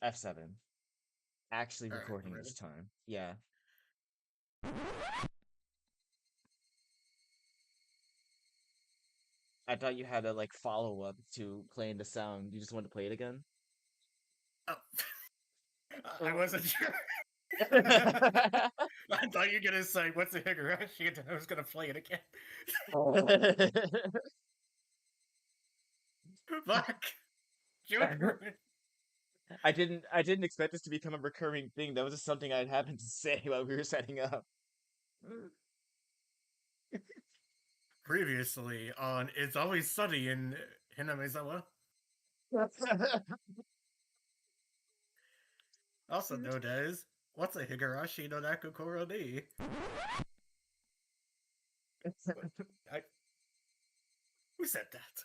F7. Actually Alright, recording I'm ready. this time. Yeah. I thought you had a like follow up to playing the sound. You just wanted to play it again? Oh. I wasn't sure. I I thought you were gonna say, what's the Higurashi? And then I was gonna play it again. Fuck! Joker! didn't expect this to become a recurring thing. That was just something I'd happened to say while we were setting up. Previously on It's Always Sunny in Hinamizawa, also known as What's a Higurashi no Nakokoro ni? I, who said that?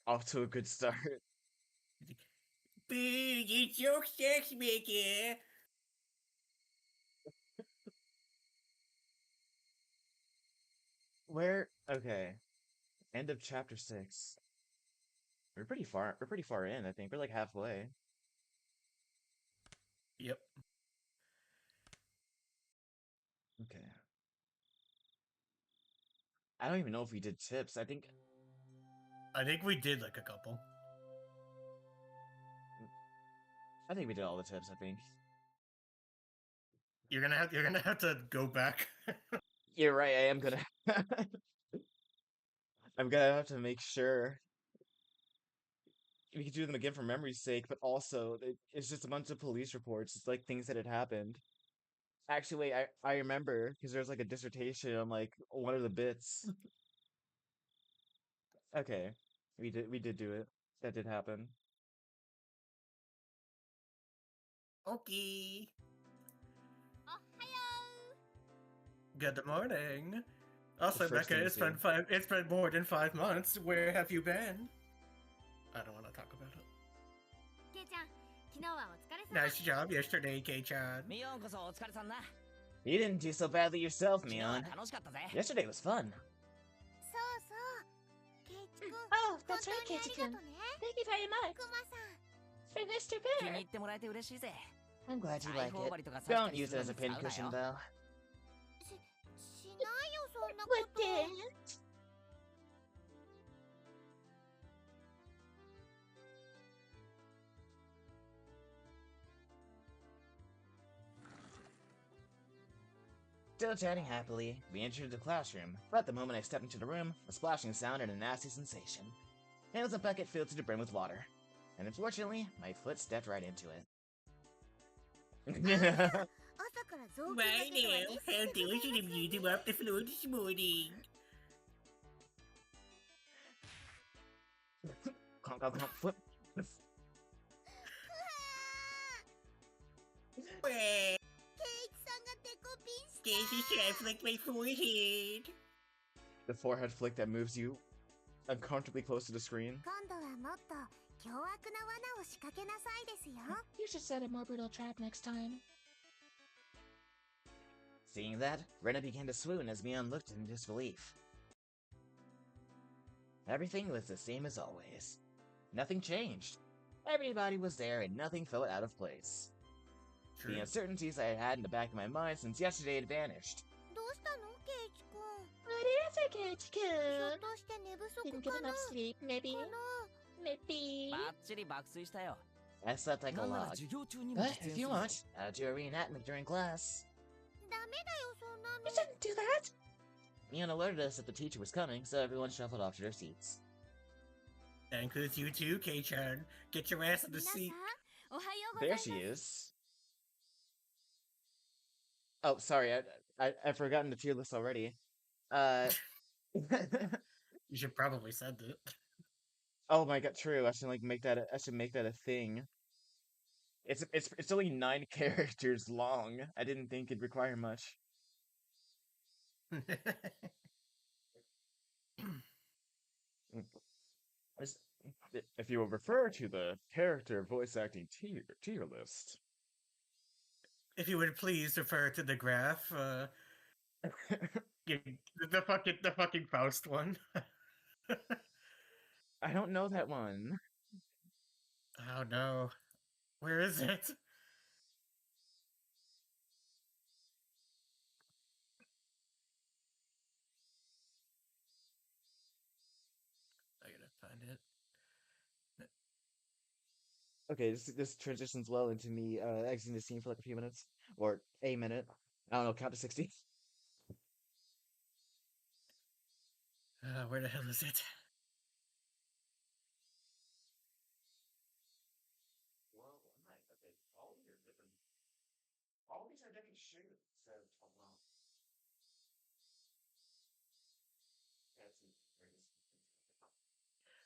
Off to a good start. Boo, you joke sex maker! Where? Okay. End of chapter 6. We're pretty far in, I think. We're like halfway. Yep. Okay. I don't even know if we did tips. I think we did like a couple. I think we did all the tips, I think. You're gonna have to go back. You're right, I am gonna I'm gonna have to make sure we could do them again for memory's sake, but also it's just a bunch of police reports. It's like things that had happened. Actually, wait, I remember because there's like a dissertation on like one of the bits. Okay, we did do it. That did happen. Okay. Good morning. Also, The first Becca, thing to it's been do. it's been more than 5 months. Where have you been? I don't want to talk about it. ケイちゃん、昨日はお疲れ様。 Nice job yesterday, Kei-chan. ミオンこそお疲れさんな。 You didn't do so badly yourself, 昨日は Mion. 楽しかったぜ。 Yesterday was fun. そうそう。ケイチくん、 Oh, 本 that's 当 right, にありが Keiji-kun. とね。 Thank you very much クマさん。 for Mr. 気に Bear. 入ってもらえて嬉しいぜ。 I'm glad you 裁 like 縫 it. 針とか刺した Don't り use す it る as a のに使う pincushion, なよ。 though. しないよ、そんなこ What と。 dance? Still chatting happily, we entered the classroom, but the moment I stepped into the room, a splashing sound and a nasty sensation. It was a bucket filled to the brim with water, and unfortunately, my foot stepped right into it. 朝から雑巾が Right けとは now, 熱 how 心でご dare ざい you ます to mute him off the floor this morning? Clunk, clunk, clunk, flip. Well, ケイチさんがデコピンした。 there's a shaft like my forehead. The forehead flick that moves you uncomfortably close to the screen. 今度はもっと凶悪な罠を仕掛けなさいですよ。 You should set a more brutal trap next time. Seeing that, Rena began to swoon as Mion looked in disbelief. Everything was the same as always. Nothing changed. Everybody was there and nothing felt out of place. True. The uncertainties I had had in the back of my mind since yesterday had vanished. どうしたの、ケイチくん。 What is it, ひょ Keiji-kun? っとして寝不足 Didn't か get な。 enough sleep, maybe? かな。 Maybe? バッチリ爆睡したよ。 I slept like a なんなら log. 授業中にも But 実演 if す you るぞ。 want, I'll do a reenactment during class. ダメだよ、そんなの。 You shouldn't do that! Mion alerted us that the teacher was coming, so everyone shuffled off to their seats. That includes you too, Kei-chan. Get your ass in the 皆さん seat. おはようござい There ます。 she is. Oh, sorry, I've forgotten the tier list already. You should probably send it. Oh my god, true. I should like make that. I should make that a thing. It's only 9 characters long. I didn't think it'd require much. If you will refer to the character voice acting tier list. If you would please refer to the graph, the fucking Faust one. I don't know that one. Oh no. Where is it? I gotta find it. Okay, this transitions well into me exiting the scene for like a few minutes or a minute. I don't know, count to 60. Where the hell is it? All these are different shades of well.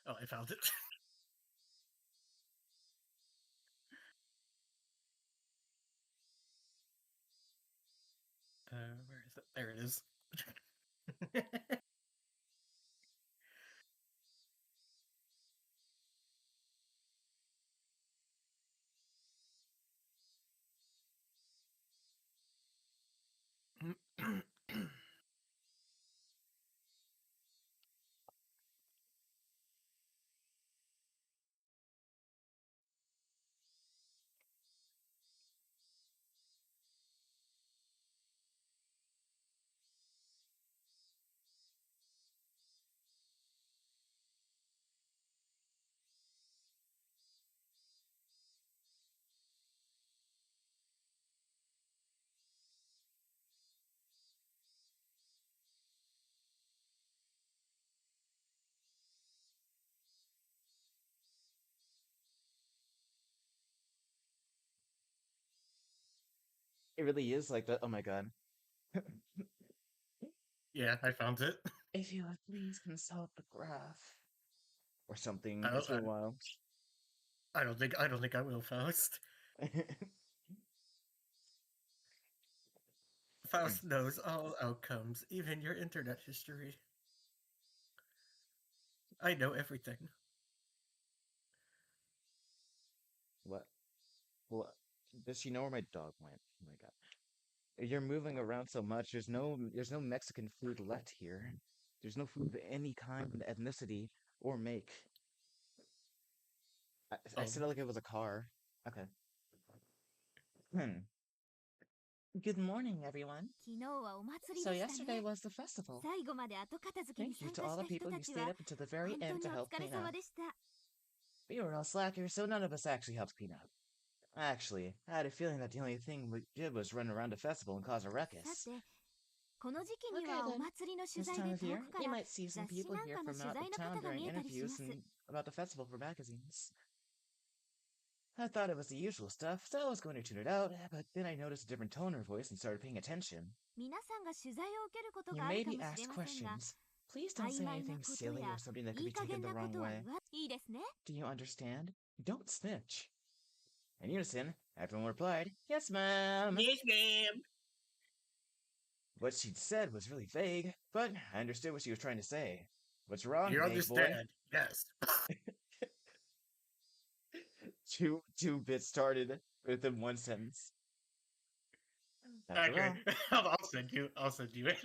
Oh, I found it. Where is it? There it is. It really is like that. Oh my god. Yeah, I found it. If you would please consult the graph. Or something. I, It's been a while. I don't think I will, Faust. Faust knows all outcomes, even your internet history. I know everything. What? What? Does she know where my dog went? Oh my god. You're moving around so much. There's no Mexican food left here. There's no food of any kind, ethnicity, or make. I Oh, said it like it was a car. Okay. Hmm. Good morning, everyone. 昨日はお祭り So でした yesterday ね。 was the festival. 最後まで後片付けに Thank you 参 to 加 all した the 人 people た who ち stayed は up until the very 本当 end に to お help 疲れ clean 様 up. でした。 We were all slackers, so none of us actually helped clean up. Actually, I had a feeling that the only thing we did was run around the festival and cause a さ ruckus. て、この時期に Okay はお then. 祭りの取 This 材 time で of 遠 year, くか you ら might see some 雑誌 people なん here かの from 取 out 材 of の方 town が during 見えたりしま interviews す。 about the festival for magazines. I thought it was the usual stuff, so I was going to tune it out, but then I noticed a different tone in her voice and started paying attention. 皆さんが取材を受けること You がある may か be もしれ asked ませんが、 questions. Please don't 曖 say 昧な anything こと silly や or something that could い be い加 taken 減 the なこ wrong とは way. 言わいいですね。 Do you understand? Don't snitch. In unison, everyone replied, Yes, ma'am. yes, ma'am. What she'd said was really vague, but I understood what she was trying to say. What's wrong, You vague boy? understand? Yes. Two bits started within one sentence. After Okay, all. I'll send you. I'll send you it.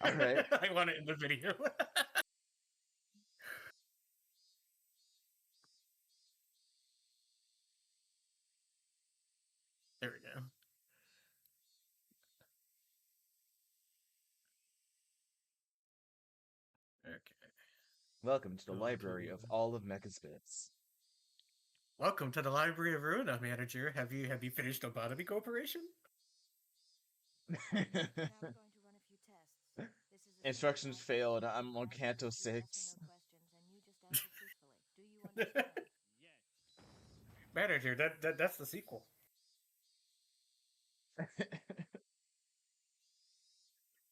All right. I want it in the video. There we go. Okay. Welcome to the Go library of to- all of Mecha's bits. Welcome to the Library of Ruina, manager. Have you finished Obotomy Corporation? Instructions failed. I'm on Canto 6. Manager, that's the sequel.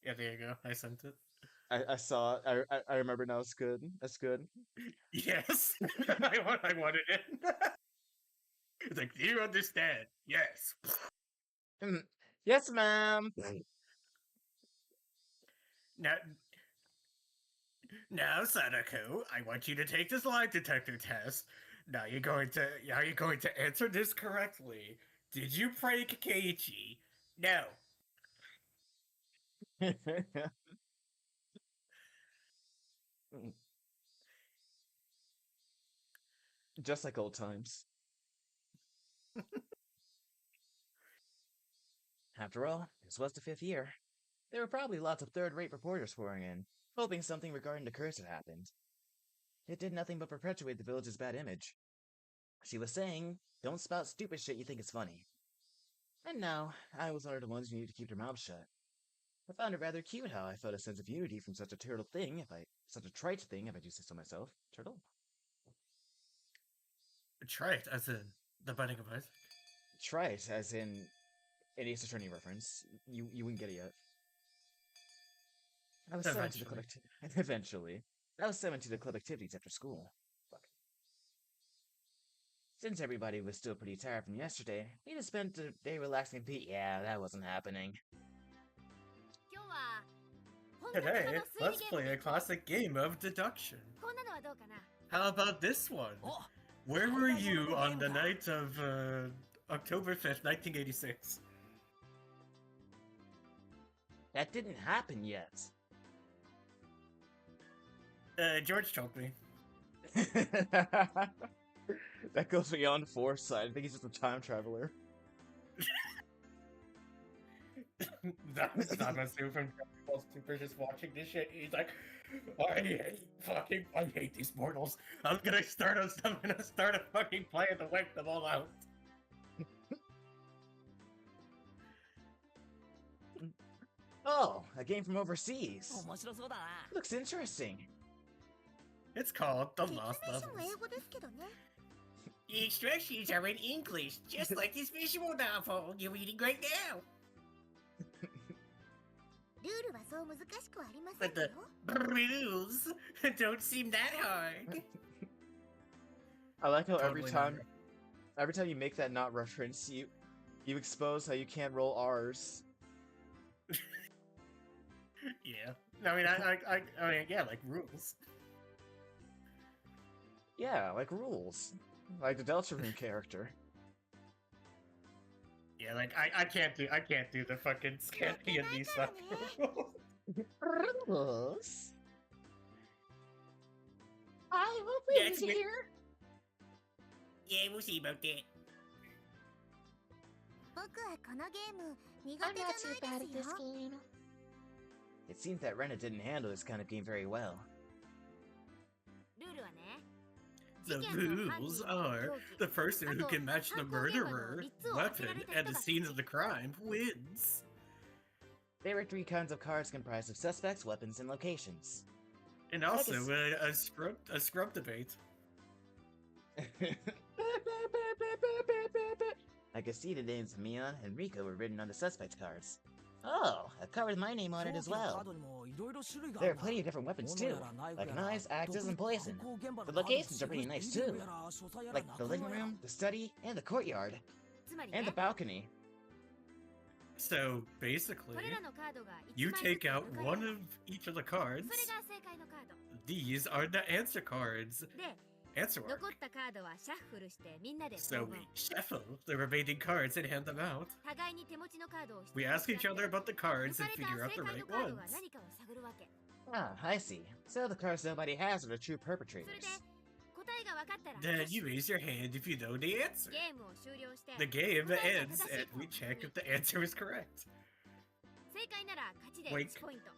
Yeah, there you go. I sent it. I saw it. I remember now. It's good. That's good. Yes, I wanted it. It's like, do you understand? Yes. Yes, ma'am. Now, now, Sadako, I want you to take this lie detector test. Now you're going to answer this correctly. Did you prank Keiichi? No. Just like old times. After all, this was the 5th year. There were probably lots of third-rate reporters pouring in, hoping something regarding the curse had happened. It did nothing but perpetuate the village's bad image. She was saying, don't spout stupid shit you think is funny. And now, I was one of the ones who needed to keep their mouths shut. I found it rather cute how I felt a sense of unity from such a such a trite thing, if I do say so myself. Turtle? Trite, as in the Binding of Isaac. Trite, as in an Ace Attorney reference. You wouldn't get it yet. I was summoned to the club eventually. I was summoned to the club activities after school. Fuck. Since everybody was still pretty tired from yesterday, we just spent the day relaxing. Yeah, that wasn't happening. Today, let's play a classic game of deduction. How about this one? Oh, Where were you on the night of October 5th, 1986? That didn't happen yet. George told me. That goes beyond foresight. I think he's just a time traveler. That's not a suit from Dragon Ball Super just watching this shit. He's like, I hate these mortals. I'm gonna start a fucking play to wipe them all out. Oh, a game from overseas. 面白そうだな。 Looks interesting. It's called The 説明 Lost 書も Levels. 英語ですけどね。 The instructions are in English, just like this visual novel you're reading right now. ルールはそう難しくはありません But よ the。rules don't seem that hard. I like how every Totally time not. you make that not reference, you expose how you can't roll R's. Yeah. I mean, I mean, yeah, like rules. Yeah, like rules. Like the Deltarune character. Yeah, like I can't do the fucking Scanty and these fucking rules. Rules? I will Yeah, be it's here. Yeah, we'll see about that. 僕はこのゲーム苦 I'm 手じゃ not too bad ない at です this よ。 game. It seems that Rena didn't handle this kind of game very well. ルールはね。 The rules are the person who can match the murderer, weapon, and the scene of the crime wins. There were 3 kinds of cards comprised of suspects, weapons, and locations. And also a scrub debate. I could see the names of Mion and Rico were written on the suspect cards. Oh, a card with my name on it as well. There are plenty of different weapons too, like knives, axes, and poison. The locations are pretty nice too, like the living room, the study, and the courtyard, つまり and ね the balcony. So basically, これらのカードが you 1枚ず take つ out 抜かれ one る of each of the cards. それが正解のカード These are the answer cards. で Answer 残 mark. ったカードはシャッフルしてみんなで So 交 we 互 shuffle the remaining cards and hand them out. 互いに手持ちのカードを We ask each other about the 抜 cards か and れた figure out 正 the 解 right のカードが ones. 何かを探るわけ Ah, I see. So the cards nobody has are the true それで perpetrators. 答えが分かったら Then you raise your hand if you know the answer. ゲームを終了して The game 答えが ends 正しい and 方 we check if the answer is correct. 正解なら勝ちで Wait. 1ポイント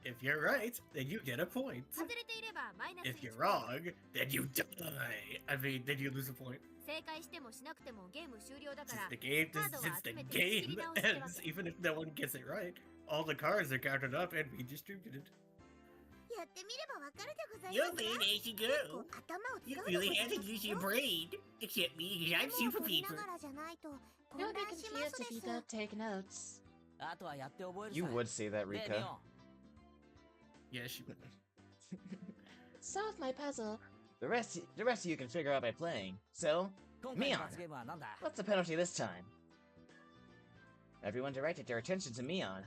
If you're right, then you get a point. 外れていればマイナス If 1 you're ポイント wrong, then you die. I mean, then you lose a point. 正解してもしなくてもゲーム終了だか Since ら the game, since the game ends, even if no one gets it right, all the cards are counted up and redistributed. やってみればわかるでござい You'll ます learn わ as you 結 go. 構頭を使 You うでござ really い have ま to す use よ your brain. Except me, because メ I'm モを super 取りな paper. がらじゃないと Don't 混 get 乱しま confused す if で you す don't take notes. あとはやって覚える You さ。 would say that, ねえ Rika. ミオン Yeah, she would. Solve my puzzle. The rest of you can figure out by playing. So, 今回の Mion, 罰ゲームはなんだ what's the penalty this time? Everyone directed their attention to Mion.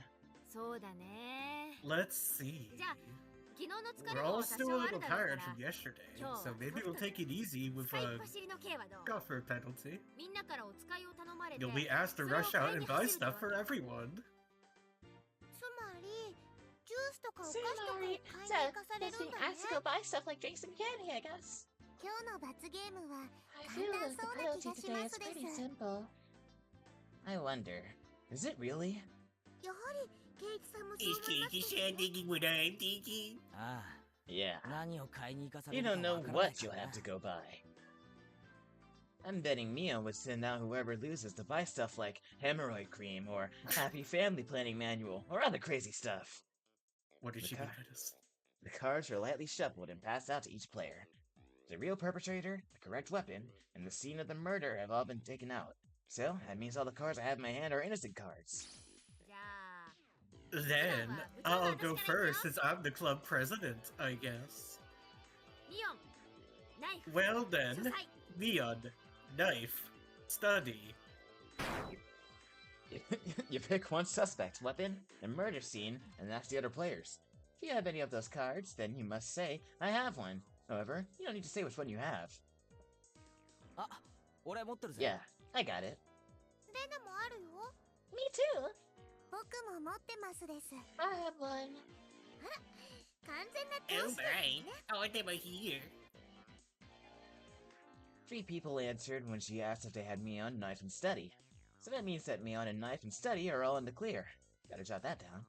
そうだね Let's see. じゃあ昨日の疲 We're れも all 多 still 少 a ある little だろうか tired ら from yesterday, Yo, so maybe we'll take it easy with 使い a 走りの刑はどう golfer penalty. みんなからお使いを頼まれて You'll be asked to rush out and buy stuff for everyone. つまりジュースとかお菓子とかを Samari, 買いに so 行かされ just るん being だね asked to go buy stuff like drinks and candy, I guess. ケ今日の罰ゲームは I feel like the 簡単そうな気 penalty がし today ま is すです pretty simple. I wonder, is it really? やはりケイチさんもそう Is 思います Katie です Chan ね thinking what I'm thinking? あ Yeah. あ、何を買いに行かされ You るか don't know わからない what か you'll らな have to go buy. I'm betting Mio would send out whoever loses to buy stuff like hemorrhoid cream or happy family planning manual or other crazy stuff. What is she Okay. gonna us? The cards are lightly shuffled and passed out to each player. The real perpetrator, the correct weapon, and the scene of the murder have all been taken out. So, that means all the cards I have in my hand are innocent cards. じゃあ Then, I'll go first since I'm the club president, I guess. リオンナイフ Well 書 then, 斎 Leon, knife, study. You pick one suspect, weapon, and murder scene, and that's the other players. If you have any of those cards, then you must say, I have one. However, you don't need to say which one you have. あ、俺持ってるぜ Yeah, I got it. レナもあるよ Me too. 僕も持ってますです I have one. 完全な天 Oh 使です my, ね I want them here. 3 people answered when she asked if they had Mion, Knife, and Study. So that means that Mion and Knife and Study are all in the clear. Gotta jot that down.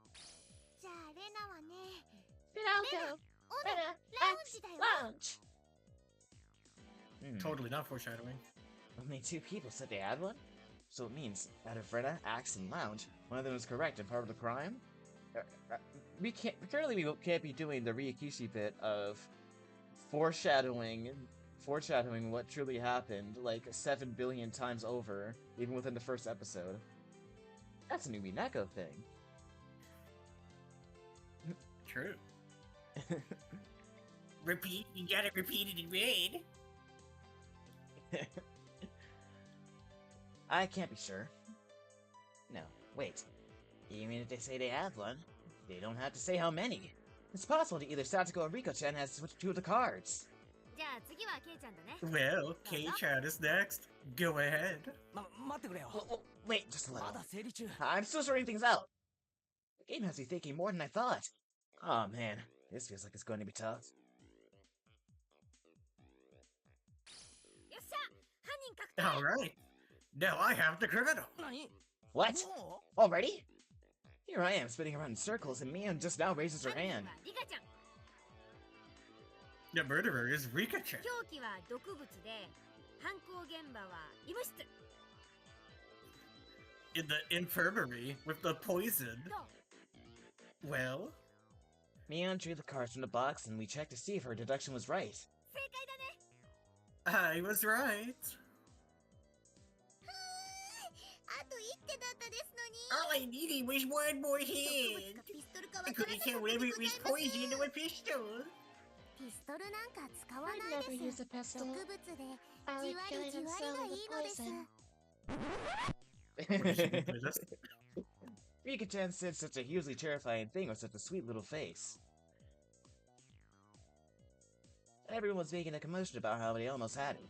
じゃあレナはね Then I'll go. オナ Rena, ラウン X ジだよ lounge. Totally not foreshadowing. Only 2 people said they had one? So it means, out of Rena, Axe, and Lounge, one of them is correct and part of the crime? We can't be doing the Ryakishi bit of foreshadowing what truly happened like 7 billion times over, even within the first episode. That's a new Minako thing. True. Repeat, you gotta repeat it in red. I can't be sure. No, wait. Even if they say they have one, they don't have to say how many. It's possible that either Satsuko or Riko-chan has switched 2 of the cards. じゃあ次はケイちゃんだね Well, K-Chan is next. Go ahead. 待ってくれよ Wait, just a ま little. だ整理中 I'm still sorting things out. The game has me thinking more than I thought. Oh man, this feels like it's going to be tough. よっしゃ犯人確定 Alright. Now I have the criminal. 何 What? も Already? Here I am spinning around in circles and Mion just now raises her 犯人 hand. はリカちゃん The murderer is Rika-chan. 凶器は毒物で犯行現場は医務室 In the infirmary with the poison. どう Well, Mion drew the cards from the box and we checked to see if her deduction was right. 正解だね I was right. あと一手だったですのに All I needed was one more 毒物 hand. かピストルかわ I から couldn't なかった tell で whether ご it ざい was ます poison or a pistol. ピストルなんか使わ I'd ない never で use す a 毒 pistol. 物で I じ like わ killing りじ and わりが selling い the いのです poison. What is she gonna do this? Rika-chan said such a hugely terrifying thing with such a sweet little face. Everyone was making a commotion about how they almost had it.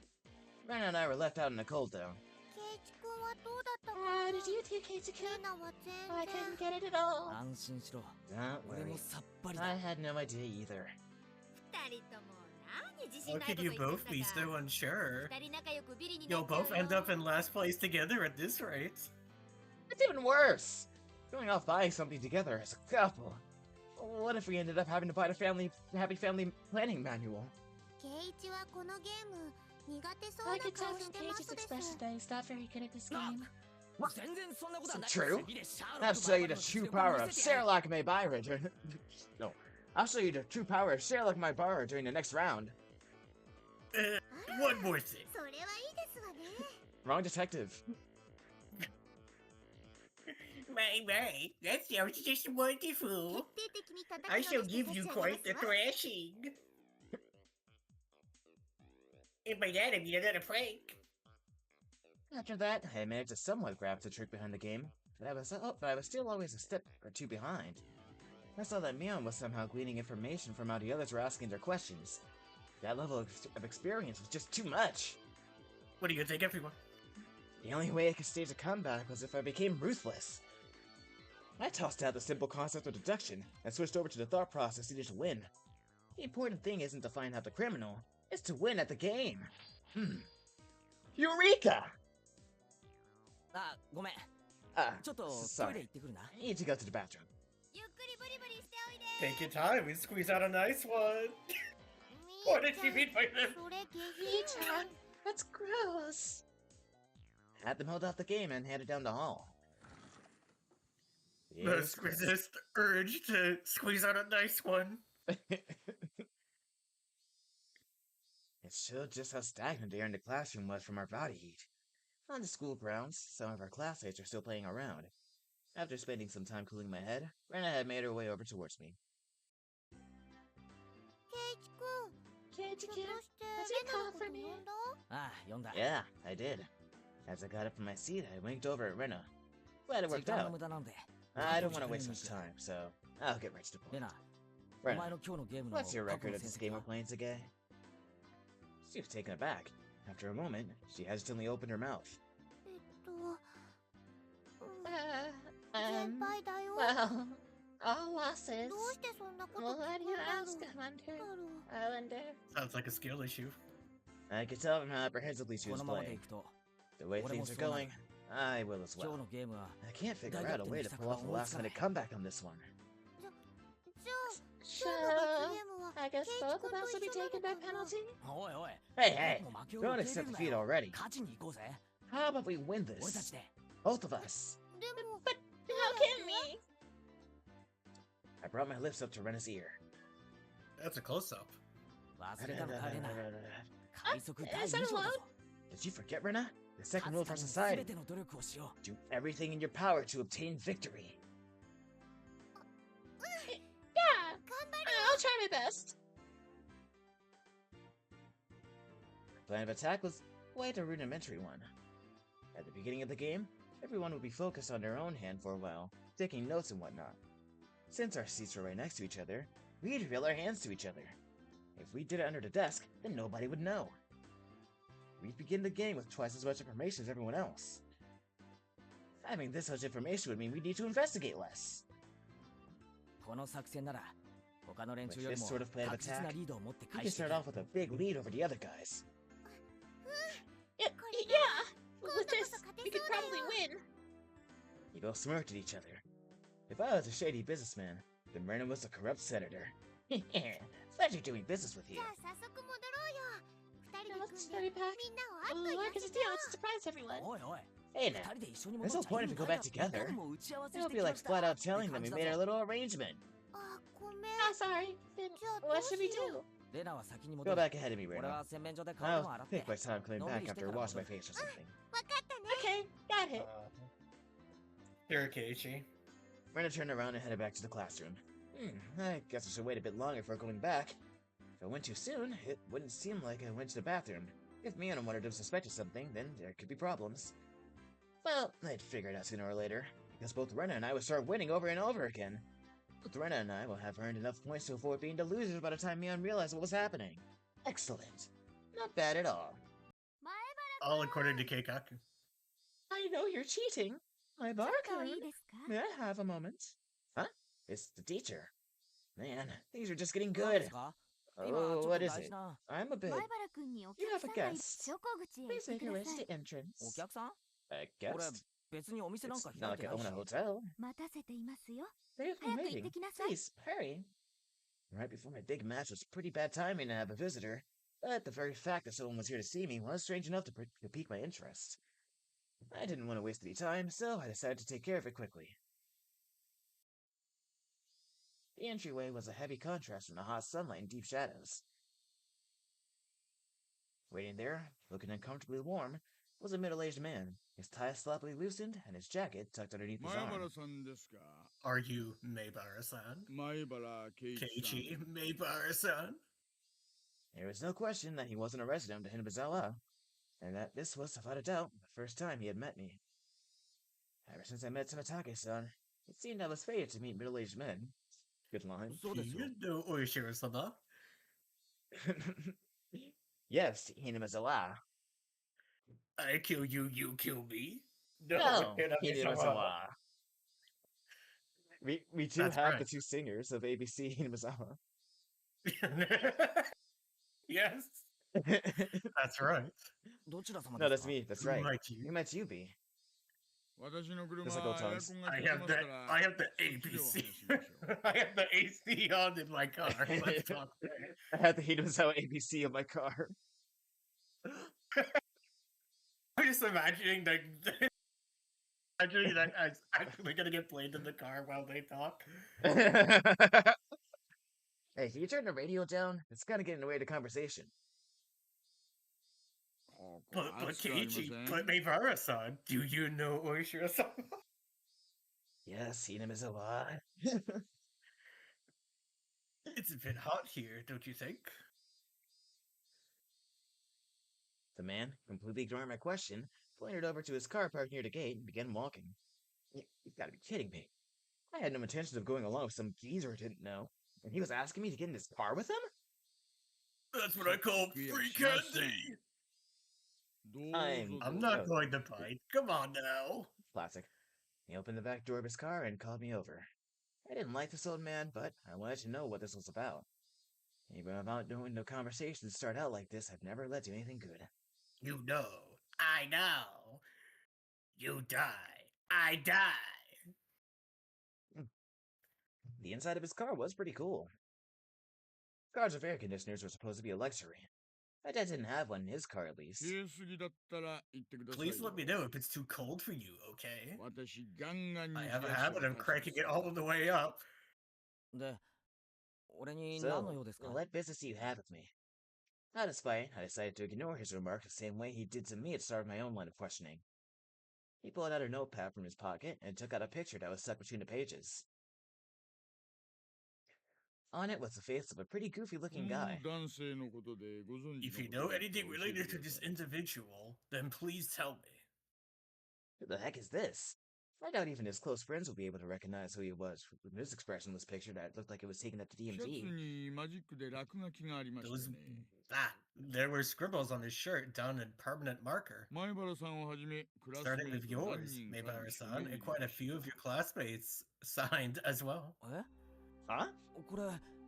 Ren and I were left out in the cold though. ケイチ君はどうだったか How な did you do, Keiji-kun? レナは全 I 然 couldn't get it at all. 安心しろ Don't 俺 worry. もさっぱりだ I had no idea either. 二人とも何自信 How ないこ could と you 言って both た be か so unsure? 二人仲良くビリにな You'll っちゃう both よ end up in last place together at this rate. It's even worse! Going off buying something together as a couple. What if we ended up having to buy the happy family planning manual? ケイチはこのゲーム苦手そう I な could tell 顔し from てま Keiji's すです expression that he's not very good at this game. 全然そんなことはない True. 次でシャーロック I'll show you the の true 実力を power 見 of せてやる Sherlock Maybyra. No, I'll show you the true power of Sherlock Maybyra during the next round. One more thing. それはいいですわね Wrong detective. My, that sounds just 決 wonderful. 定的に叩 I き shall のめ give して you 差し上 quite げ the ますわ thrashing. And by that I mean another prank. After that, I managed to somewhat grasp the trick behind the game, but I was still always a step or 2 behind. I saw that Mion was somehow gleaning information from how the others were asking their questions. That level of experience was just too much. What do you think, everyone? The only way I could stage a comeback was if I became ruthless. I tossed out the simple concept of deduction and switched over to the thought process needed to win. The important thing isn't to find out the criminal, is to win at the game. Eureka! あ、ごめん。 Ah, ちょっとトイレ sorry. 行ってくるな。 I need to go to the bathroom. ゆっくりブリブリしておいで Take your time. We squeeze out a nice one. み What ー did ちゃ you ん mean by that? それ下 Peter, 品 that's gross. Had them hold off the game and headed down the hall. The Yes, squeezest urge to squeeze out a nice one. It showed just how stagnant the air in the classroom was from our body heat. On the school grounds, some of our classmates are still playing around. After spending some time cooling my head, Rena had made her way over towards me. ケイチくん Can't ひょ you っ get として Has レ he ナの called こ for と me? 呼んだああ、読んだ。 Yeah, I did. As I got up from my seat, I winked over at Rena. Glad it 時 worked 間の out. 無駄なので。 I don't want to waste much time, so I'll get right to the レ point. ナ、お Rena, 前の今日のゲームの what's your 過去 record の of 成 this 績 game は we're playing today? She was taken aback. After a moment, she hesitantly opened her mouth. えっと Uh, 先輩だよ well, all losses. どうしてそんなこと聞 Well, く why ん do you だろ ask? う I wonder. I wonder. Sounds like a skill issue. I could tell from how apprehensively she こ was のままで playing. いくと、 The way 俺も things are そうなる。 going, I will as 今日 well. のゲームは、 I can't figure 大 out 逆 a way 転 to の pull 秘策 off が a 思いつか last ない minute comeback on this one. じゃあ So, 今日の罰ゲームは I ケイ guess チ both く of ん us と will be 一緒なの taken か by な penalty. おいおい、 Hey, hey! もう負けを Don't 受け入れ accept るな defeat よ。 already. 勝ちに行こうぜ。 How about we win 俺たち this? で。 Both of us. でも But how can we? I brought my lips up to Rena's ear. That's a close up. 忘れたのか、レナ。 Did 快速第 is that 2条だ allowed? ぞ。 you forget, Rena? The 勝 second つ rule た for めに society. 全ての努力をしよ Do everything in your power to obtain victory. Yeah, I'll try my best. The plan of attack was quite a rudimentary one. At the beginning of the game, everyone would be focused on their own hand for a while, taking notes and whatnot. Since our seats were right next to each other, we'd reveal our hands to each other. If we did it under the desk, then nobody would know. We'd begin the game with twice as much information as everyone else. Having this much information would mean we'd need to investigate less. う。この作戦なら、他の連中 With より this も sort of plan of 確実な attack, リードを持って we 返 can してい start ける off with a big lead over the other guys. Yeah, with this, we could probably win. We both smirked at each other. If I was a shady businessman, then Brennan was a corrupt senator. Pleasure doing business with じ you. ゃあ早速戻ろうよ二人 Now で let's 組んで study back. みんなを Oh, あっと work 言 as わ a せて team. よ Let's surprise everyone. おいおい。 Hey 二 now, 人で一緒に there's 戻 no っちゃ point い if い we ん go だ back よ。 together. もう打ち合わせ It し would て be きま like した。 flat out って telling them 感 we じだ made ぞ our little arrangement. あごめん Ah, sorry. Then じゃあど what う should し we よ do? レナは先に戻 Go る。 back ahead of me, 俺 Rena. は洗面所で顔でも I'll 洗って。 take my time coming back Nobody after I stick wash my around. face or something. うわかったね Okay, got it. Here, Keiichi. Rena turned around and headed back to the classroom. I guess I should wait a bit longer before going back. If I went too soon, it wouldn't seem like I went to the bathroom. If Miyano wanted to suspect something, then there could be problems. Well, I'd figure it out sooner or later, because both Rena and I would start winning over and over again. Both Rena and I will have earned enough points to avoid being the losers by the time Mion realized what was happening. Excellent. Not bad at all. 前 All according to Keikaku. I know you're cheating. My 原ちょっとい barcode. いですか May I have a moment? Huh? It's the teacher. Man, things are just getting どうで good. すか？今ちょ Oh, っと what is 大 it? 事な。 I'm a bit. 前原くんにお You 客 have さ a んがいる guest. 昇降口へ行っ Please て make く your だ way さ to い the entrance. お客さん？ A 俺 guest? 別にお店なんか It's 開 not いて like I ない own し。 a hotel. 待たせていますよ They've 早 been く行って waiting. きなさい Please, hurry. Right before my big match was pretty bad timing to have a visitor, but the very fact that someone was here to see me was strange enough to pique my interest. I didn't want to waste any time, so I decided to take care of it quickly. The entryway was a heavy contrast from the hot sunlight and deep shadows. Waiting there, looking uncomfortably warm, was a middle-aged man, his tie sloppily loosened and his jacket tucked underneath his 前 arm. 原さんですか Are you Maebara-san? 前原圭一さん Keiichi Maebara-san? There was no question that he wasn't a resident of Hinamizawa, and that this was, without a doubt, the first time he had met me. Ever since I met Tamatake-san, it seemed I was fated to meet middle-aged men. Good line. そうですよ。 No Oishiro-sama. Yes, Hinamizawa. I kill you, you kill me. No, No, Hinamizawa. Hinamizawa. We do That's have right. the two singers of ABC Hinamizawa. Yes. That's right. どちら様 No, です that's か me. That's Who right. might you? Who might you be? 私の車 Just like は old エア times. コンが I 効いて have ます the から I have the そっちでお話 ABC. ししましょう I have the AC on in my car. Let's talk. I had the Hinamizawa ABC in my car. I'm just imagining that imagining that it's actually gonna get played in the car while they talk. Hey, can you turn the radio down? It's kind of getting in the way of the conversation. ここ But 暑くありませ Keiichi, ん but Meibara-san, do you know Oishiro-san? Yes, Hinamizawa. It's a bit hot here, don't you think? The man, completely ignoring my question, pointed over to his car parked near the gate and began walking. You've got to be kidding me. I had no intentions of going along with some geezer I didn't know, and he was asking me to get in his car with him? That's what I call いや free しません candy. どうぞ I'm- どう I'm ぞ not going to bite. Come on now. Classic. He opened the back door of his car and called me over. I didn't like this old man, but I wanted to know what this was about. Even without knowing no conversations start out like this have never led to anything good. You know, I know. You die, I die. The inside of his car was pretty cool. Cars with air conditioners were supposed to be a luxury. My dad didn't have one in his car, at least. 冷えすぎだったら言ってください Please よ let me know if it's too cold for you, okay? 私ガンガンに I 冷 have a やして habit of 渡します cranking it all the way up. で俺に何の So, 用ですか what business do you have with me? Not despite, I decided to ignore his remark the same way he did to me at the start of my own line of questioning. He pulled out a notepad from his pocket and took out a picture that was stuck between the pages. On it was the face of a pretty こ goofy-looking の guy. 男性のことでご存知 If you のこ know とがあったら anything 教えて related く to だ this さい individual, then please tell me. Who the heck is this? I doubt even his close friends would be able to recognize who he was from his expressionless picture that looked like it was taken at the シャツ DMV. にマジックで落書きがありました Those ね there were scribbles on his shirt done in permanent marker. 前原さんをはじめクラス Starting メイ with ト何 yours, 人かの署 Meibara-san, 名 and 入 quite り a でした few of your classmates signed as well. え Huh? これ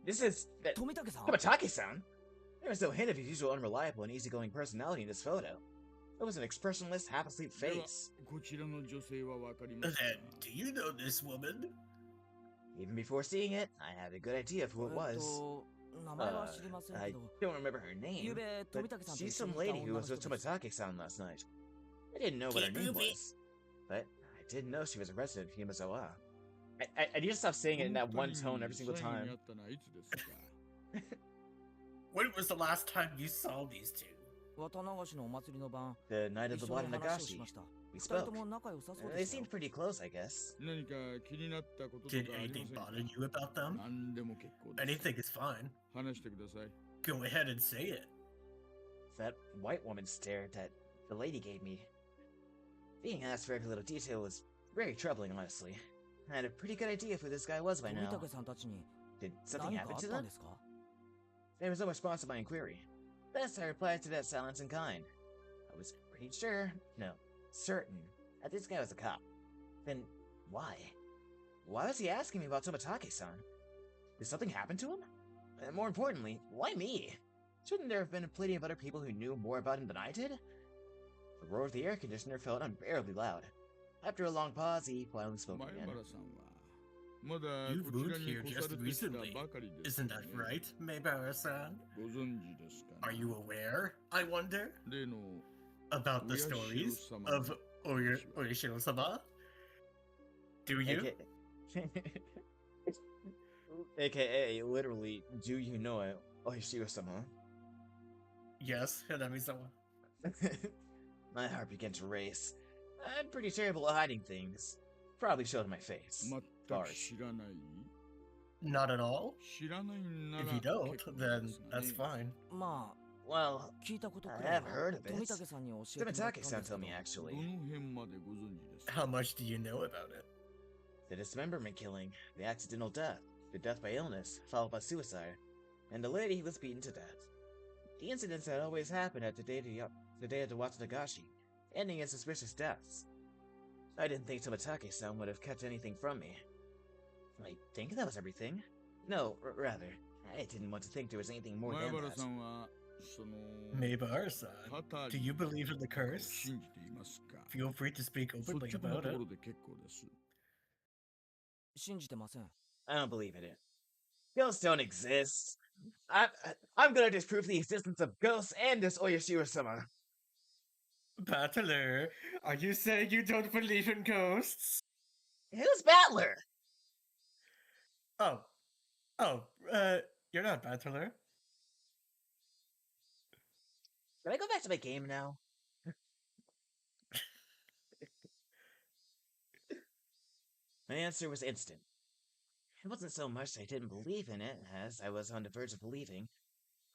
This is... that... 富武さん Tomatake-san? There was no hint of his usual unreliable and easygoing personality in this photo. It was an expressionless, half-asleep では face. こちらの女性はわかりますか Then, do you know this woman? Even before seeing it, I had a good idea of who it was. 名前は知りません I けど don't remember her name, ゆうべ but 富武さんと she's 一緒 some にいた lady 女 who の was 人 with です Tomatake-san last night. I didn't know what her name Kibubi. was, but I did know she was a resident of Hinamizawa. I need to stop saying it in この that one 二人 tone に every single 最後に time. 会ったのはいつですか When was the last time you saw these two? 渡流しのお祭りの晩 The night of 一 the 緒に Blood 話をし Nagashi. ました We 二人 spoke. とも仲良さそう They でしたよ seemed pretty close, I guess. 何か気になったことと Did かありま anything せんか bother you about them? 何でも結構です Anything is fine. 話してください Go ahead and say it. That white woman stare that the lady gave me. Being asked for every little detail was very troubling, honestly. I had a pretty good idea of who this guy was by 富 now. 武さんたちに Did something 何か happen あっ to たん them? ですか There was no response to my inquiry. Thus, I replied to that silence in kind. I was pretty sure, no, certain, that this guy was a cop. Then, why? Why was he asking me about Tomatake-san? Did something happen to him? And more importantly, why me? Shouldn't there have been plenty of other people who knew more about him than I did? The roar of the air conditioner felt unbearably loud. After a long pause, he finally spoke 前 again. 原さんはまだ You've こちら moved に here 来さ just れてきた recently. ばかりです Isn't よ that ね right, Meibara-san? ご存知ですか Are you aware, I wonder, 例の about the stories of Oishiro-sama? Do you? AKA, literally, do you know it? Oishiro-sama. Yes, Hinamizawa. My heart began to race. I'm pretty terrible at hiding things. Probably showed in my face. 全く Bars. 知らない Not at all? 知らないんな If ら you don't, 結構 then ですが that's ね fine. まあ Well, 聞いたことく I らい have は heard of 富 it. 武さんに教えてもらったんです Tomatake-san け told ど me, ど actually. の辺までご存知ですか How much do you know about it? The dismemberment killing, the accidental death, the death by illness, followed by suicide, and the lady who was beaten to death. The incidents had always happened at the day of the Watanagashi, ending in suspicious deaths. I didn't think Tomatake-san would have kept anything from me. I think that was everything. No, rather, I didn't want to think there was anything more 前 than 原 that. さんはその Maybar-san, パタ do リ you を believe in the curse? 信じていますか Feel free to speak 率 openly 直な about とこ it. ろで結構です。信じてません。 I don't believe in it. Ghosts don't exist. I'm gonna disprove the existence of ghosts and this Oyashiro-sama. Battler, are you saying you don't believe in ghosts? Who's Battler? Oh, you're not Battler. Can I go back to my game now? My answer was instant. It wasn't so much that I didn't believe in it, as I was on the verge of believing.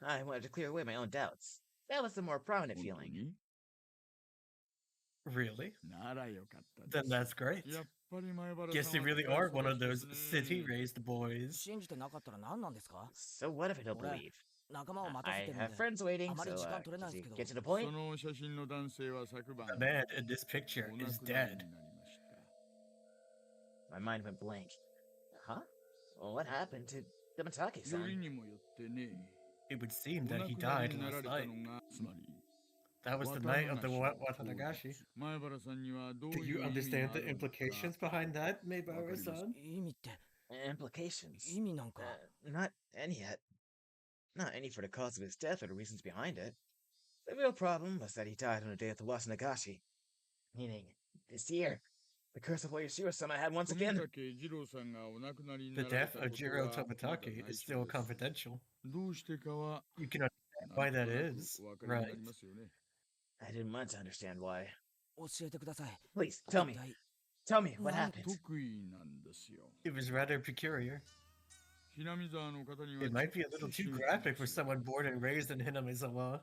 I wanted to clear away my own doubts. That was the more prominent 本当 feeling. に Really? ならよかったで Then す。 that's great. やっぱり前原 Guess さん you は really 深い are 人 one た of ちで those すね。 city-raised boys. 信じてなかったら何なんですか？ So what if I don't 俺 believe? 仲間を待たせ I てるんで have friends waiting, あまり so 時間取れない to ですけど get to the そ point, の写真の男性は昨晩 The man in this picture お亡 is くなり dead. になりました。 my mind went blank. Huh? Well, what happened to よ Yamatake-san? りにもよってね、 It would seem お that 亡 he くなり died になら last れた night. のが、つまり That was the 綿 night of the 流しの Watanagashi. 前原さんにはどう Do い you う意味 understand があ the るのか implications behind that, わかります Maybar-san? 意味って Implications? 意味なんか Not any yet. Not any for the cause of his death or the reasons behind it. The real problem was that he died on the day of the Wasanagashi. Meaning, this year, the curse of Oyashiro-sama had once 富 again. 竹二郎さんがお亡くなりに The なられ death た of こと Jiro はまだ Tomatake 内 is 緒 still です。 confidential. どうしてかは You can な understand why んと that なく is, お分かりにな right? りますよね。 I didn't want to understand why. 教えてください。 Please, tell 一 me. 体 Tell me, what なん happened? 得意なんですよ。 It was rather peculiar. Hinamizawa の方には It ちょっ might be a と little 親 too 切 graphic で for すよ。 someone born and raised in Hinamizawa.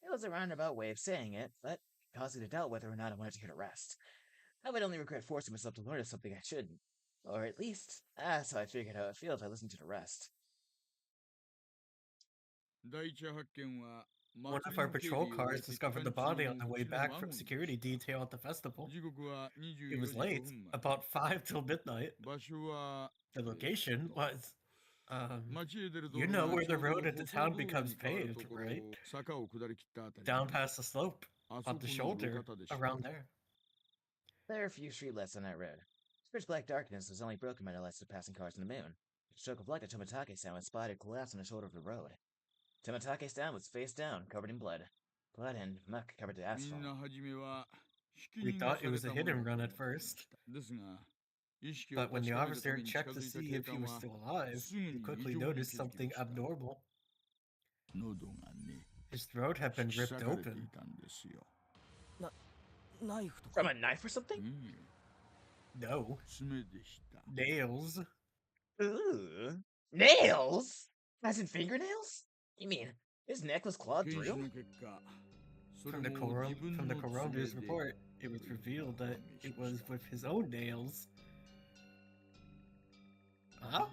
It was a roundabout way of saying it, but caused me to doubt whether or not I wanted to get a rest. I would only regret forcing myself to learn something I shouldn't. Or at least, that's how I figured how it feel if I listened to the rest. 第一発見は One 祭 of り our の警 patrol 備を終 cars えて期 discovered 間 the 中 body の on the う way ちの back ワ from ゴンで security した。 detail at the festival. 時刻は It 24 was 時5 late, 分前。 about 5 till midnight. 場所は The location was, 町へ出る道 you 路 know が where ち the ょうど road into 舗装 town 道路 becomes に変わる paved, ところ right? 坂を下り切ったあたり Down に past the slope, あそ on こ the の路 shoulder, 肩でした。 around there. There are a few streetlights on that road. Pitch black darkness was only broken by the lights of passing cars in the moon. A stroke of light at Tomatake-san was spotted collapsed on the shoulder of the road. Tomatake-san was face down, covered in blood. Blood and muck covered the みん asphalt. な初めはひき We 逃げ thought さ it れ was た a もの hit だ and と run 思 at っていま first, した。ですが、意識を but when 確 the かめるた officer めに近 checked づ to いた see 警 if he 官 was は still alive, すぐ he に異 quickly 常に noticed 気づき something ました。 abnormal. 喉がね、 His throat had 引 been き ripped 裂かれてい open. たんですよ。ナイフと From か a knife or something? いいえ、 No, 爪でした。 nails. Ooh. Nails? As in fingernails? You mean his neck was clawed 検視 through? の結果、それ From the も自分 from the の爪 coroner's で report, it was revealed that it was with his own nails. Huh?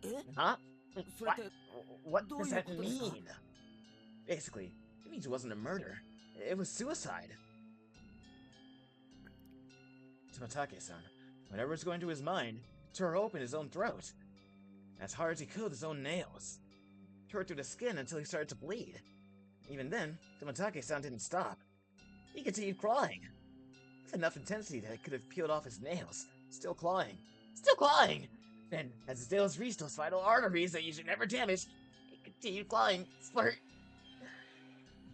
え Huh? それ What? って What どう does いう that ことですか？ mean? Basically, it means it wasn't a murder. It was suicide. Tomatake-san, whatever was going to his mind, tore open his own throat. As hard as he could with his own nails. Tore through the skin until he started to bleed. Even then, Tomatake-san didn't stop. He continued clawing. With enough intensity that it could have peeled off his nails. Still clawing. Still clawing! Then, as his nails reached those vital arteries that you should never damage, he continued clawing. Splurt!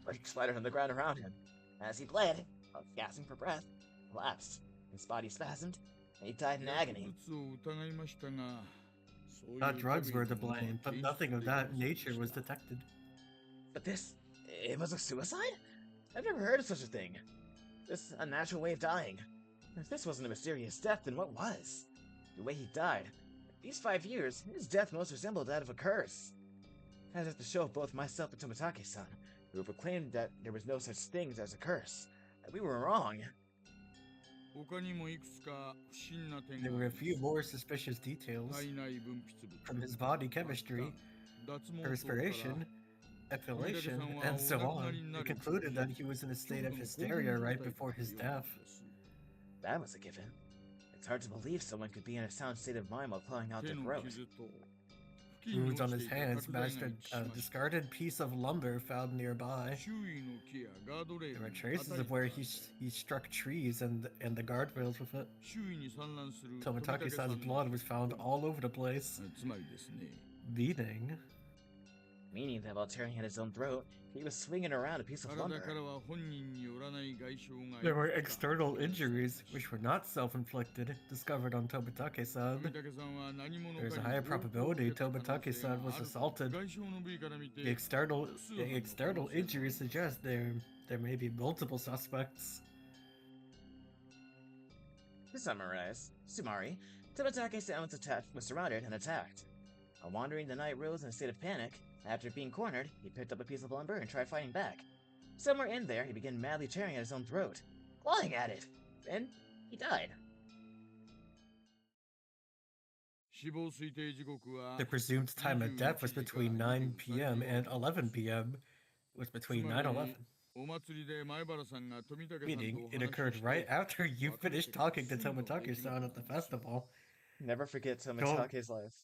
Blood splattered on the ground around him. As he bled, while gasping for breath, collapsed. His body spasmed, and he died in 薬 agony. 物を疑いましたが、そういう Thought drugs 類 were の to ものは blame, but 検 nothing 出 of できま that せんで nature し was た。 detected. But this, it was a suicide? I've never heard of such a thing. This unnatural way of dying. If this wasn't a mysterious death, then what was? The way he died. These 5 years, his death most resembled that of a curse. As if to show both myself and Tomatake-san, who proclaimed that there was no such thing as a curse, that we were wrong. 他にもいくつか不審な点 There が were あ a りま few す。 more suspicious details 体内分泌物、 from his body 末 chemistry, 端、脱毛症から perspiration, epilation, Hideki-san and so はお亡くな on. りにな It る concluded that he was in a ちょ state う of どの興奮 hysteria 状 right 態だ before った his ようなん death. です。 That was a given. It's hard to believe someone could be in a sound state of mind while clawing out 手 their の throat. 傷と不 wounds on his hands matched a discarded piece of lumber found nearby. There were traces of where he struck trees and the guardrails with it. Tomitake-san's blood was found all over the place. Meaning that while tearing at his own throat, he was swinging around a piece of lumber. There were external injuries, which were not self-inflicted, discovered on Tomitake-san. There's a higher probability Tomitake-san was assaulted. The external injuries suggest there may be multiple suspects. To summarize, Sumari, Tomitake-san was surrounded and attacked. While wandering the night roads in a state of panic, after being cornered, he picked up a piece of lumber and tried fighting back. Somewhere in there, he began madly tearing at his own throat, clawing at it. Then, he died. The presumed time of death was between 9 p.m. and 11 p.m. Was between 9/11. Meaning, it occurred right after you finished talking to Tomitake-san at the festival. Never forget Tomitake's life.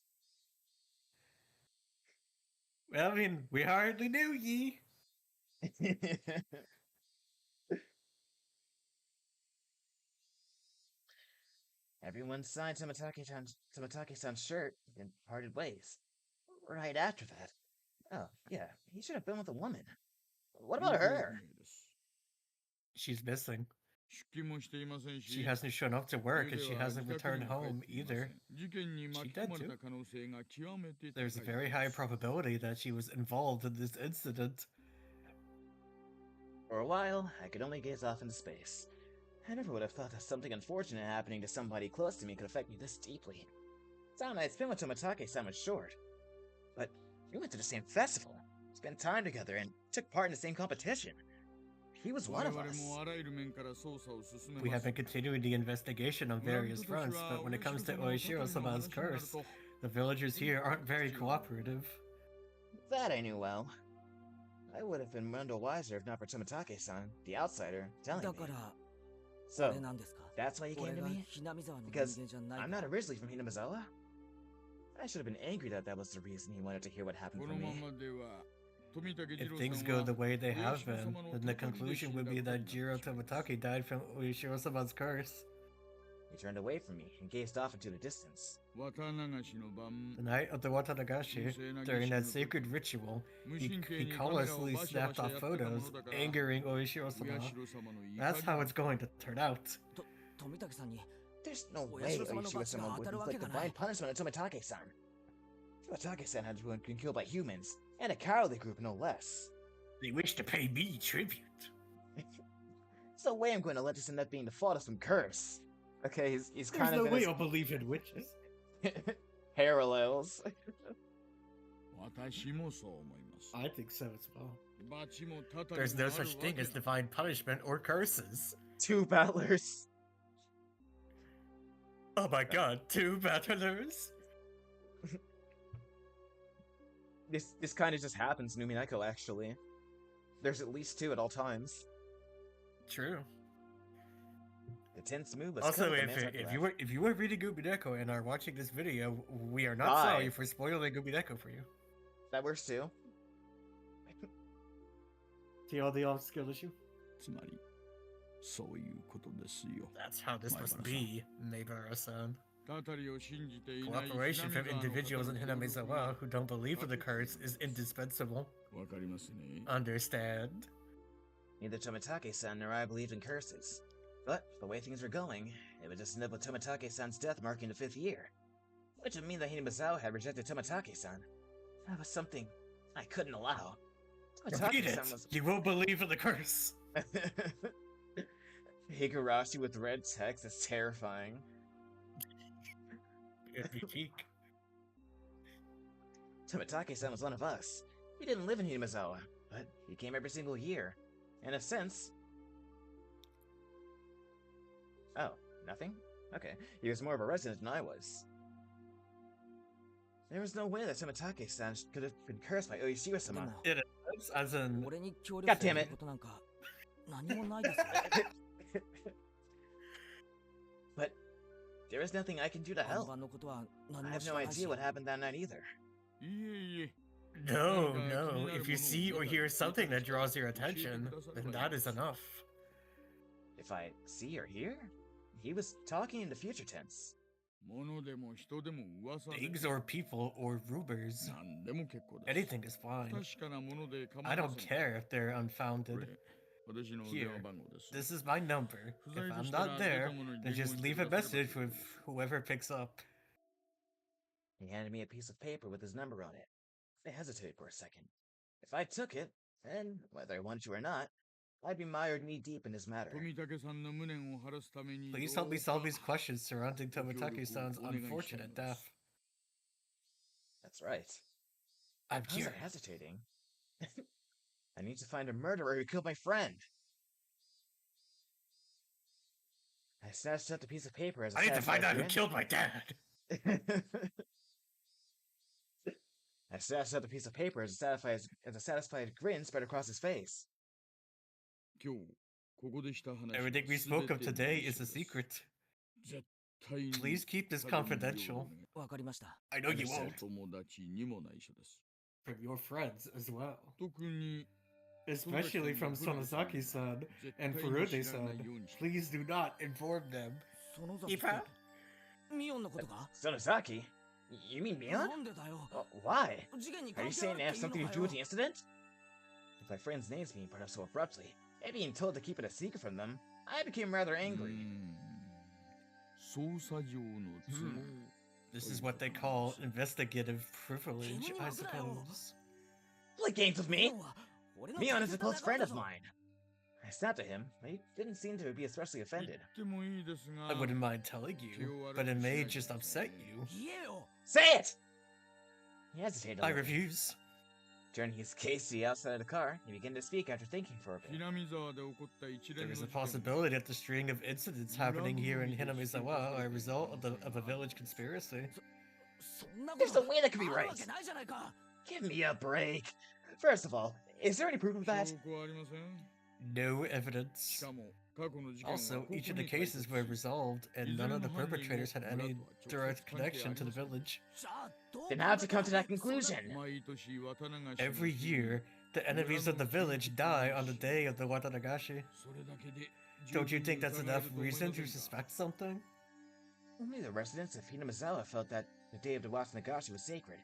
Well, I mean, we hardly knew ye. Everyone signed Tomitake-san's shirt and parted ways. Right after that. Oh, yeah, he should have been with a woman. What about her? She's missing. She hasn't shown up to work and she hasn't returned home either. She dead too. There's a very high probability that she was involved in this incident. For a while, I could only gaze off into space. I never would have thought that something unfortunate happening to somebody close to me could affect me this deeply. Time I'd spent with Tomitake-san was short. But we went to the same festival, spent time together, and took part in the same competition. He was one of us. We have been continuing the investigation on various fronts, but when it comes to Oishiro-sama's curse, the villagers here aren't very cooperative. That I knew well. I would have been none the wiser if not for Tomitake-san, the outsider, telling me. So, that's why you came to me? Because I'm not originally from Hinamizawa? I should have been angry that was the reason he wanted to hear what happened from me. If things go the way they have been, then the conclusion would be that Jiro Tomitake died from Oishiro-sama's curse. He turned away from me and gazed off into the distance. The night of the Watanagashi, during that sacred ritual, he colorlessly snapped off photos, angering Oishiro-sama. That's how it's going to turn out. There's no way Oishiro-sama would inflict divine punishment on Tomitake-san. Tomitake-san had been killed by humans, and a cowardly group no less. They wish to pay me tribute. There's no way I'm going to let this end up being the fault of some curse. Okay, he's kind There's of no way I'll believe in witches. Parallels. I think so as well. There's no such thing as divine punishment or curses. Two battlers. Oh my god, two battlers? This kind of just happens in Numineko, actually. There's at least two at all times. True. The tense move was also, if you were reading Numineko and are watching this video, we are not sorry for spoiling Numineko for you. That works too. See all the off-skill issue? That's how this must be, Maibara-san. Cooperation from individuals in Hinamizawa who don't believe in the curse is indispensable. Understand? Neither Tomitake-san nor I believed in curses. But, the way things were going, it would just end up with Tomitake-san's death marking the 5th year. Which would mean that Hinamizawa had rejected Tomitake-san. That was something I couldn't allow. Tomitake-san was... You won't believe in the curse! Higurashi with red text is terrifying. Tomitake-san was one of us. He didn't live in Hinamizawa, but he came every single year. In a sense... Oh, nothing? Okay, he was more of a resident than I was. There was no way that Tomitake-san could have been cursed by Oishiro-sama. It is, as in... God damn it! But there is nothing I can do to help. I have no idea what happened that night either. No, no. If you see or hear something that draws your attention, then that is enough. If I see or hear? He was talking in the future tense. 物でも人でも噂でも Things or people or rumors. 何でも結構です。 Anything is fine. 確かなもので構い I ま don't せん。 care if they're こ unfounded. れ、私の電 Here, 話番号です。 this is my number. If I'm not there, then just leave a message with whoever picks up. He handed me a piece of paper with his number on it. I hesitated for a second. If I took it, then, whether I want to or not, I'd be mired knee-deep in this matter. 富武さんの無念を晴らすために Please help me solve these questions surrounding Tomitake-san's unfortunate death. That's right. I'm How's here. I hesitating? I need to find a murderer who killed my friend. I snatched up the piece of paper as a I need to find out who satisfied killed my dad. grin. I snatched up the piece of paper as a satisfied grin spread across his face. 今日ここでした話 Everything we spoke of today is a secret. 絶対に Please keep this 誰にも言う confidential. ようにわかりました。 I know you Understood. won't. 友達にも内緒です。 From your friends as well. 特に Especially from Sonozaki-san and Furude-san. Please do not inform them. その崎って Ipa? ミオンのことか Sonozaki? You mean な Mion? んでだよ。 Why? 事件に Are 関 you 係 saying あ it る has っていう something の to か do with よ the incident? If my friend's name's being put up so abruptly, and being told to keep it a secret from them, I became rather angry. 捜査上の都合 This is what they call investigative privilege, I suppose. Play games with ミ me? オンは俺の Mion is a 大 close 切な friend 仲 of 間だぞ mine. I snapped at him, but he didn't seem to be especially 言 offended. ってもいいですが I wouldn't mind telling you, but it may just upset you. 言えよ。 Say it! He hesitated a I little. refuse. Turning his case to the outside of the car, he began to speak after thinking for a bit. 南沢で起こった一連 There の is a 事件 possibility that the string of incidents happening here in Hinamizawa are a result of a village conspiracy. そんなこ There's と no way that could be ある right. わけないじゃないか。 Give me a break. First of all, is there any proof of that? 証拠はありません No し evidence. かも過去の事件は Also, ここ each of に the 解 cases 決 were し resolved, and none of the perpetrators had any direct connection to the village. じゃあどう Then how'd you come to that conclusion? 毎年渡流し Every year, the enemies of the village die on the day of the Watanagashi. それだけで Don't you think that's 十分に疑え enough ると思いま reason せん to か suspect something? Only the residents of Hinamizawa felt that the day of the Watanagashi was sacred.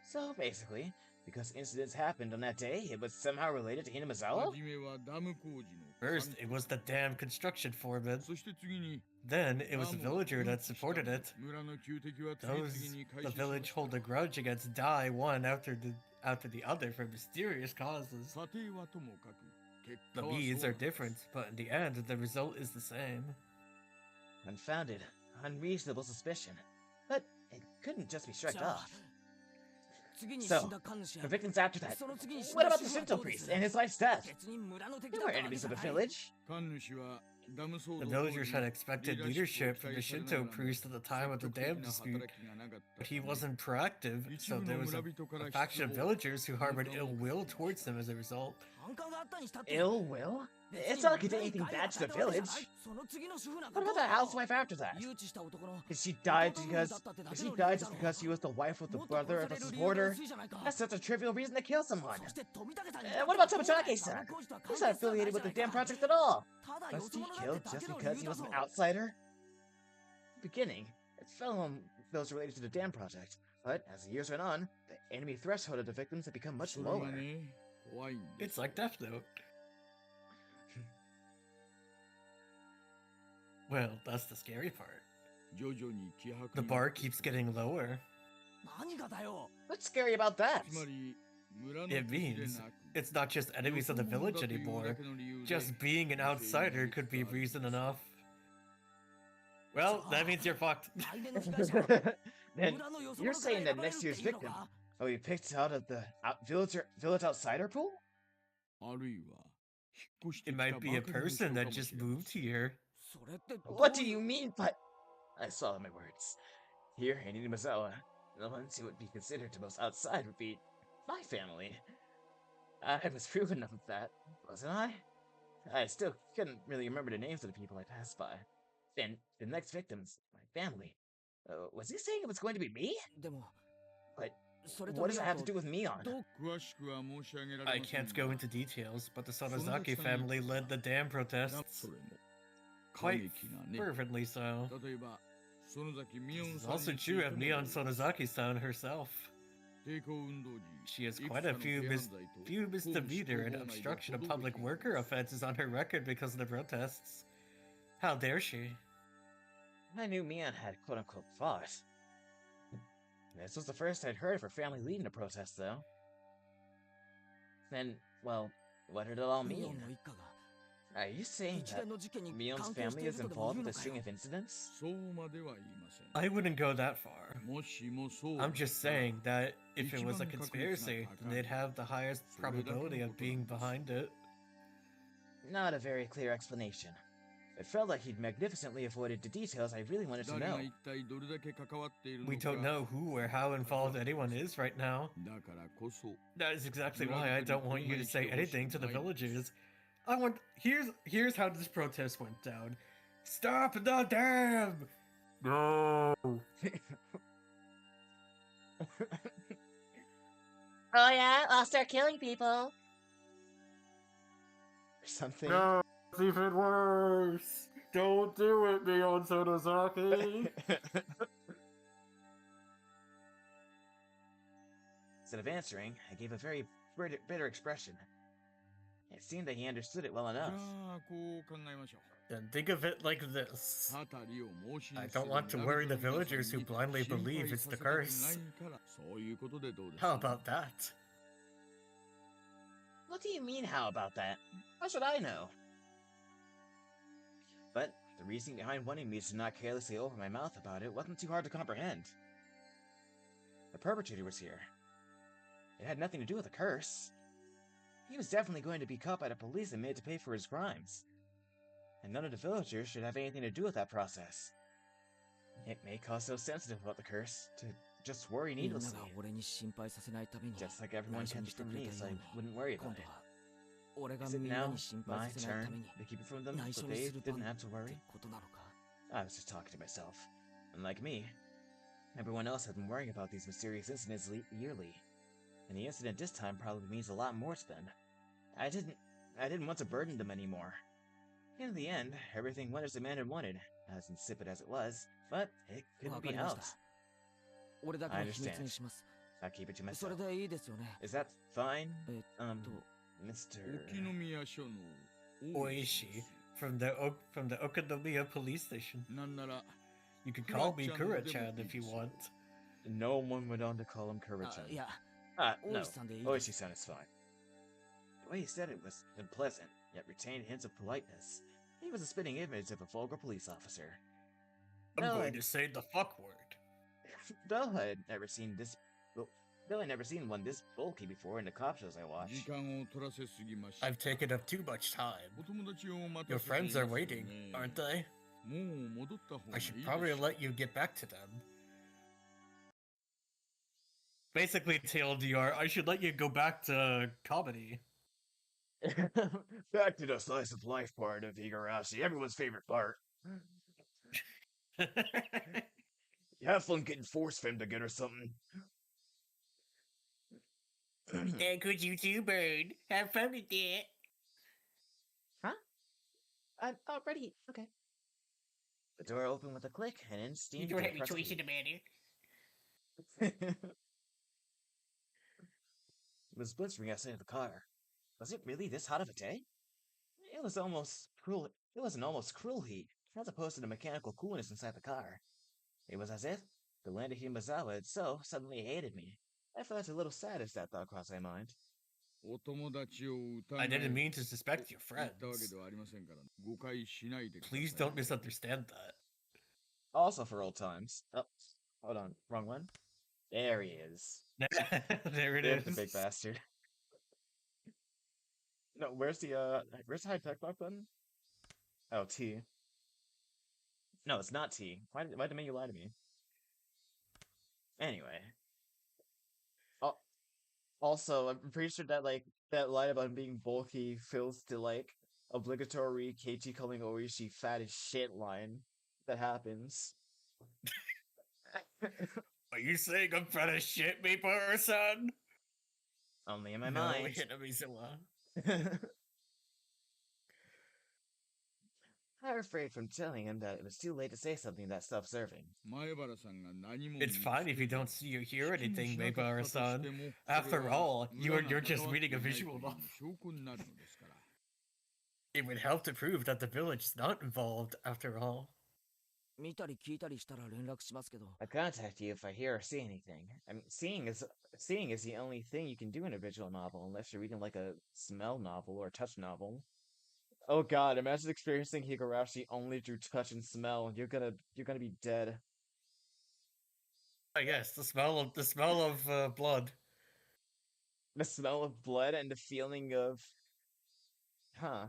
So basically, because incidents happened on that day, it was somehow related to Hinamizawa? 初めはダム工事の First, it was the damn construction foreman. そして次に Then, it was the villager that supported it. 村の旧敵は次 Those, 々に開 the 始しま village した hold a grudge against die one after the other for mysterious causes. 査定はともかく結 The 果は means そう are different, but in the end, the result is the same. Unfounded, unreasonable suspicion. But it couldn't just be shrugged じゃあ off. 次に So, 死んだ神主や The victims after that. その次に死ん What だ about the 主婦は Shinto どうで priest す and his wife's death? 別に村の敵 They だっ were たわけ enemies じゃ of the ない village. 神主はダム騒動 The 当時 villagers had expected リーダーシッ leadership プを from the 期待されな Shinto がらも priest at the time of the 積極的 dam な dispute, 働きがなかった but he ため wasn't proactive, 一 so 部 there の was 村人から a faction of 失望 villagers who harbored ill will towards them as a result. 反感があったにしたって Ill will? 別 It's に not like he did 村に anything 害を bad 与 to え the たわけじゃ village. ないその次の主婦なん What か about どう the だよ housewife after that? 誘致した男の Did she die 弟 because 分だったってだけ did の she 理由 die だ just ろ because she was the wife of the もっと brother 殺 of さ a れる理由が supporter? 薄いじゃないか That's such a trivial reason to kill someone. そして富武さんに What about Tomitake-san? He's not affiliated with the damn project at all. ただよ Was そ he 者だ killed ってだ just けの理 because 由 he だ was ぞ an outsider? Beginning, it fell on those related to the dam project, but as the years went on, the enemy threshold of the victims had become much それが lower. ね怖いんです It's like Death Note. Well, that's the scary part. 徐々に希薄 The に bar keeps getting lower. 何がだよ What's scary about that? つまり村の It 敵で means なく it's not just enemies of the よそ者 village だというだ anymore. けの理由で Just being an outsider could be reason enough. Well, that means you're fucked. 来年の被害者は Then 村のよそ you're 者から saying 選 that ばれる next って year's いうの victim か will be picked out of the village outsider pool? あるいは引っ越して It きた might be a ばかりの person 人か that もし just れない moved here. それってどう What do いう you mean by... I swallowed my words. Here in Hinamizawa, the ones who would be considered the most outside would be my family. I was proven enough of that, wasn't I? I still couldn't really remember the names of the people I passed by. Then the next victims, my family. Was he saying it was going to be me? でも But What does it have to do with Mion? 詳しくは申し上げられ I ません can't が go into details, but the その Sonozaki 先に family led the dam そ protests. れも過 Quite 激なね fervently so. 例えば園崎美音 It's さん also につい true て of も Mion Sonozaki-san herself. 抵抗運動 She has 時いく quite つ a かの few, 軽犯罪と few 公務執 misdemeanor 行 and 法内で obstruction of 報道 public できる worker offenses on her record because of the protests. How dare she? I knew Mion had quote-unquote fought. This was the first I'd heard of her family leading a protest, though. Then, well, what did it all ミオ mean? ンの一家が Are you saying 一 that 連の事件に Mion's 関係して family いる is とでも involved 言う with の a か string よ of incidents? そうまでは言いません I wouldn't go that far. もしもそう I'm just saying that if it was a 一番確率が conspiracy, 高い then they'd have the highest それだけの probability of ことなん being です behind it. Not a very clear explanation. It felt like he'd magnificently avoided the details I really wanted to 誰 know. が一体どれだけ関わっているの We か don't know who or how involved anyone is right now. だからこそ That is exactly why I don't want you to say anything to the villagers. I want here's how this protest went down. Stop the dam! No. Oh yeah, I'll start killing people. Or something. No, it's even worse. Don't do it, Mion Sonozaki. Instead of answering, I gave a very bitter expression. It seemed that he understood it well じゃ enough. あこう考えましょう Then think of it like this. 辺りを盲信 I する don't want to 村 worry 人 the の皆さん villagers who に blindly 心 believe 配 it's さ the せたくない curse. からそういうことでどうです How about that? What do you mean, how about that? How should I know? But the reasoning behind wanting me to not carelessly open my mouth about it wasn't too hard to comprehend. The perpetrator was here. It had nothing to do with the curse. He was definitely going to be caught by the police and made to pay for his crimes. And none of the villagers should have anything to do with that process. It may cause so sensitive about the curse to just worry みんな needlessly. が俺に心配させないために Just like everyone 内緒 kept に it して from くれ me た so よ I うに wouldn't worry 今 about 度 it. は俺が Is み it んな now に心 my 配させない turn ために to keep it from them 内 so 緒に they する番 didn't っ have て to worry? ことなのか I was just talking to myself. Unlike me, everyone else had been worrying about these mysterious incidents yearly, and the incident this time probably means a lot more to them. I didn't want to burden them anymore. In the end, everything went as the man had wanted, as insipid as it was, but it わ couldn't か be りまし out. た俺だけ I の秘密 understand. にします I'll keep it to それ myself. でいいですよね Is that fine? えっと Mr. 沖宮署の Oishi from the Okanomiya police station. なんなら You can call me Kura-chan if you want. No one went on to call him あ Kura-chan. いや No, 大石さんでいいです Oishi-san is fine. The way he said it was unpleasant, yet retained hints of politeness. He was a spitting image of a vulgar police officer. I'm No, going to say the fuck word. Though I had never seen one this bulky before in the cop shows I 時 watched. 間を取らせすぎました I've taken up too much time. お友達を待た Your せています friends are よね waiting, aren't they? もう戻った方が I いい should でし probably ょ let you get back to them. Basically, TLDR, I should let you go back to comedy. Back to the slice of life part of Higurashi, everyone's favorite part. You have fun getting force-femmed again or something. And could you too, Bird? Have fun with it. I'm already okay. The door opened with a click, and in steam. You don't have a choice in the matter. It was blistering outside of the car. Was it really this hot of a day? It was almost cruel. It was an almost cruel heat, as opposed to the mechanical coolness inside the car. It was as if the land of Hinamizawa had so suddenly hated me. I felt a little sad as that thought crossed my mind. お友達を疑 I え didn't mean to suspect your 言ったわけ friends. ではありませんから誤解しないでください Please don't misunderstand that. Also for old times. Oh, hold on, wrong one. There he is. There it There's is. the big bastard. No, where's the high tech block button? Oh, T. No, it's not T. Why did it make you lie to me? Anyway. Also, I'm pretty sure that that line about him being bulky fills the obligatory Keiichi calling Oishi fat as shit line that happens. Are you saying I'm fat as shit, Maple-san? Only in my No, mind. Hinamizawa. I refrained from telling him that it was too late to say something that self-serving. It's fine if you don't see or hear anything, Maple-san. After all, you're just reading a visual novel. It would help to prove that the village is not involved, after all. 見たり聞いたりしたら連絡しますけど。 I contact you if I hear or see anything. I mean, seeing is the only thing you can do in a visual novel, unless you're reading like a smell novel or a touch novel. Oh God! Imagine experiencing Higurashi only through touch and smell. You're gonna be dead. I guess the smell of blood. The smell of blood and the feeling of, huh?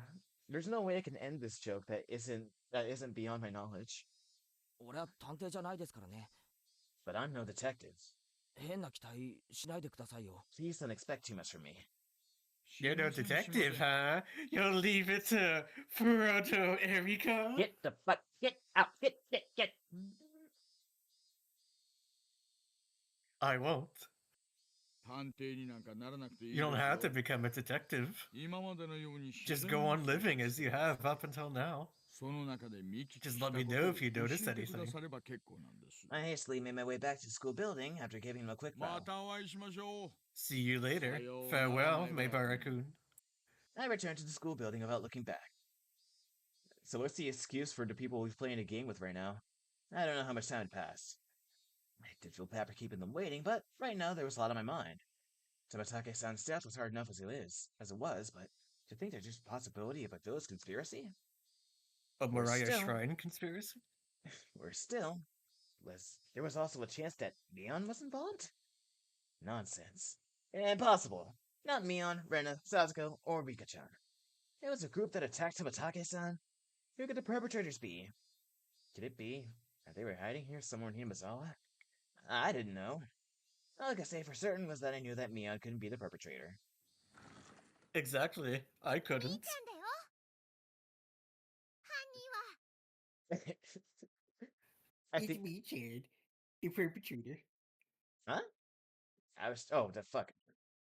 There's no way I can end this joke that isn't beyond my knowledge. 俺は探偵じゃないですからね。 But I'm no detective. 変な期待しないでくださいよ。 Please don't expect too much from me. You're no detective, huh? You'll leave it to Furoto Erika? Get the fuck, get out, get. I won't. 探偵になんかならなくていい You don't ですよ have to become a detective. 今までのように Just go on living as you have up until now. その中で見聞き Just した let こと me を know if you 教 notice えてくだ anything. されば結構なんです I hastily made my way back to the school building after giving him a quick ま bow. たお会いしましょう See you later. Sayonara, Farewell, Maebara-kun. Maebara-kun. I returned to the school building without looking back. So what's the excuse for the people we're playing a game with right now? I don't know how much time had passed. I did feel bad for keeping them waiting, but right now there was a lot on my mind. Tomatake-san's death was hard enough as it was, but to think there's just a possibility of a village conspiracy? A Mariah still- Shrine conspiracy? Or still, there was also a chance that Mion was involved? Nonsense. Impossible. Not Mion, Rena, Sasuke, or Rika-chan. It was a group that attacked Tomatake-san. Who could the perpetrators be? Could it be that they were hiding here somewhere in Hinamizawa? I didn't know. All I could say for certain was that I knew that Mion couldn't be the perpetrator. Exactly. I みー couldn't. ちゃんだよ犯人は I think. me, Chad. The perpetrator. Huh? Oh, the fuck.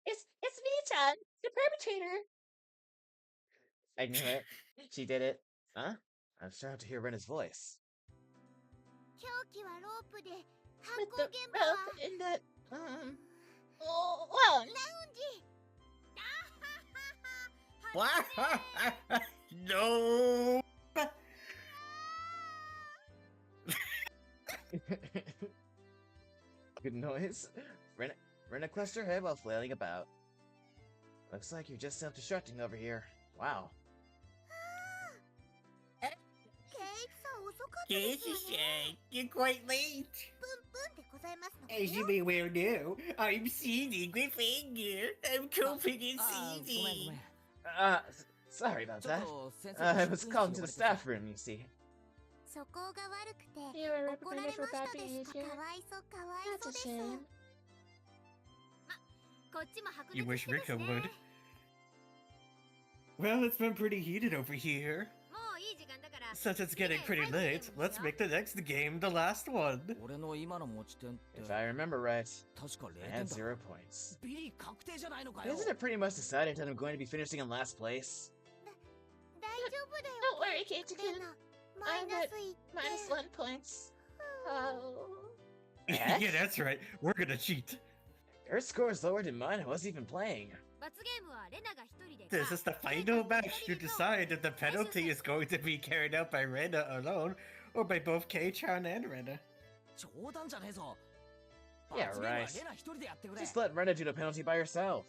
It's me-chan, the perpetrator. I knew it. She did it. Huh? I'm starting to hear Rena's voice. 凶器はロープで犯 With 行 the 現場は rope in the, oh, well, ラウンジあははは No! Good noise. Rena clutched her head while flailing about. Looks like you're just self-destructing over here. Wow. ケイチさん遅かったですよね you're quite late. プンプンでございますのか As you よ may well know, I'm seething with anger. I'm coping and あー、ごめんごめ seething. ん。 Sorry about ちょっ that. と先生 I に was 職員 called 室 to 呼 the ばれて staff room, you see. 素行が悪くて you were 怒られ reprimanded ま for し bad たですか behavior. かわいそうかわいそう That's で a す shame. こっちも白 You 熱 wish してます Rika ね would. Well, it's been pretty heated over here. もういい時間だから Since it's getting pretty late, let's make the next game the last one. 俺の今の持ち点って If I remember right, 確か I 0 had 点だ 0 points. ビリ確定じゃないのかよ Isn't it pretty much decided that I'm going to be finishing in last place? 大丈夫だよ Don't worry, Kate-kun. マイナス1 Minus 1 points. Oh. Eh? Yeah, that's right. We're gonna cheat. Her score is lower than mine. I wasn't even playing. 罰ゲームはレナが1人で This is the final match to decide if the penalty is going to be carried out by Rena alone or by both Kei-chan and Rena. 冗談じゃねえぞ Yeah, 罰ゲームは right. レナ一人でやってくれ Just let Rena do the penalty by herself.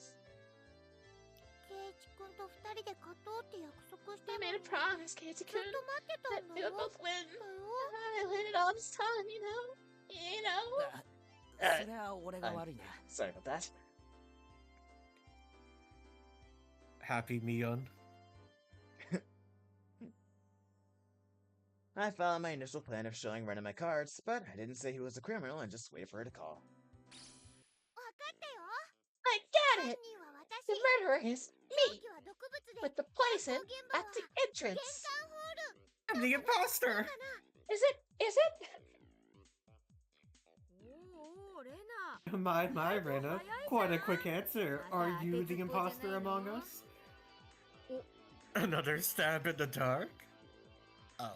ケイチ君と2人で勝とうって約束した We の made に a promise, ずっ Kate-kun. と待ってた That んだ we よ would both win. だよ I waited all this time, you know? You know? それは俺が悪いな Sorry about that. Happy Mion. I followed my initial plan of showing Rena my cards, but I didn't say he was a criminal and just waited for her to call. 分かったよ I 犯 got it! 人は私 The murderer is 凶 me! 器は毒物で With the poison 犯行現場 at は the 玄 entrance! 関ホール I'm the imposter! Is it? Is it? おお My, Rena. Quite a quick answer. Are you the imposter among us? Another stab in the dark? Oh.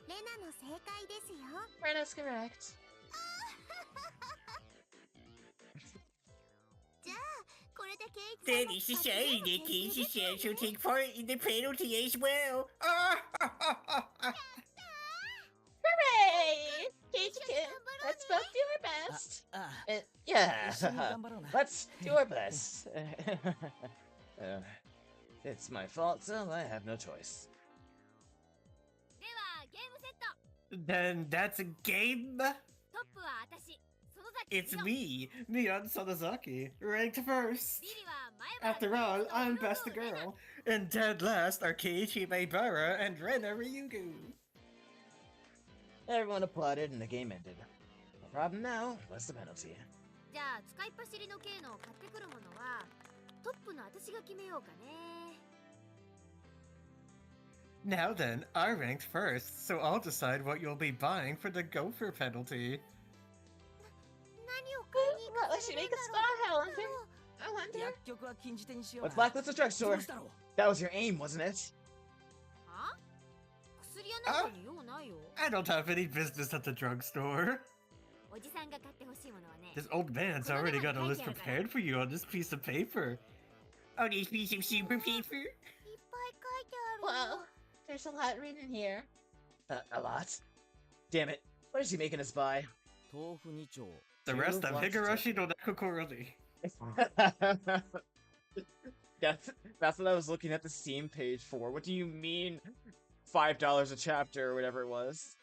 レナの正解ですよ。 Rena's correct. じゃあこれでケイチ That is to say that Casey says she'll take part in the penalty as well. Hooray! Keiichi-kun, let's both do our best. Yeah, 一緒に頑張ろうな let's do our best. It's my fault, so I have no choice. ではゲームセット。 Then that's a game? トップは私、園崎 It's me, Neon Sonozaki, ranked first. ビリは前原 After all, I'm best girl. And dead last are Keiichi Maibara and Rena Ryugu. Everyone applauded and the game ended. The problem now was the penalty. じゃあ使いっ走りの K の買ってくるものはトップの私が決めようかね。 Now then, I ranked first, so I'll decide what you'll be buying for the gopher penalty. 何を買いに行か What せ should る make んだ a ろ spa? う。 I wonder. 薬局は禁じ手にしよう Let's な blacklist the drugstore. どうしたろう That was your aim, wasn't it? は？薬屋なんかに用ないよ。 I don't have any business at the drugstore. おじさんが買ってほしいものはね。 This old man's already got a list prepared for you on this piece of paper. On this piece of super paper? いっぱい書いてある Whoa, よ。 there's a lot written here. A lot? Damn it. What is he making us buy? 豆腐2丁 The rest of Blocks of Higurashi no Nakokoroni. that's what I was looking at the Steam page for. What do you mean $5 a chapter or whatever it was?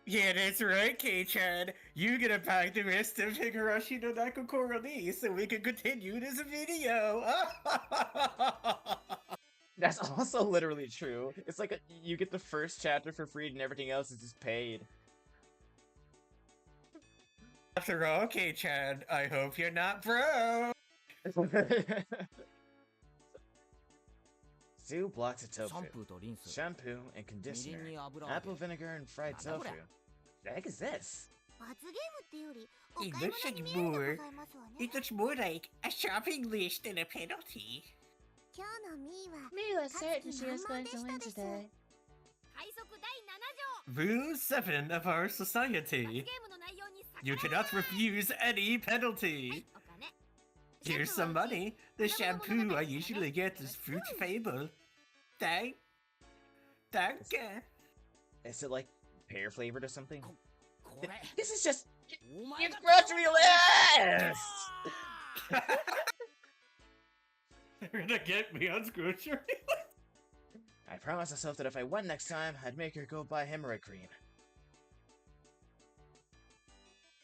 Yeah, that's right, K-chan. You get to buy the rest of Higurashi no Nakokoroni so we can continue this video. That's also literally true. It's like you get the first chapter for free and everything else is just paid. After all, K-chan, I hope you're not broke. 2 blocks of シャン tofu, プーとリンス shampoo and みり conditioner, んに油揚 apple げ vinegar and fried Nada, tofu. bro. The heck is this? 罰ゲームっていうよりお買い It 物 looks に like 見えるで more. ございますわね。 It looks more like a shopping list than a penalty. 今日のミーは Me was certain she was going to win today. 海賊第7条。 Rule 7 of our 罰ゲ society. ームの内容に逆 You らえ cannot refuse any penalty. お金。 Here's some money. The shampoo I usually get is Fruit Fable. Danke. Is it like pear flavored or something? これ This is just お前が grocery list! They're gonna get me on grocery. I promised myself that if I won next time, I'd make her go buy hemorrhoid cream.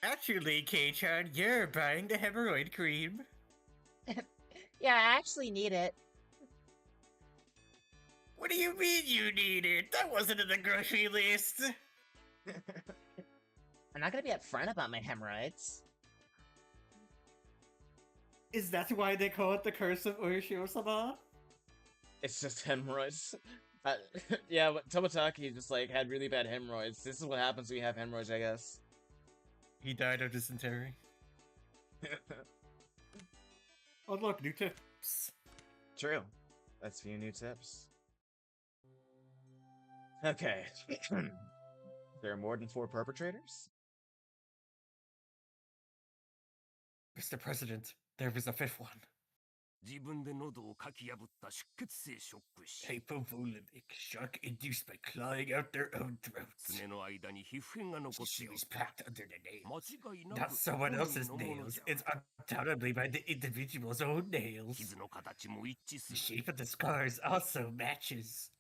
Actually, K-chan, you're buying the hemorrhoid cream. Yeah, I actually need it. What do you mean you need it? That wasn't in the grocery list. I'm not gonna be upfront about my hemorrhoids. Is that why they call it the curse of Urashio-sama? It's just hemorrhoids. Yeah, but Toмотaki just like had really bad hemorrhoids. This is what happens when you have hemorrhoids, I guess. He died of dysentery. Oh look, new tips. True. That's a few new tips. Okay. There are more than 4 perpetrators? Mr. President, there is a 5th one. 自分で喉をかき破った出血性ショック死 Hypovolemic shock induced by clawing out their own throats. 爪の間に皮膚片が残って She おっ was た packed under the nails. 間違いな Not く someone 本 else's 人のもの nails. じゃ It's undoubtedly by the individual's own nails. 傷の形も一致す The る shape of the scars also matches.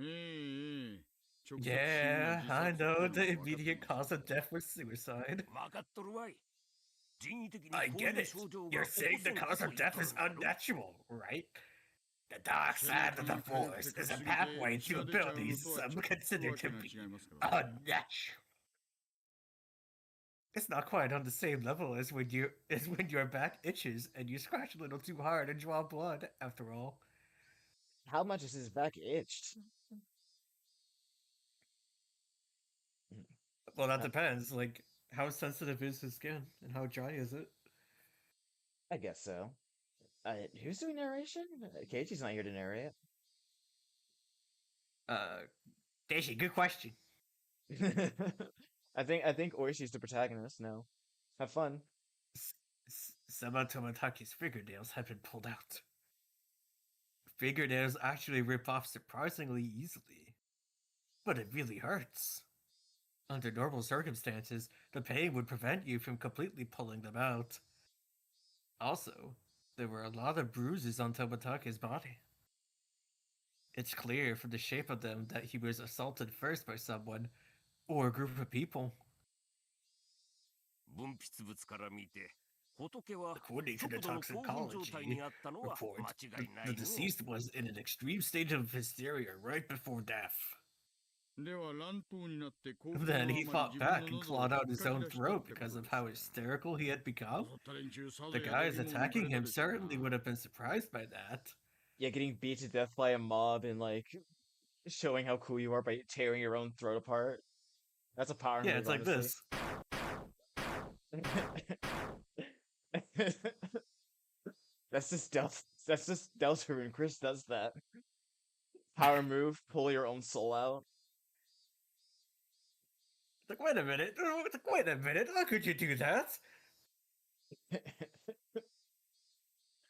ええ直接 Yeah, 死因 I は自殺 know という the のは分かって immediate る cause of death was suicide. 分かっとるわい人為的に I こう get いう it. 症状が You're 起こ saying そ the う cause と of 言っ death とる is んだろ unnatural, right? The dark side of the force is a pathway to abilities some consider to be unnatural. It's not quite on the same level as when your back itches and you scratch a little too hard and draw blood, after all. How much is his back itched? Well, that depends. Like, How sensitive is his skin, and how dry is it? I guess so. Who's doing narration? Keiichi's not here to narrate. Daisy, good question. I think Oishi's the protagonist now. Have fun. Sama Tomatake's fingernails have been pulled out. Fingernails actually rip off surprisingly easily. But it really hurts. Under normal circumstances, the pain would prevent you from completely pulling them out. Also, there were a lot of bruises on Tomatake's body. It's clear from the shape of them that he was assaulted first by someone, or a group of people. According to the toxicology report, the deceased was in an extreme state of hysteria right before death. Then he fought back and clawed out his own throat because of how hysterical he had become. The guys attacking him certainly would have been surprised by that. Yeah, getting beat to death by a mob and like showing how cool you are by tearing your own throat apart. That's a power move, It's like honestly. this. That's just Delta and Chris does that. Power move, pull your own soul out. Like, wait a minute, how could you do that?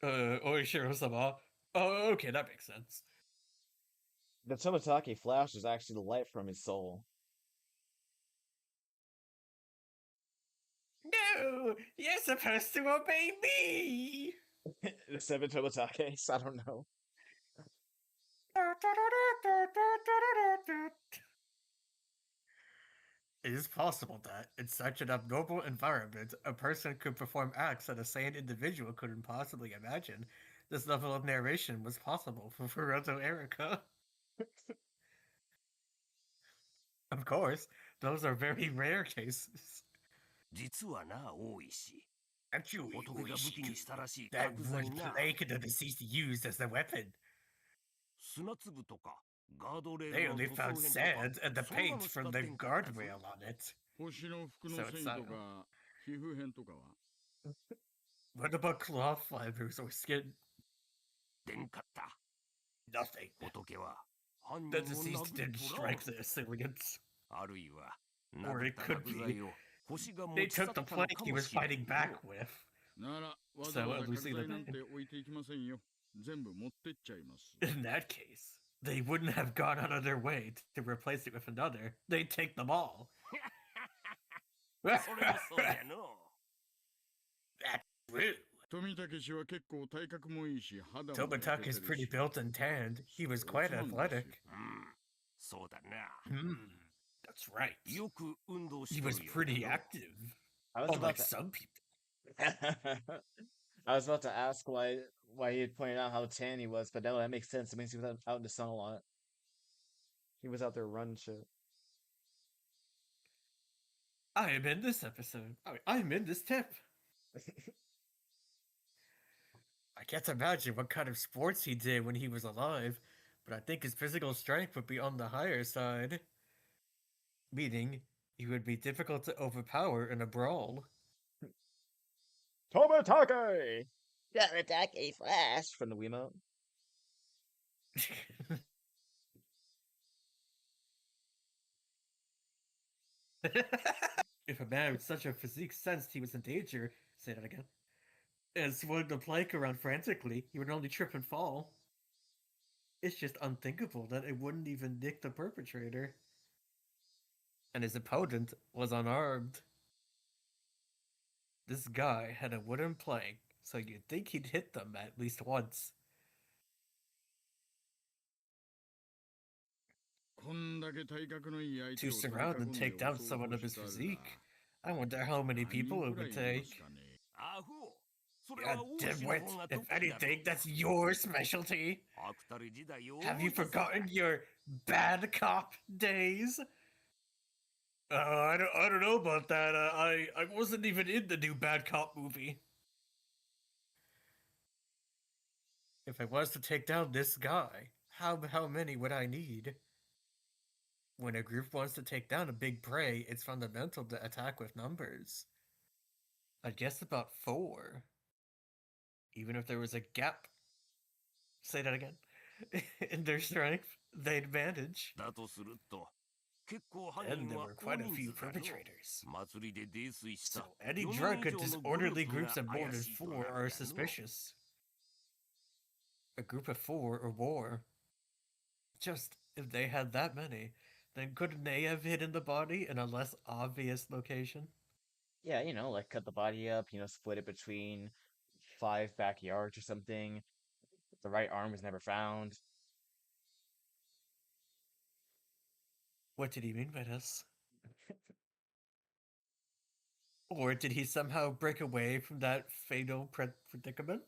Oishiro-sama. Oh, okay, that makes sense. The Tomatake flash is actually the light from his soul. No, you're supposed to obey me! The 7 Tomatakes? I don't know. It is possible that, in such an abnormal environment, a person could perform acts that a sane individual couldn't possibly imagine. This level of narration was possible for Furuto Erika. Of course, those are very rare cases. Actually, that would plague the deceased used as a weapon. They only found sand and the paint from the guardrail on it. So it's not. What about cloth fibers or skin? Nothing. The deceased didn't strike the assailants. Or it could be they took the plank he was fighting back with. So at least in that case, they wouldn't have gone out of their way to replace it with another. They'd take them all. That's true. Tomatake's pretty built and tanned. He was quite athletic. That's right. He was pretty active. Unlike some people. I was about to ask why he had pointed out how tan he was, but no, that makes sense. It means he was out in the sun a lot. He was out there running shit. I am in this episode. I'm in this tip. I can't imagine what kind of sports he did when he was alive, but I think his physical strength would be on the higher side. Meaning, he would be difficult to overpower in a brawl. Tomatake! Tomatake Flash! From the Wiimote. If a man with such a physique sensed he was in danger, say that again, and swung the plank around frantically, he would only trip and fall. It's just unthinkable that it wouldn't even nick the perpetrator. And his opponent was unarmed. This guy had a wooden plank, so you'd think he'd hit them at least once. To surround and take down someone of his physique, I wonder how many people it would take. God dimwit, if anything, that's your specialty. Have you forgotten your bad cop days? I don't know about that. I wasn't even in the new Bad Cop movie. If I was to take down this guy, how many would I need? When a group wants to take down a big prey, it's fundamental to attack with numbers. I'd guess about 4. Even if there was a gap. Say that again. In their strength, they'd manage. だとすると結構犯 And 人 there は were 大 quite a 人 few 数だの perpetrators. 祭りで泥酔した So any 4 drunk 人 and 以上のグル disorderly ープ groups が of more 怪 than しいと 4 are なるやの suspicious. A group of 4 or more. Just, if they had that many, then couldn't they have hidden the body in a less obvious location? Yeah, like cut the body up, split it between 5 backyards or something. The right arm was never found. What did he mean by this? Or did he somehow break away from that fatal predicament?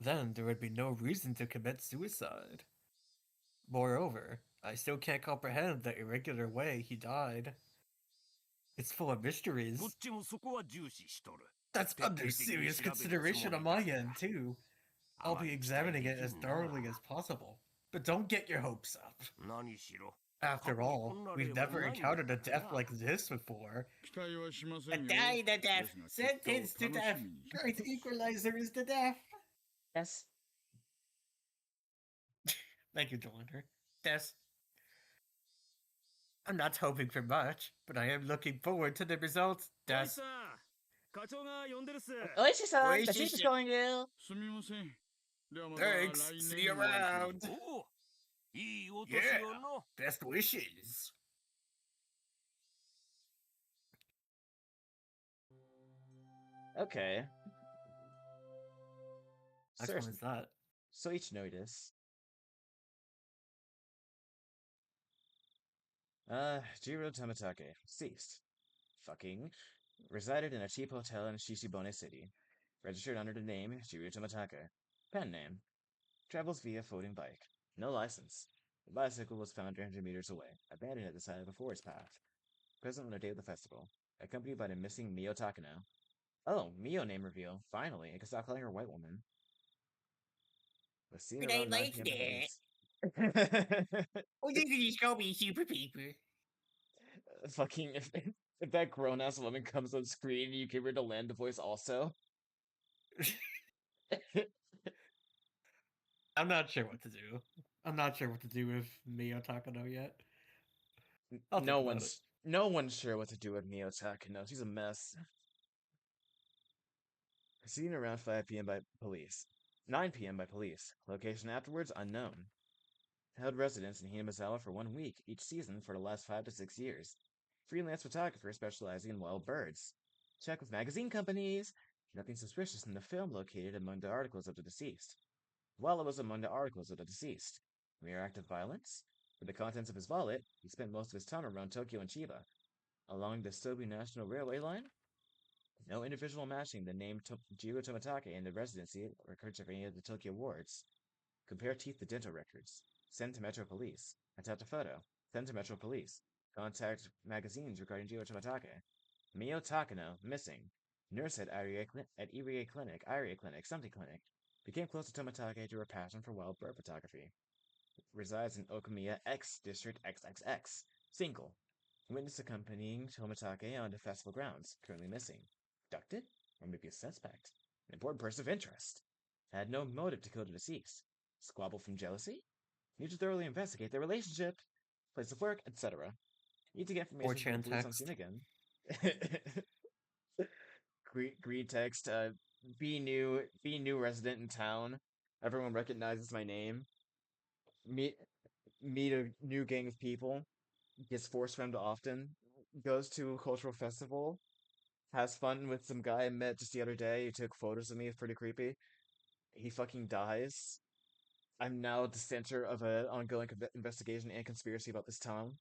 Then there would be no reason to commit suicide. Moreover, I still can't comprehend the irregular way he died. It's full of こっ mysteries. ちもそこは重視しとる That's 徹底 under 的に serious 調べるつも consideration り on だ my が end, too. あ I'll ま be り期待 examining で it き as んな thoroughly as possible. But don't get your hopes up. 何しろ After 過去に all, こんな we've 例は never ないんだ encountered か a ら death な like this before. 期待はしませ A んよ die to で death, すが結果を sentence to 楽 death. しみに Great equalizer is to death. Yes. Thank you, Delander. Des. I'm not hoping for much, but I am looking forward to the results, おい Des. さ課長が呼んでるっす Oishi-san, the Oishi-san. chief is calling you. すみませんではまた Thanks. 来 See 年 you お会いしましょう around. おおいいお年 Yeah. をの Best wishes. Okay. Which one is that? So each notice. Jiro Tamatake, deceased. Fucking. Resided in a cheap hotel in Shishibone City. Registered under the name Jiro Tamatake. Pen name. Travels via floating bike. No license. The bicycle was found 300 meters away, abandoned at the side of a forest path. Present on the day of the festival, accompanied by the missing Mio Takano. Oh, Mio name reveal. Finally, I can stop calling her white woman. Was seen Good day, around 9 like p.m. by that. police. Oh, you can just call me Super Paper. Fucking if that grown ass woman comes on screen, you give her the Landa voice also. I'm not sure what to do. I'm not sure what to do with Mio Takano yet. I'll think about it. No one's sure what to do with Mio Takano. She's a mess. Seen around 5 p.m. by police. 9 p.m. by police. Location afterwards unknown. Held residence in Hinamizawa for 1 week each season for the last 5 to 6 years. Freelance photographer specializing in wild birds. Check with magazine companies. Nothing suspicious in the film located among the articles of the deceased. While it was among the articles of the deceased. Mere act of violence? With the contents of his wallet, he spent most of his time around Tokyo and Chiba. Along the Sobu National Railway line? No individual matching the name Jiro Tomatake in the residency records of any of the Tokyo wards. Compare teeth to dental records. Send to Metro Police. Attach a photo. Send to Metro Police. Contact magazines regarding Jiro Tomatake. Mio Takano, missing. Nurse at Irie Clinic, something clinic. Became close to Tomatake through her passion for wild bird photography. Resides in Okamiya X District XXX. Single. Witness accompanying Tomatake on the festival grounds. Currently missing. Abducted? Or maybe a suspect. An important person of interest. Had no motive to kill the deceased. Squabble from jealousy? Need to thoroughly investigate their relationship. Place of work, etc. Need to get information from the 4chan police on text. scene again. Green text, be new resident in town. Everyone recognizes my name. Meet a new gang of people. Gets force femmed often. Goes to a cultural festival. Has fun with some guy I met just the other day who took photos of me. It's pretty creepy. He fucking dies. I'm now at the center of an ongoing investigation and conspiracy about this town.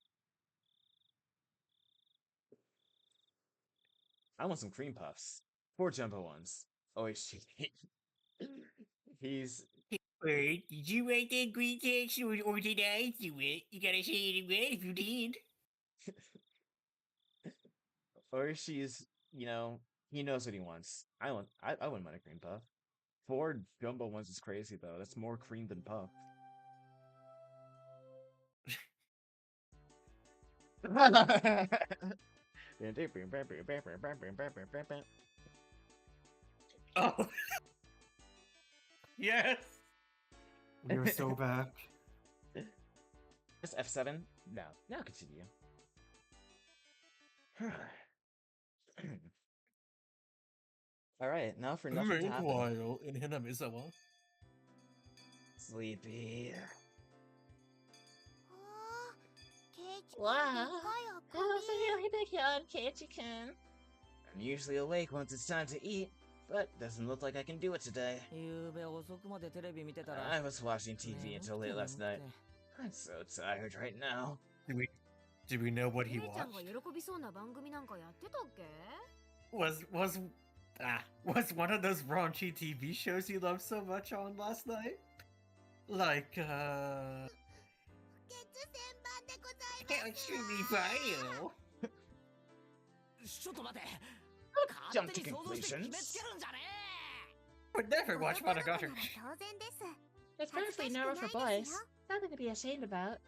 I want some cream puffs. 4 jumbo ones. Oh, he's Wait, did you write that green text or did I do it? You gotta say it again if you did. or she's he knows what he wants. I wouldn't mind a cream puff. 4 jumbo ones is crazy though. That's more cream than puff. Oh, yes! You're so back. Just F7? No. Now continue. Alright, now for nothing to happen. Meanwhile, in Hinamizawa. Sleepy. Wow. That was a really big yawn, Keiichi-kun. I'm usually awake once it's time to eat, but doesn't look like I can do it today. 夕べ遅くまでテレビ見てたら I was watching TV until late last night. I'm so tired right now. Do we know what he 姉ちゃん watched? が喜びそうな番組なんかやってたっけ？ Was one of those raunchy TV shows you loved so much on last night? Like, Bio. ちょっと待て Jump to conclusions. Would never watch Monogatari. It's perfectly normal for boys. Nothing to be ashamed about.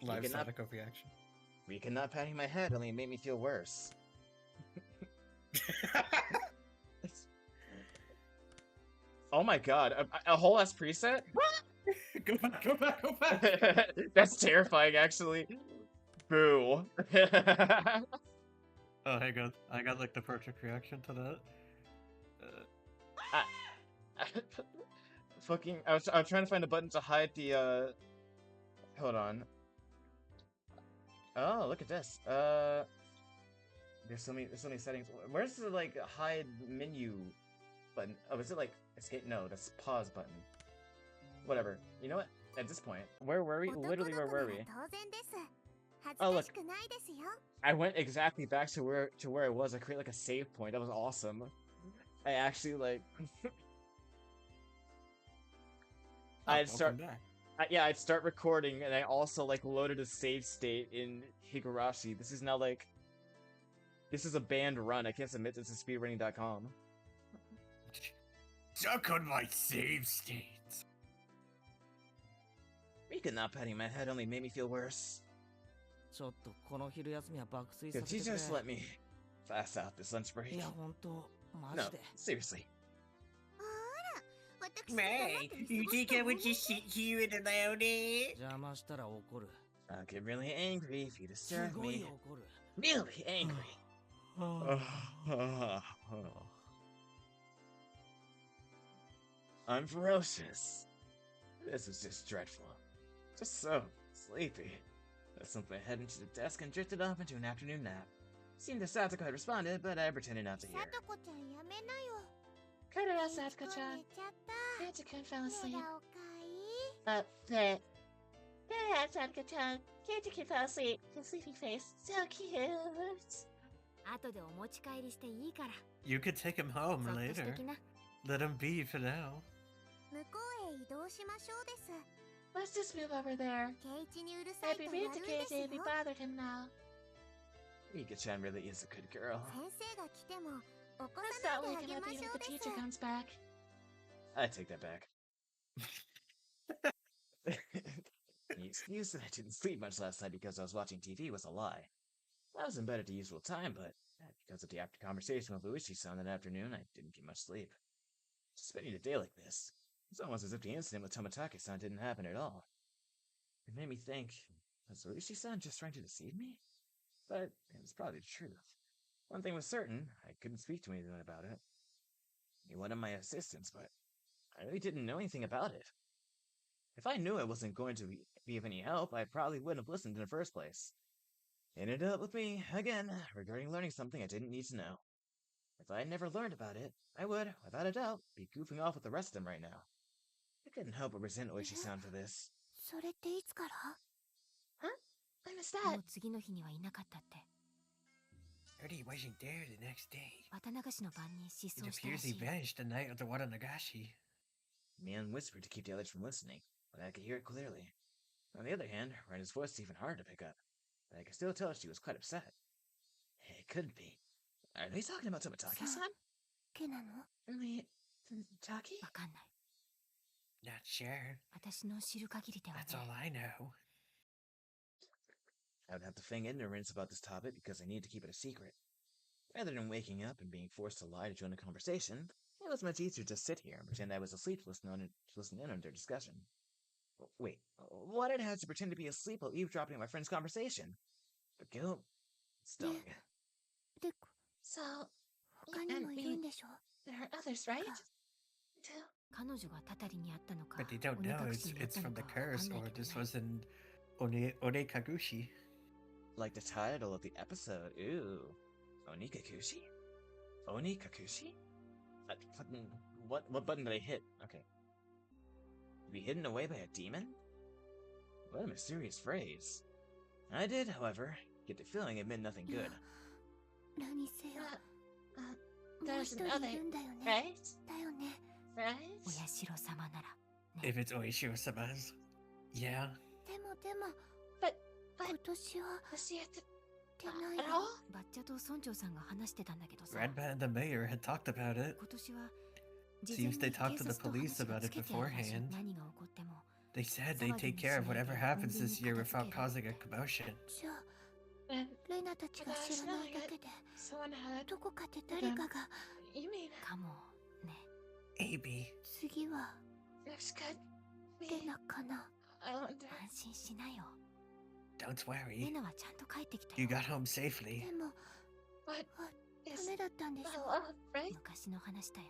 Live You cannot- Sadako reaction. Rika not patting my head only made me feel worse. Oh my god, a whole ass preset? Go back. That's terrifying, actually. Boo. Oh, hang on. I got like the perfect reaction to that. Fucking, I'm trying to find a button to hide the, hold on. Oh, look at this. There's so many settings. Where's the, like, hide menu button? Oh, is it, like, escape? No, that's pause button. Whatever. You know what? At this point, where were we? Literally, where were we? Oh, look. I went exactly back to where I was. I created, like, a save point. That was awesome. I actually, like... I'd start recording, and I also, like, loaded a save state in Higurashi. This is now, like... This is a banned run. I can't submit this to speedrunning.com. Suck on my save states. Rika not patting my head only made me feel worse. ちょっとこの昼休みは爆睡さ Could せ you てくれ just let me fast out this lunch break? いやほんとマ No, ジで seriously. May, you think I would just sit here and allow it? 邪魔したら怒る I'll get really angry if you す disturb ごい me. 怒る Really angry. I'm ferocious. This is just dreadful. Just so sleepy. I simply headed to the desk and drifted off into an afternoon nap. Seemed that Satoko had responded, but I pretended not to hear. さとこちゃんやめなよ Cut it out, Satsuko-chan. 寝ちゃった Keiichi-kun fell 寝 asleep. らおかい Bleh. Cut it out, Satsuko-chan. Keiichi-kun fell asleep. His sleepy face. So cute. 後でお持ち帰りしていいから You could take him そ home っとし later. ときな Let him be for now. 向こうへ移動しましょうです Let's just move over there. ケイチにうるさい I'd と be や rude る to んです KJ よ if we bothered him now. Rika-chan really is a good girl. 先生が来ても起こ Let's さ not ない wake で him あ up げま even し if ょ the うです teacher comes back. I take that back. The excuse that I didn't sleep much last night because I was watching TV was a lie. I was in bed at the usual time, but because of the after conversation with Luigi-san that afternoon, I didn't get much sleep. Spending a day like this, it's almost as if the incident with Tomitake-san didn't happen at all. It made me think, was Luigi-san just trying to deceive me? But it was probably the truth. One thing was certain, I couldn't speak to anyone about it. He wanted my assistance, but I really didn't know anything about it. If I knew it wasn't going to be of any help, I probably wouldn't have listened in the first place. It ended up with me, again, regarding learning something I didn't need to know. If I had never learned about it, I would, without a doubt, be goofing off with the rest of them right now. I couldn't help but resent Oishi-san for this. それっていつから Huh? When was も that? う次の日にはいなかったって Ernie wasn't there the next day. 綿流しの晩に失 It 踪したら appears し he い vanished the night of the Watanagashi. Man whispered to keep the others from listening, but I could hear it clearly. On the other hand, Rena's voice is even harder to pick up, but I could still tell she was quite upset. It couldn't be. Are they talking about Tomitake-san? けなの Really? Taki? わかんない Not sure. 私の知る限りでは That's ね all I know. I would have to feign ignorance about this topic because I need to keep it a secret. Rather than waking up and being forced to lie to join a conversation, it was much easier to sit here and pretend I was asleep to listen in on their discussion. Wait, why did I have to pretend to be asleep while eavesdropping on my friend's conversation? The guilt stung. で So, 他にもいるんでしょ there are others, right? Ka. Too. 彼女がたたりにあったのか But they don't 鬼 know 隠し it's にあっ it's たの from the かわか curse んない or けど this ね was in Onekagushi. Like the title of the episode, ooh. Onikakushi? Onikakushi? What button did I hit? Okay. To be hidden away by a demon? What a mysterious phrase. I did, however, get the feeling it meant nothing good. 何せよ Uh, もう there's 一人 another, いるんだよね right? だよね Right? お社様なら If it's Oishiro-sama's. Yeah. でも But 今年は does he have to 出ない at よ all? バッチャと村長さんが話してたんだけどさ Redman and the mayor had talked about it. 今年は事前に Seems 警 they talked to 察 the と police 話が about つ it けてあるらしい beforehand. 何が起こっても They said they'd take care of whatever happens this year without causing a commotion. じゃあ And レナたちが知らないだけで someone had... どこかで誰かが You mean... かもね Maybe. 次は Next could レ be... ナかな I wonder... 安心しなよ Don't レ worry. ナはちゃんと帰ってきた You よ got home safely. でも What ダ is... メだったんでし Well ょ off, right? 昔の話だよ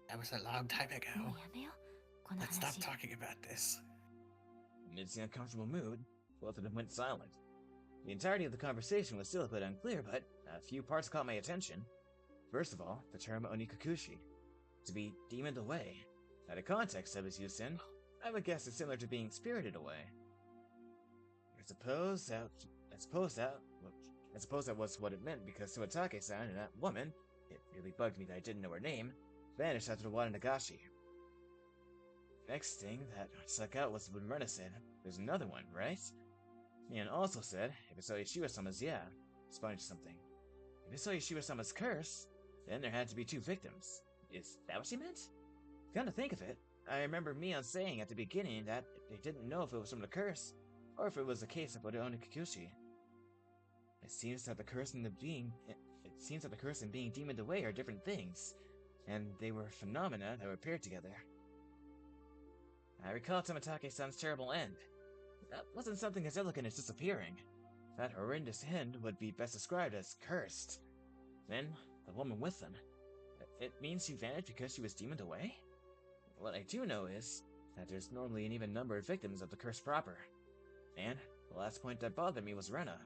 That was a long time も ago. うやめよこの Let's stop 話 talking about this. Amidst the uncomfortable mood, both of them went silent. The entirety of the conversation was still a bit unclear, but a few parts caught my attention. First of all, the term onikakushi, to be demoned away. Now, the context of its use in, I would guess it's similar to being spirited away. I suppose that was what it meant because Suatake-san and that woman, it really bugged me that I didn't know her name, vanished after Wada Nagashi. Next thing that stuck out was when Rena said, there's another one, right? And also said, if it's Oishiwa-sama's, yeah, responding to something. If it's Oishiwa-sama's curse, then there had to be two victims. Is that what she meant? Come to think of it, I remember Mion saying at the beginning that they didn't know if it was from the curse, or if it was a case of Onikakushi. It seems that the curse and being demoned away are different things, and they were phenomena that were paired together. I recall Tomitake-san's terrible end. That wasn't something as elegant as disappearing. That horrendous end would be best described as cursed. Then, the woman with them. It means she vanished because she was demoned away? What I do know is that there's normally an even number of victims of the curse proper. And the last point that bothered me was Rena.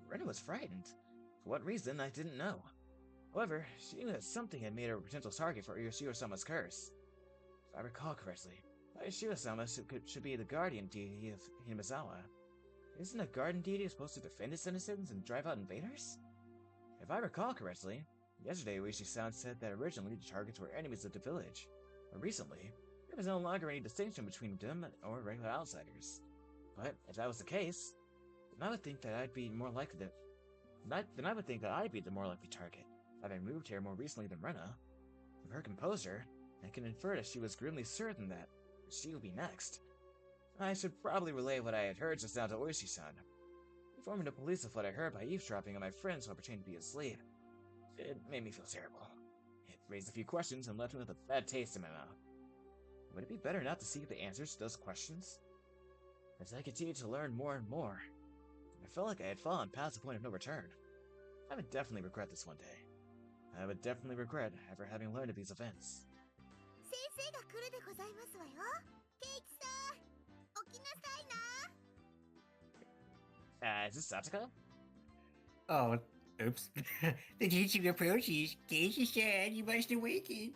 Rena was frightened. For what reason, I didn't know. However, she knew that something had made her a potential target for Yoshiro-sama's curse. If I recall correctly, Yoshiro-sama should be the guardian deity of Hinamizawa. Isn't a guardian deity supposed to defend its citizens and drive out invaders? If I recall correctly, yesterday Oishi-san said that originally the targets were enemies of the village, but recently, there was no longer any distinction between them or regular outsiders. But if that was the case, then I would think that I'd be the more likely target, having moved here more recently than Rena. With her composure, I can infer that she was grimly certain that she would be next. I should probably relay what I had heard just now to Oishi-san, informing the police of what I heard by eavesdropping on my friends while pretending to be asleep. It made me feel terrible. It raised a few questions and left me with a bad taste in my mouth. Would it be better not to seek the answers to those questions? As I continued to learn more and more, I felt like I had fallen past the point of no return. I would definitely regret this one day. I would definitely regret ever having learned of these events. 先生が来るでございますわよケイチさん起きなさいな Is this Satsuko? Oh, oops. The teaching approaches. Casey-san, you must awaken.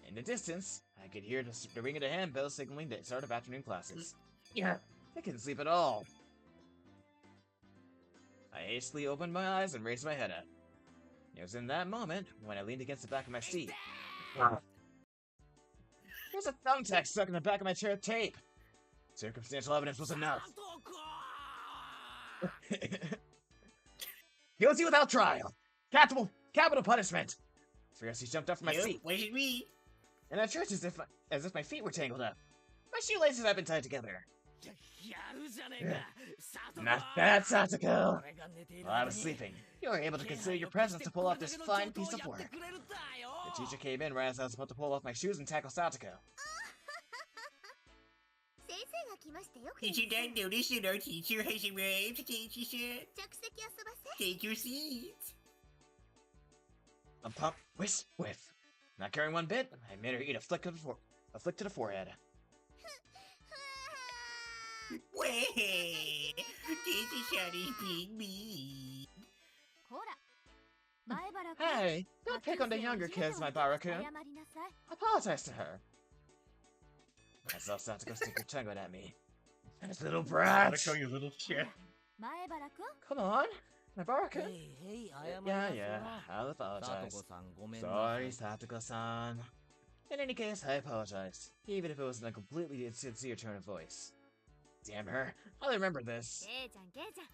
In the distance, I could hear the ring of the handbell signaling the start of afternoon classes. Yeah, I couldn't sleep at all. I hastily opened my eyes and raised my head up. It was in that moment when I leaned against the back of my seat. There's a thumbtack stuck in the back of my chair with tape. Circumstantial evidence was enough. Guilty without trial. Capital punishment. Fiercely jumped up from my seat. Wasn't me. And at church as if my feet were tangled up. My shoelaces have been tied together. やるじゃねえか Not bad, Satoko! While I was sleeping, you were able to conceal your presence to pull off this fine piece of work. The teacher came in right as I was about to pull off my shoes and tackle Satoko. 先生が来ましたよ。 Did you not notice that our teacher has arrived, Daisy said? 着席遊ばせ。 Take your seat. A pump, whisk, whiff. Not caring one bit, I made her eat a flick to the forehead. Wait, Daisy-san is being mean. ほら、前原君。 Hey, don't pick on the younger kids, my Barakun. 謝りなさい。 Apologize to her. I saw Satoko stick her tongue out at me. This little brat! Satoko, you little shit. 前原君。 Come on, my Barakun. へいへい謝り Yeah, ますよ yeah, I'll さ apologize. とこさんごめんなさい Sorry, Satoko-san. In any case, I apologized, even if it was in a completely insincere tone of voice. Damn her, I'll remember this. ケイちゃん、ケイちゃん。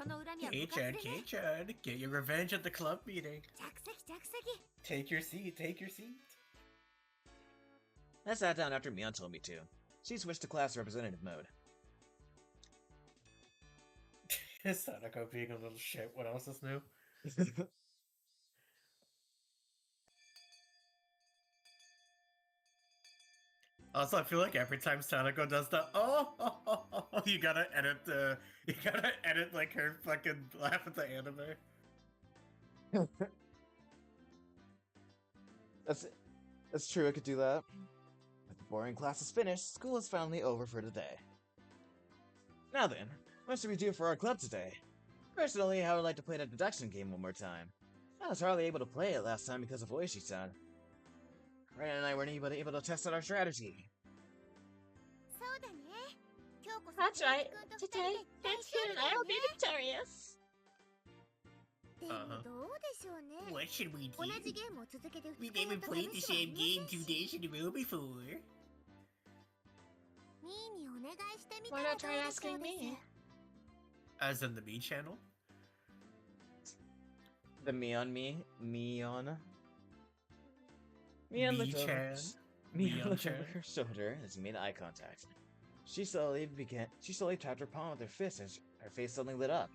その恨みは部 K-chan, 活でね。 K-chan, get your revenge at the club meeting. 着席、着席。 Take your seat, take your seat. I sat down after Mion told me to. She switched to class representative mode. Satoko being a little shit, what else is new? Also, I feel like every time Satoko does the you gotta edit like her fucking laugh at the anime. That's true, I could do that. With the boring classes finished, school is finally over for today. Now then, what should we do for our club today? Personally, I would like to play the deduction game one more time. I was hardly able to play it last time because of Oishi-san. Ren and I weren't able to test out our strategy. そうだね。今日こそ That's right. 君と二人 Today, で大 Dance Kid and I will be victorious. でもどうでしょうね。 What should we 同 do? じゲームを続けて We 2日や never った played the 試しはあ same り game ませ 2 んし days in a row before. ミーにお願いしてみた Why ら not どう try でしょう asking です me? As in the me channel? The Mion. Mion looked over. Me-chan. Mion looked Mion-chan. over her shoulder as he made eye contact. She slowly tapped her palm with her fist as her face suddenly lit up.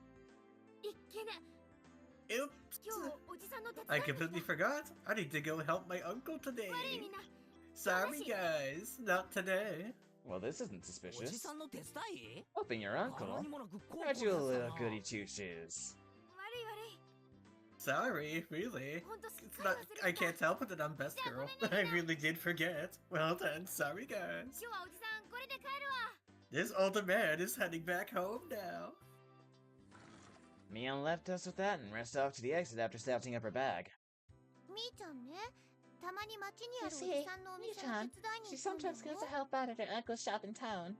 いっけね。 Oops. 今日おじさんの手伝 I いに来 completely た。 forgot. I need to go help my uncle today. 悪いみんな。 Sorry, guys. Not today. Well, this isn't おじ suspicious. さんの手伝い Hoping your 柄 uncle. にもなくこう Aren't you a こう little やったな goody two shoes? 悪い悪い。 Sorry, really. ほんとすっ It's か not. り忘れてた。 I can't help it that I'm best girl. I really did forget. Well then, sorry, guys. 今日はおじさんこれで帰るわ。 This older man is heading back home now. Mion left us with that and raced off to the exit after snatching up her bag. みーちゃんね。たまに街にあ You るおじ see, さんのお店の Mii-chan, 手伝いに she 行くんだ sometimes よ goes to help out at her uncle's shop in town.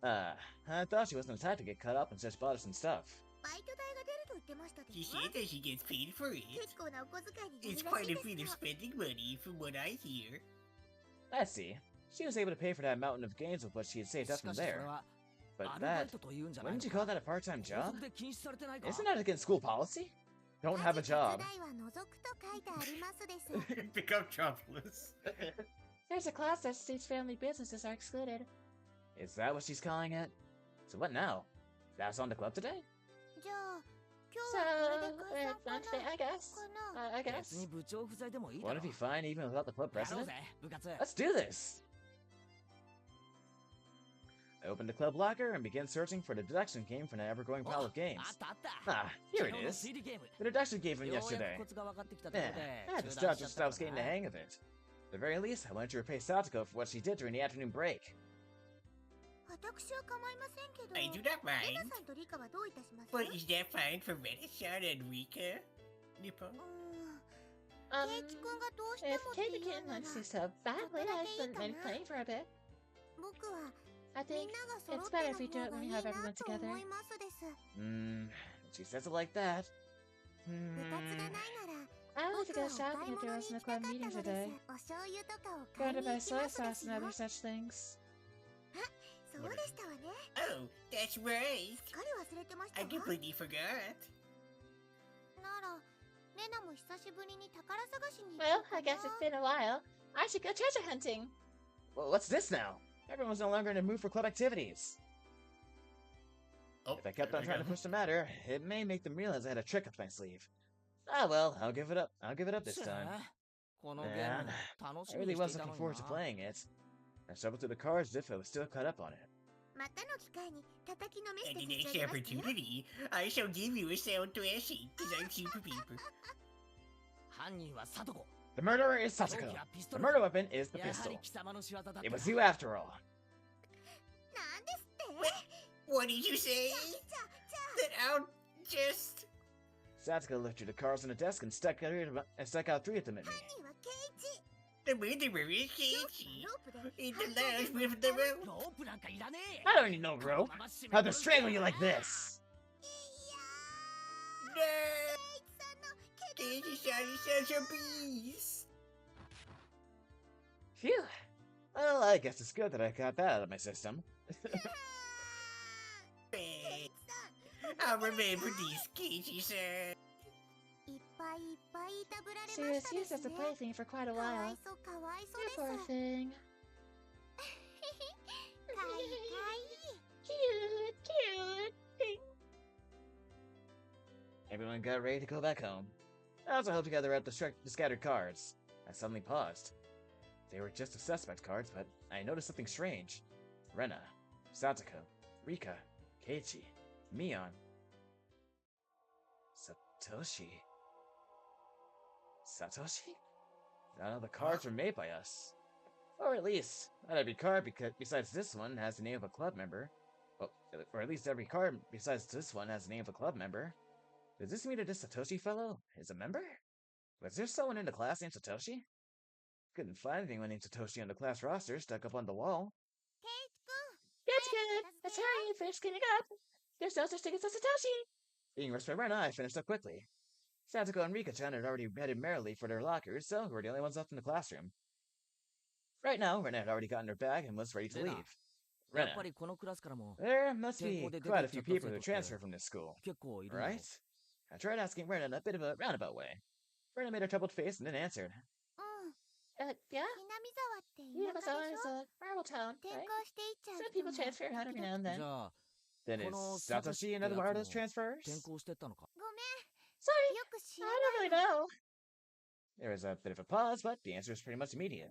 I thought she wasn't the type to get caught up in such bothersome stuff. バイト代が出ると言ってましたで She しょ said that she gets paid for it. 結構なお小遣いにな It's るら quite しい a で bit of すよ。 spending money from what I hear. I see. She was able to pay for that mountain of gains with what she had saved up しか from しそれ there. は But アルバイ that, トというんじゃない wouldn't you の call か that a part-time 法 job? 則で禁止されてないか Isn't that against school policy? Don't have a 家事 job. 手伝いは除くと書いてありますです Become jobless. There's a class that states family businesses are excluded. Is that what she's calling it? So what now? That's on the club today? じゃあ今 So, 日はこれで解散 not か today, な I guess. かな I 別 guess. に部長不在でもいいだ Won't ろ it be fine even without the club やろう president? ぜ部活 Let's do this! I opened the club locker and began searching for the deduction game from the ever-growing お pile of games. あったあった Ah, here 昨日 it の is. 推理ゲーム The deduction game from ようやく yesterday. コツが分かってきたとこ Eh, ろで I 中 just 断 thought しちゃ just った I was か getting ら the な hang of it. At the very least, I wanted to repay Satoko for what she did during the afternoon break. 私は構いませんけど I do not レ mind. ナさんとリカはどういたします But is that fine for Renaissance and Rika? Nippon? ケイチ君がどうして If もって Katie 言う Kitten なら wants to so badly, I've been playing for a bit. 僕は I み think んなが揃 it's って better の if we do 方 it が when い we い have な everyone と together. 思いますです When she says it like that. 部活がないなら I would like 僕 to は go お shopping 買い if there 物に wasn't 行 a きたか club った meeting ので today. すお醤油とかを Go 買い to に buy 行き soy ますで sauce す and よ other such things. そうでしたわね Oh, that's right. すっかり忘れてました I わ completely forgot. ならレナも久しぶりに宝探しに行 Well, こうか I な guess it's been a while. I should go treasure hunting. Well, what's this now? Everyone's no longer in a mood for club activities. Oh, If I kept there on we trying to go. push the matter, it may make them realize I had a trick up my sleeve. Ah well, I'll give it up. I'll give it up this time. このゲー Man, ム楽し I み really にして was いた looking のに forward to な。 playing it. I shuffled through the cards as if I was still caught up on it. またの機会に叩きのめし And て the 差し next 上げますよ opportunity, I shall give you a sound thrashing, because I'm super people. 犯人はサトコ。 The murderer is 凶 Satsuko. 器はピス The トル。 murder weapon is the やは pistol. り貴様の仕業だった。 It was you after all. なんですって What did you say? じゃ That I'll just... Satsuko looked through the cards on the desk and stuck out 3 of them at me. 犯人はケイチ The murderer is 凶器 Keiichi. はロープで In the lounge with the rope. ロープなんかいらねえ。 I don't need no rope. How to strangle you like this? いや No! ケイチさんの怪我 Keiichi shot is such a beast. Phew. Well, I guess it's good that I got that out of my system. ケイチさん I'll remember this, Keiichi sir. いっぱいいっぱいいたぶられましたです She was used as a ね plaything for quite a かわ while. いそうかわいそう You で poor す thing. かわいい Cute, cute. Everyone got ready to go back home. I also helped gather out the scattered cards. I suddenly paused. They were just the suspect cards, but I noticed something strange. Rena, Satsuko, Rika, Keiichi, Mion, Satoshi. Satoshi? None of the cards were made by us. Or at least, not every card besides this one has the name of a club member. Well, or at least every card besides this one has the name of a club member. Does this mean that this Satoshi fellow is a member? Was there someone in the class named Satoshi? Couldn't find anyone named Satoshi on the class roster stuck up on the wall. ケイチくん That's good. Let's hurry. Finish cleaning up. There's no such thing as a Satoshi. Being rushed by Rena, I finished up quickly. Satsuko and Rika-chan had already headed merrily for their lockers, so we were the only ones left in the classroom. Right now, Rena had already gotten her bag and was ready to Rena. leave. やっ Rena, ぱりこのクラスからも there must be 転校で出て quite a っちゃ few った people 生 who 徒って transferred from this school, 結構いるんだろ right? I tried asking Rena in a bit of a roundabout way. Rena made a troubled face and then answered. うん Yeah? ひなみざわって田 Yeah, but 舎 so でし is ょ a marble town, 転 right? 校していっちゃう Some 人 people も transfer out every now and じ then. ゃあ Then is この Satoshi って another や one of つ those も transfers? 転校してったのか。ごめん Sorry, よく知ら I ない don't really know. There was a bit of a pause, but the answer was pretty much immediate.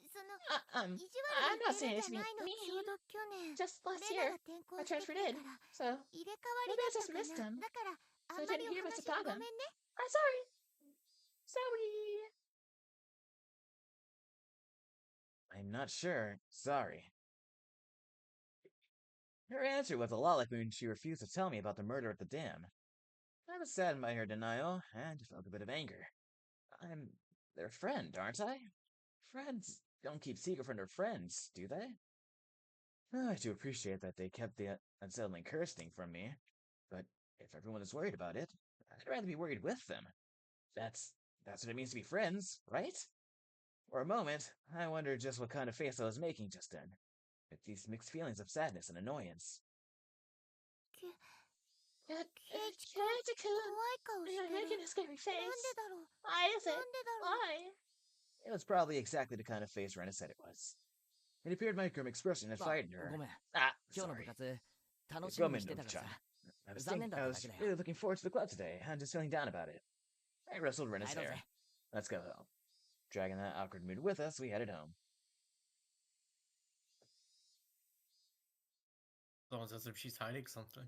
その I'm 意地悪 I'm で not 言 saying ってるんじゃ anything ないの mean. ちょうど去年 Just last レナ year, が転校 I してき transferred た in. から So, 入れ替わり maybe I だ just った missed かな him. だからあ So ん I まり didn't お hear much 話 about ご him. めんね I'm sorry. Sorry. I'm not sure. Sorry. Her answer was a lot like when she refused to tell me about the murder at the dam. I was saddened by her denial and felt a bit of anger. I'm their friend, aren't I? Friends don't keep secret from their friends, do they? I do appreciate that they kept the unsettling curse thing from me, but if everyone is worried about it, I'd rather be worried with them. That's what it means to be friends, right? For a moment, I wondered just what kind of face I was making just then, with these mixed feelings of sadness and annoyance. ケ Good. ケイチ Keiichi くん怖い顔 You're してる making a scary なんで face. だろう Why is な it? んでだろう Why? It was probably exactly the kind of face Rena said it was. It appeared my grim expression had まあ frightened her. ごめん。 Ah, 今日の部 sorry. 活楽しみにしてたからさ。 I was 残念だった I だ was けだよ。 really looking forward to the club today. I'm just feeling down about it. I rustled Rena's 帰ろう hair. ぜ。 Let's go home. Dragging that awkward mood with us, we headed home. Almost as if she's hiding something.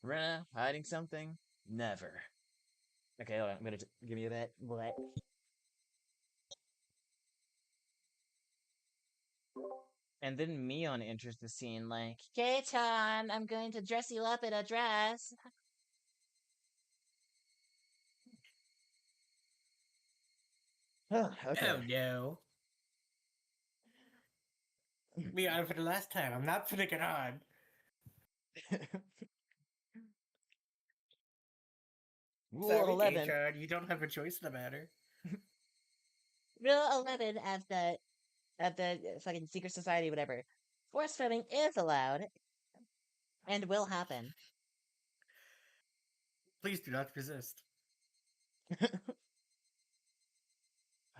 Rena, hiding something? Never. Okay, hold on. I'm gonna give you that. What? And then Mion enters the scene like, Keitan, I'm going to dress you up in a dress. oh, okay. Oh no. Me on for the last time. I'm not putting it on. Rule Sorry, 11. Keiichi, you don't have a choice in the matter. Rule 11 of the fucking secret society, whatever. Force filming is allowed and will happen. Please do not resist.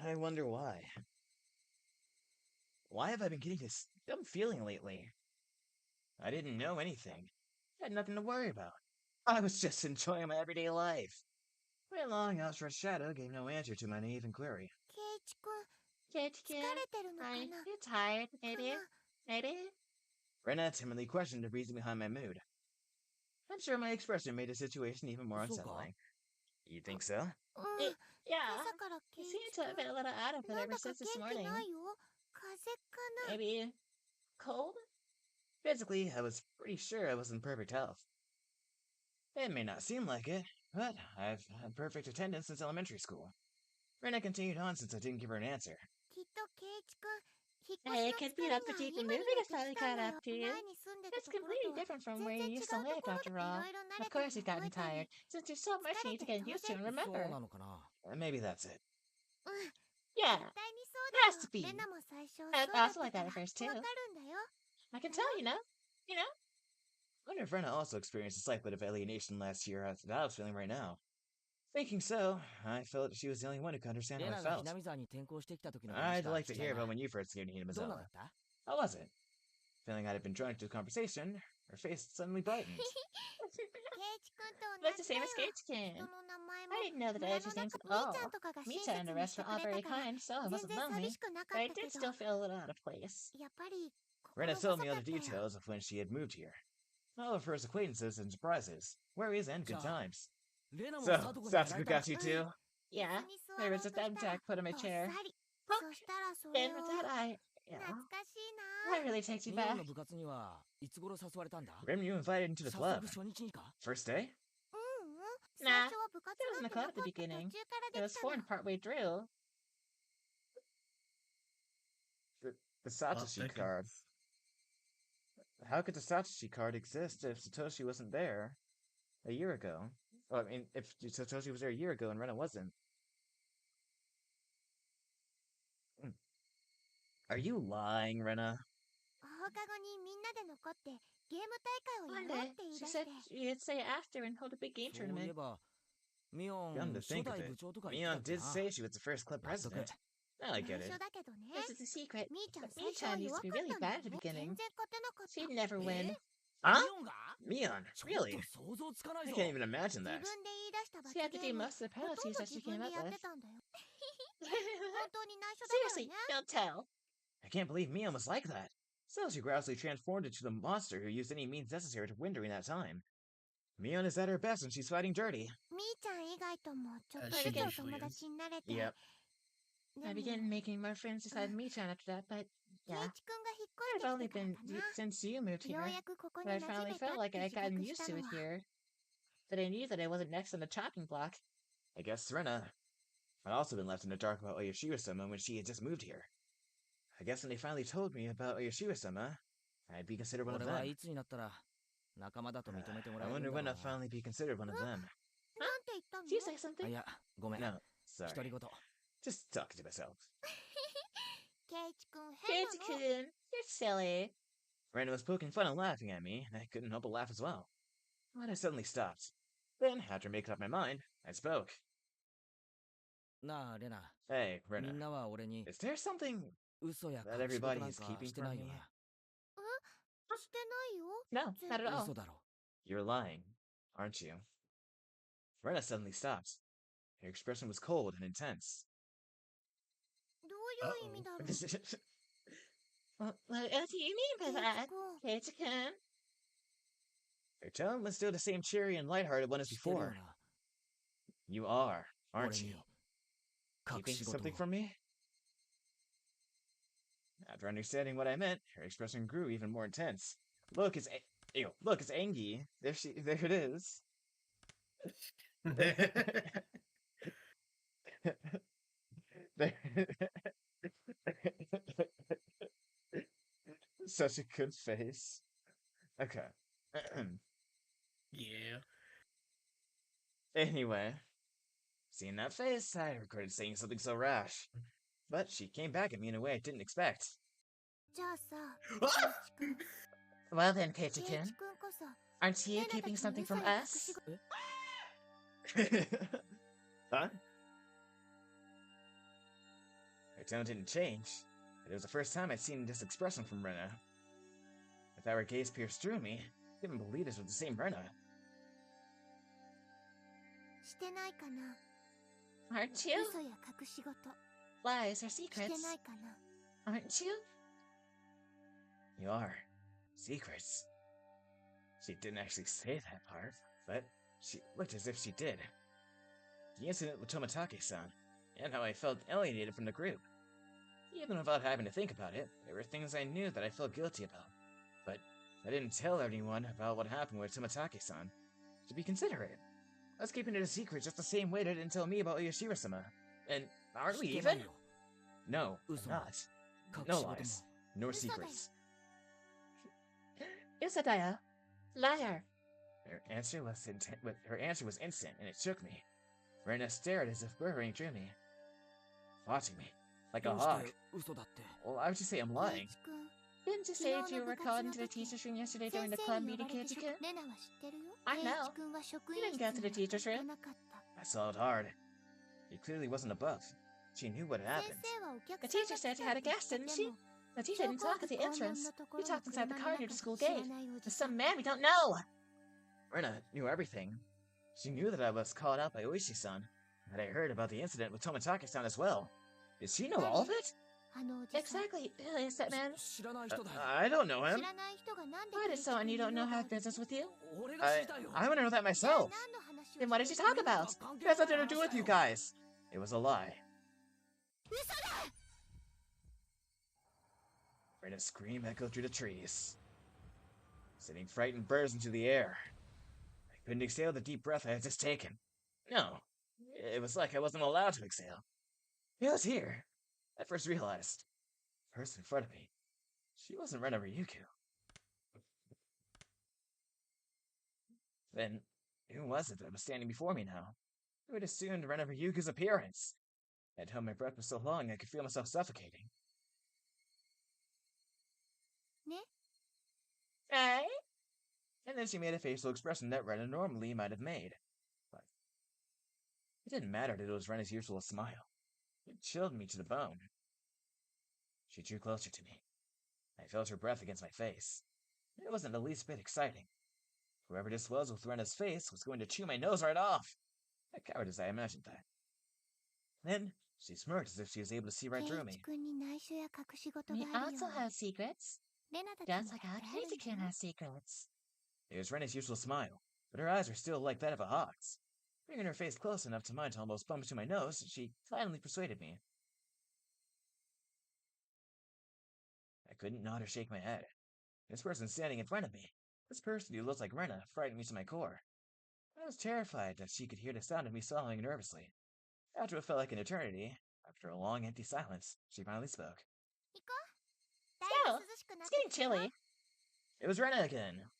I wonder why. Why have I been getting this dumb feeling lately? I didn't know anything. I had nothing to worry about. I was just enjoying my everyday life. My long outstretched shadow gave no answer to my naive inquiry. ケイチ君 Kate, 疲れてるのか are な you tired, maybe? かな Maybe? Rena timidly questioned the reason behind my mood. I'm sure my expression made the situation even more unsettling. You think so? うん Yeah. 朝から You ケイ seem チ to have been 君 a little out of it なん ever だか since 元 this 気 morning. ないよ風邪かな Maybe cold? Physically, I was pretty sure I was in perfect health. It may not seem like it, but I've had perfect attendance since elementary school. Rena continued on since I didn't give her an answer. きっとケイチ君引っ Hey, 越 it しの could 疲 be れ that the が people 今に moving なっ has てき finally た caught んだ up よ to you. 前に住んでた It's ところと completely は different from 全 where 然 you 違 used to うと live ころ after でい all. ろいろ慣 Of れて course て you've gotten 覚えて tired, る since there's so much 疲 you れ need to て get 当 used to 然 and でしょ remember. なのかな。Maybe that's it. うん Yeah, 絶対にそう has だ to be. よレナも最初 I そうだっ also た like か that ら at わ first too. かるんだよ I can tell, you know? You know? I wonder if Rena also experienced a slight bit of alienation last year as I was feeling right now. Thinking so, I felt she was the only one who could understand レ how I ナが felt. ひなみ沢に転校してきた時の話 I'd か like to 聞きたい hear な about when you first came to どんな Hinamizawa. だった How was it? Feeling I'd been drawn to the conversation, her face suddenly brightened. ケイチ君と同 That's the じだ same よ as Kate's 人 kid. の名前も I didn't know the 村の Dodgers 中 names み at ー all. ちゃんとかが親 Mita 切 and the にし rest て were く all れた very から kind, so I 全 wasn't 然寂 lonely. しくなか But っ I た did けど still feel a little out of place. やっぱり Rena 心 told 細 me か other ったよ details of when she had moved here. All of hers acquaintances and surprises, worries and good Ja. times. レナも So, サトコにやら Sasuke れた got you too? Yeah, 椅子に座 there ろう was と a したら thumbtack put in my どっ chair. さり Poke! そしたらそれ And を with that, yeah, 懐かしい that な really takes you ミオン back. の部活にはいつ頃誘われたんだ When you invited into the 早 club? 速初日にか First day? うんうん Nah, 最初は部活 It な wasn't ん a てな club か at っ the た途 beginning. 中から It で was きたの formed partway through. The Satoshi card. How could the Satoshi card exist if Satoshi wasn't there a year ago? Well, I mean, if Satoshi was there a year ago and Rena wasn't. Hmm. Are you lying, Rena? 放課後にみんなで残ってゲーム大会をや One ろう day, って言い she 出して said she'd stay after and hold a big game そういえ tournament. ばミオ Come ン to 初 think of 代 it, 部長とか言ってた Mion っけ did な say she was the first club 納得 president. Now I get 内 it. 緒だけどね This is a secret. みーちゃん But 最初は Mita used 弱 to か be った really んだ bad よ at the ね beginning. 全然勝てなかった She'd never え win. ミ Huh? オンが Mion, ちょっ really? と想像つかない I ぞ can't even imagine 自 that. 分で言い出した罰 She had to ゲー do ム most of the ほとん penalties ど that she 自分 came で up やっ with. てたんだよ本当に内緒だから Seriously, ね don't tell. I can't believe Mion was like that. So she gradually transformed into the monster who used any means necessary to win during that time. Mion is at her best when she's fighting dirty. みーちゃん以外ともちょっと she ずつお usually 友 is. 達になれて Yep. で I も began making more friends beside Mita after that, but ケイ yeah. チくんが引っ I've 越して only きてから been かな since you moved よ here. うやくここに But I 馴染 finally めた felt っ like て I 自 gotten 覚 used した to の it は here. That I knew that I wasn't next on the chopping block. I guess Rena had also been left in the dark about Oyashiro-sama when she had just moved here. I guess when they finally told me about Oyashiro-sama, I'd be considered one of 俺は them. いつになったら仲間だと認めてもら I えるん wonder だろう when な I'll finally be considered one of them. なんて言ったの Did you say あ something? いやごめん No, 独 sorry. り言 Just talking to myself. ケイチくん変なの Katie-kun, you're silly. Rena was poking fun and laughing at me, and I couldn't help but laugh as well. But I suddenly stopped. Then, after making up my mind, I spoke. なあレナ Hey, み Rena, んなは俺に is there something 嘘や that 隠し事 everybody なん is か keeping して from ないよ me? なしてないよ No, not at all. 嘘だろ You're lying, aren't you? Rena suddenly stopped. Her expression was cold and intense. どういう意味だろう What do you mean by ケイ that? チくん Katie-kun? Her tone was still the same cheery and lighthearted one as 知ってるよ before. な You are, 俺 aren't に you? 隠 Keeping し事を something from me? After understanding what I meant, her expression grew even more intense. Look, look, it's Angie. There it is. There. Such a good face. Okay. Yeah. Anyway, seeing that face, I regretted saying something so rash. But she came back at me in a way I didn't expect. じゃあさ Ah! ケイチくん Well then, ケイチ Katie-kun, くんこそ aren't you レナたち keeping に something 嘘 from や隠し us? 事 huh? ケ My tone didn't change, but it was the first time I'd seen this expression from Rena. If her gaze pierced through me, I couldn't believe this was the same Rena. してないかな Aren't you? 嘘や隠し事 Lies or して secrets? ないかな Aren't you? You are. Secrets. She didn't actually say that part, but she looked as if she did. The incident with Tomitake-san, and how I felt alienated from the group. Even without having to think about it, there were things I knew that I felt guilty about. But I didn't tell anyone about what happened with Tomitake-san. To be considerate. I was keeping it a secret just the same way they didn't tell me about Oyashiro-sama. And aren't we even? No, I'm not. No lies, nor secrets. Usadaya. Liar. Her answer was instant, and it shook me. Rena stared as if burrowing through me, watching me like a hawk. Well, I would just say I'm lying. 圭一君 Didn't you say that you were called into the teacher's room yesterday 先 during the 生 club に呼 meeting, ばれてる Keiichi-kun? レナは知ってるよ I 圭 know. 一君は職 You 員 didn't 室 go に to the は teacher's 行 room. かなかった I swallowed hard. He clearly wasn't above. She knew what 先 happened. 生はお客 The さん teacher が said 来 you た had っ a て言っ guest, て didn't て she? も The teacher 昇 didn't 降 talk 機 at the 校門 entrance. のとこ You ろの talked inside 車 the の car 中 near で the school 知ら gate. ないおじ There's さん some man we don't know. Rena knew everything. She knew that I was called out by Oishi-san, that I heard about the incident with Tomitake-san as well. Did she know all of it? あのおじさん Exactly. Who is that man? 知らない人だよ I don't know 知 him. らない人がなんで Why 圭 does 一 someone 君 you に don't know 用があ have る business with you? 俺が知りたいよ I want to know that じゃあ myself. 何の話を Then what did し you て talk る about? It has nothing to do with you guys. It was a lie. 嘘だ Rena's scream echoed through the trees, sending frightened birds into the air. I couldn't exhale the deep breath I had just taken. No, it was like I wasn't allowed to exhale. It was here. I first realized. The person in front of me. She wasn't Rena Ryuku. Then, who was it that was standing before me now? Who had assumed Rena Ryuku's appearance? I'd held my breath for so long I could feel myself suffocating. ね Right? And then she made a facial expression that Rena normally might have made. But it didn't matter that it was Rena's usual smile. It chilled me to the bone. She drew closer to me. I felt her breath against my face. It wasn't the least bit exciting. Whoever this was with Rena's face was going to chew my nose right off. A coward as I imagined that. Then she smirked as if she was able to see right 圭 through 一 me. 君に内緒や隠し事が We あるよ also うに have secrets. レナたち Just も like きっ how とあるん Keiichi-kun だよ has secrets. It was Rena's usual smile, but her eyes were still like that of a hawk's. Bringing her face close enough to mine to almost bump into my nose, she finally persuaded me. I couldn't nod or shake my head. This person standing in front of me, this person who looked like Rena, frightened me to my core. I was terrified that she could hear the sound of me swallowing nervously. After what felt like an eternity, after a long empty silence, she finally spoke. 行こうだい So, ぶ涼しくなっ it's て getting きたよ chilly. It was Rena again.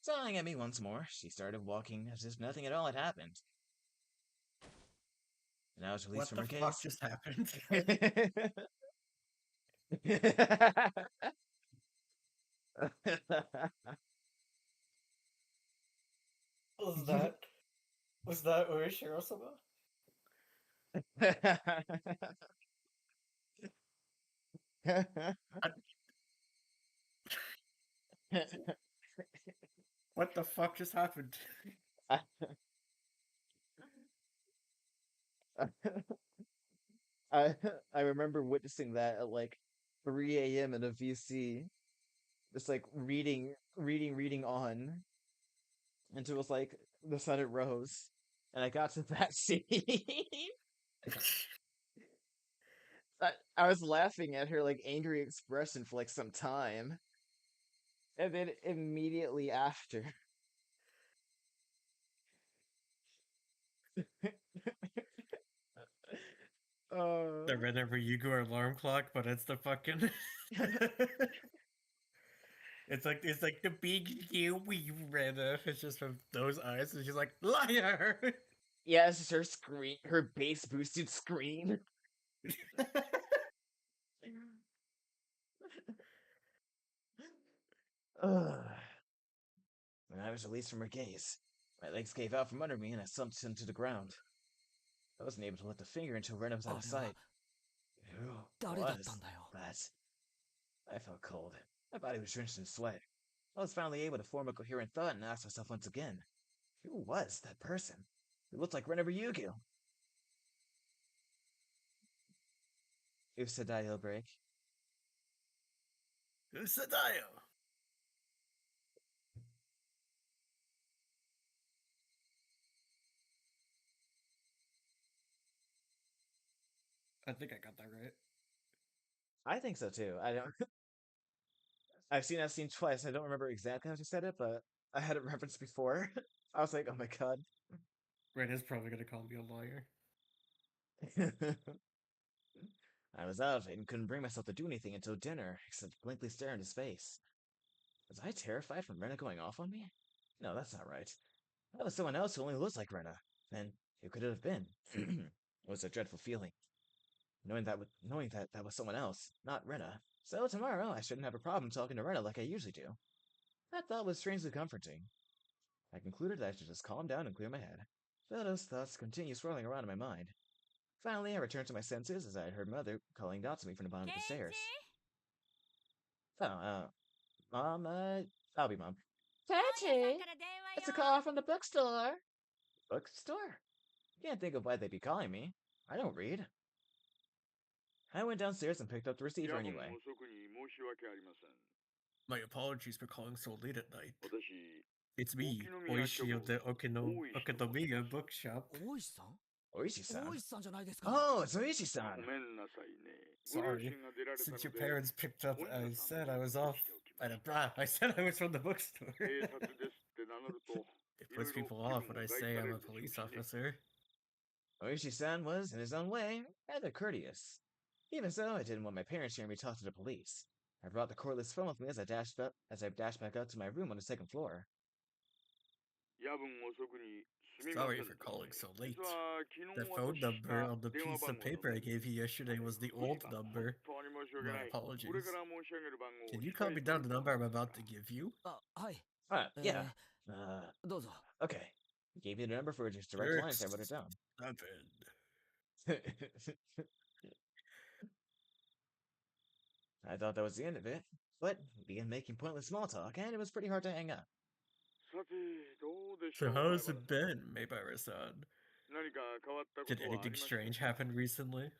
Smiling at me once more, she started walking as if nothing at all had happened. And I was released What from the her fuck just happened? Was that Urashiro-sama? What the fuck just happened? I I remember witnessing that at like 3 a.m. in a VC, just like reading on until it was like the sun it rose, and I got to that scene. I was laughing at her like angry expression for like some time, and then immediately after. The Red Never Yugo alarm clock, but it's the fucking it's like the big deal we Rena. It's just from those eyes, and she's like, liar. Yeah, it's just her scream, her bass boosted scream. Ugh. When I was released from her gaze, my legs gave out from under me and I slumped into the ground. I wasn't able to lift a finger until Rena was out of sight. Who 誰だっ was たんだよ。 that? I felt cold. My body was drenched in sweat. I was finally able to form a coherent thought and ask myself once again, who was that person? It looked like Rena Ryugu. Usadayo break. Usadayo! I think I got that right. I think so too. I don't. I've seen that scene twice. I don't remember exactly how she said it, but I had it referenced before. I was like, oh my god. Rena's probably gonna call me a lawyer. I was out and couldn't bring myself to do anything until dinner, except blankly stare into space. Was I terrified from Rena going off on me? No, that's not right. That was someone else who only looks like Rena. Then who could it have been? It was a dreadful feeling, knowing that that was someone else, not Rena. So tomorrow I shouldn't have a problem talking to Rena like I usually do. That thought was strangely comforting. I concluded that I should just calm down and clear my head. But those thoughts continued swirling around in my mind. Finally, I returned to my senses as I heard Mother calling out to me from the bottom of the stairs. Oh, Mom, I'll be Mom. Kenji! It's a call from the bookstore. Bookstore? Can't think of why they'd be calling me. I don't read. I went downstairs and picked up the receiver anyway. My apologies for calling so late at night. It's me, Oishi of the Okinomiya bookshop. 大石さん Oishi-san? 大石さんじゃないですか。 Oh, it's Oishi-san! Sorry. Since your parents picked up, I said I was off. I said I was from the bookstore. It puts people off when I say I'm a police officer. Oishi-san was, in his own way, rather courteous. Even so, I didn't want my parents hearing me talk to the police. I brought the cordless phone with me as I dashed back up to my room on the second floor. Sorry for calling so late. The phone number on the piece of paper I gave you yesterday was the old number. My apologies. Can you call me down the number I'm about to give you? あ、はい。Yeah. どうぞ。 Okay. He gave me the number for his direct line, so I wrote it down. 7. I thought that was the end of it, but we began making pointless small talk, and it was pretty hard to hang up. So how has it been, Maebara-san? Did anything strange happen recently?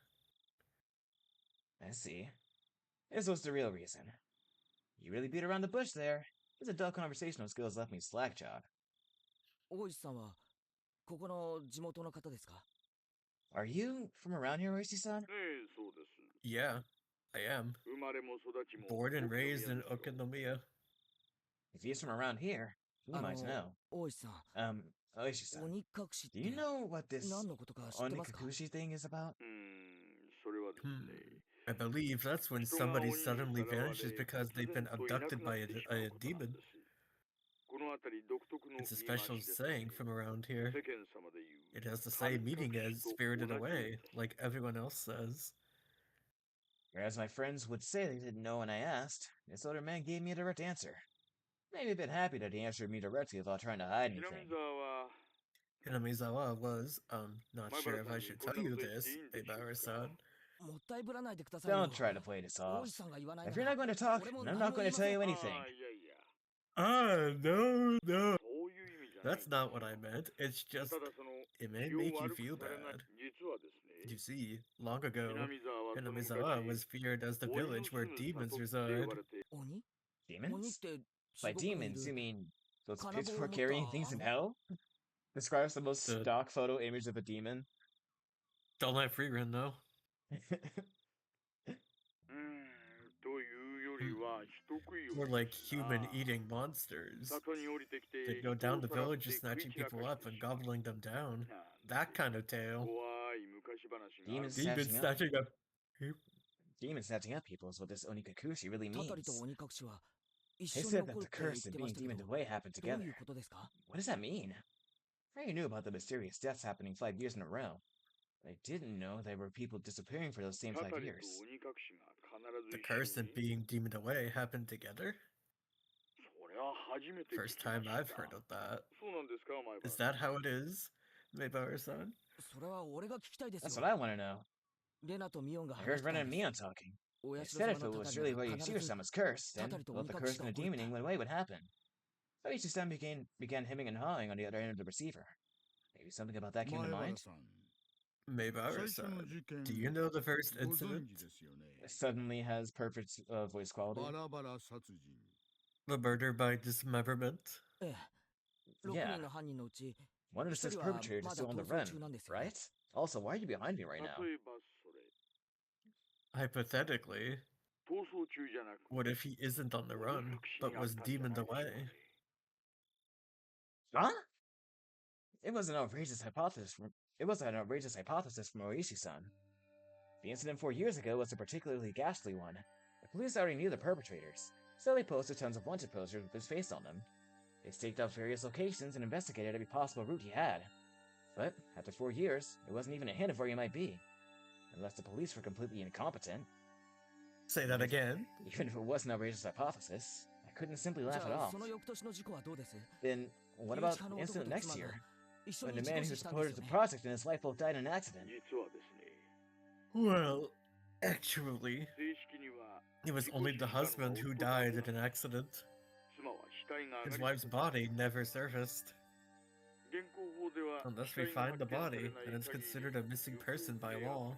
I see. This was the real reason. You really beat around the bush there. His adult conversational skills left me slack-jawed. 大石さんはここの地元の方ですか？ Are you from around here, Oishi-san? Yeah, I am. Born and raised in Okinomiya. If he's from around here, who might know? 大石さん、 Oishi-san, 鬼隠しっ do て you know what this 何のことか知ってますか？ onikakushi thing is about? I believe that's when somebody suddenly vanishes because they've been abducted by a demon. It's a special saying from around here. It has the same meaning as spirited away, like everyone else says. Whereas my friends would say they didn't know when I asked, this older man gave me a direct answer. Made me a bit happy that he answered me directly without trying to hide anything. Hinamizawa was, not sure if I should tell you this, Maebara-san. もったいぶらないでくださいよ。 Don't try to play this 大 off. 石さんが言わないな If you're ら not going to talk, 俺も then I'm 何 not も going 言 to いま tell せ you ん。 anything. No. That's not what I meant. It's just, it may make you feel bad. You see, long ago, Hinamizawa was feared as the village where demons reside. 鬼？ Demons? 鬼って地 By 獄にい demons, る you mean those 金棒を持った pitchfork carrying things in hell? Describes the most The- stock photo image of a demon. Don't let free run though. More like human eating monsters. They go down the village just snatching people up and gobbling them down. That kind of tale. Demons Demons snatching up. snatching up. Demons snatching up people is what this onikakushi really たたりと means. 鬼隠しは一 They 緒に said 残 that る the って言っ curse and てま being したけど demoned away happened どう together. いうことですか？ What does that mean? I already knew about the mysterious deaths happening 5 years in a row. I didn't know there were people disappearing for those same 5 years. The curse and being demoned away happened together? First time I've heard of that. Is that how it is, Maebara-san? それは俺が聞きたいです That's よ。 what I want to know. I heard Ren and Mion talking. They said if it was really where Yoshiro-san was cursed, then both the curse and the demon in one way would happen. So Ichi-san began hemming and hawing on the other end of the receiver. Maybe something about that came to mind? Maibara-san, do you know the first incident? It suddenly has perfect voice quality. The murder by dismemberment? Yeah. One of the six perpetrators is still on the run, right? Also, why are you behind me right now? Hypothetically, what if he isn't on the run, but was demoned away? Huh? It was an outrageous hypothesis from Oishi-san. The incident 4 years ago was a particularly ghastly one. The police already knew the perpetrators, so they posted tons of wanted posters with his face on them. They staked out various locations and investigated every possible route he had. But after 4 years, it wasn't even a hint of where he might be. Unless the police were completely incompetent. Say that again? Even if it was an outrageous hypothesis, I couldn't simply laugh it off. Then, what about the incident next year? When the man who supported the project and his wife both died in an accident? Well, actually, it was only the husband who died in an accident. His wife's body never surfaced. Unless we find the body, then it's considered a missing person by law.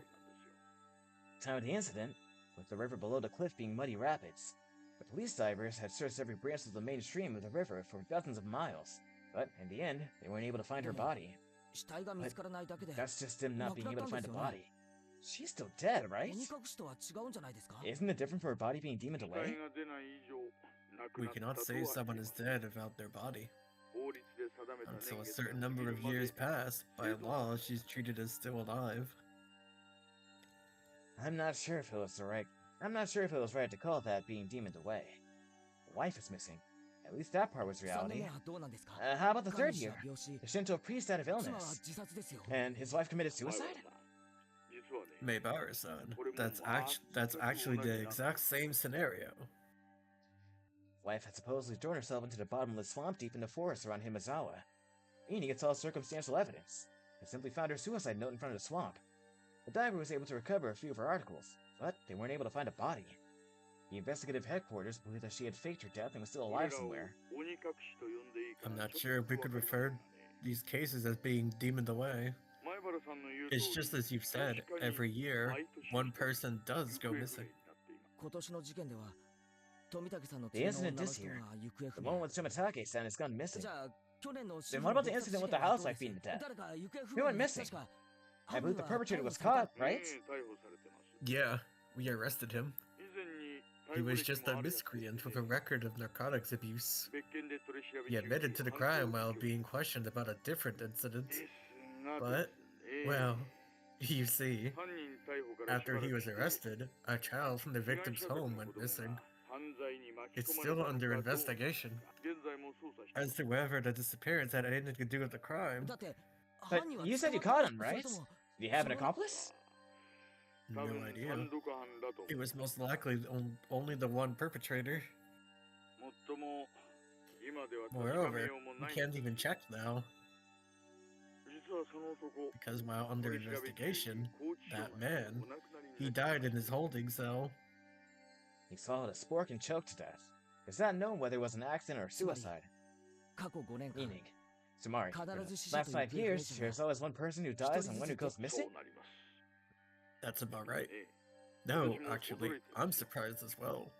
Time of the incident, with the river below the cliff being muddy rapids, the police divers had searched every branch of the main stream of the river for dozens of miles, but in the end, they weren't able to find her body. But that's just them not being able to find the body. She's still dead, right? Isn't it different for her body being demoned away? We cannot say someone is dead without their body. Until a certain number of years pass, by law, she's treated as still alive. I'm not sure if it was right to call that being demoned away. The wife is missing. At least that part was reality. How about the third year? The Shinto priest died of illness. And his wife committed suicide? Maibara-san, that's actually the exact same scenario. Wife had supposedly thrown herself into the bottomless swamp deep in the forest around Hinamizawa. Meaning it's all circumstantial evidence. They simply found her suicide note in front of the swamp. The diver was able to recover a few of her articles, but they weren't able to find a body. The investigative headquarters believed that she had faked her death and was still alive somewhere. I'm not sure if we could refer these cases as being demoned away. It's just as you've said, every year, one person does go missing. The incident this year, the one with Tomitake-san has gone missing. Then what about the incident with the housewife being to death? Who went missing? I believe the perpetrator was caught, right? Yeah, we arrested him. He was just a miscreant with a record of narcotics abuse. He admitted to the crime while being questioned about a different incident. But, well, you see, after he was arrested, a child from the victim's home went missing. It's still under investigation as to whether the disappearance had anything to do with the crime. But you said you caught him, right? Do you have an accomplice? No idea. It was most likely only the one perpetrator. Moreover, we can't even check now. Because while under investigation, that man, he died in his holding cell. He swallowed a spork and choked to death. It's not known whether it was an accident or suicide. Meaning, Sumari, for the last 5 years, there's always one person who dies and one who goes missing? That's about right. No, actually, I'm surprised as well.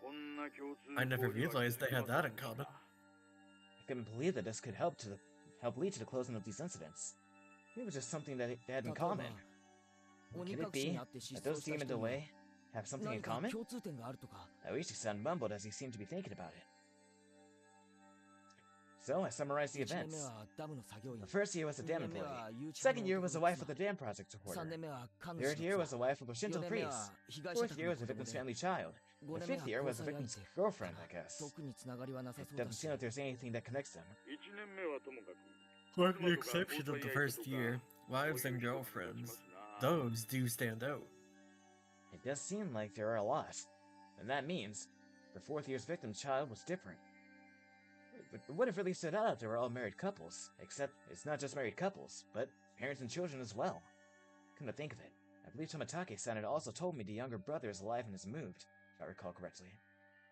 I never realized they had that in common. I couldn't believe that this could help lead to the closing of these incidents. It was just something that they had in common. Could it be that those demoned away have something in common? Oishi-san mumbled as he seemed to be thinking about it. So I summarized the events. The first year was a dam employee. Second year was the wife of the dam project supporter. Third year was the wife of a Shinto priest. Fourth year was the victim's family child. The fifth year was the victim's girlfriend, I guess. It doesn't seem like there's anything that connects them. With the exception of the first year, wives and girlfriends, those do stand out. It does seem like there are a lot. And that means the fourth year's victim's child was different. But what if really stood out if they were all married couples? Except it's not just married couples, but parents and children as well. Come to think of it, I believe Tomitake-san had also told me the younger brother is alive and has moved, if I recall correctly.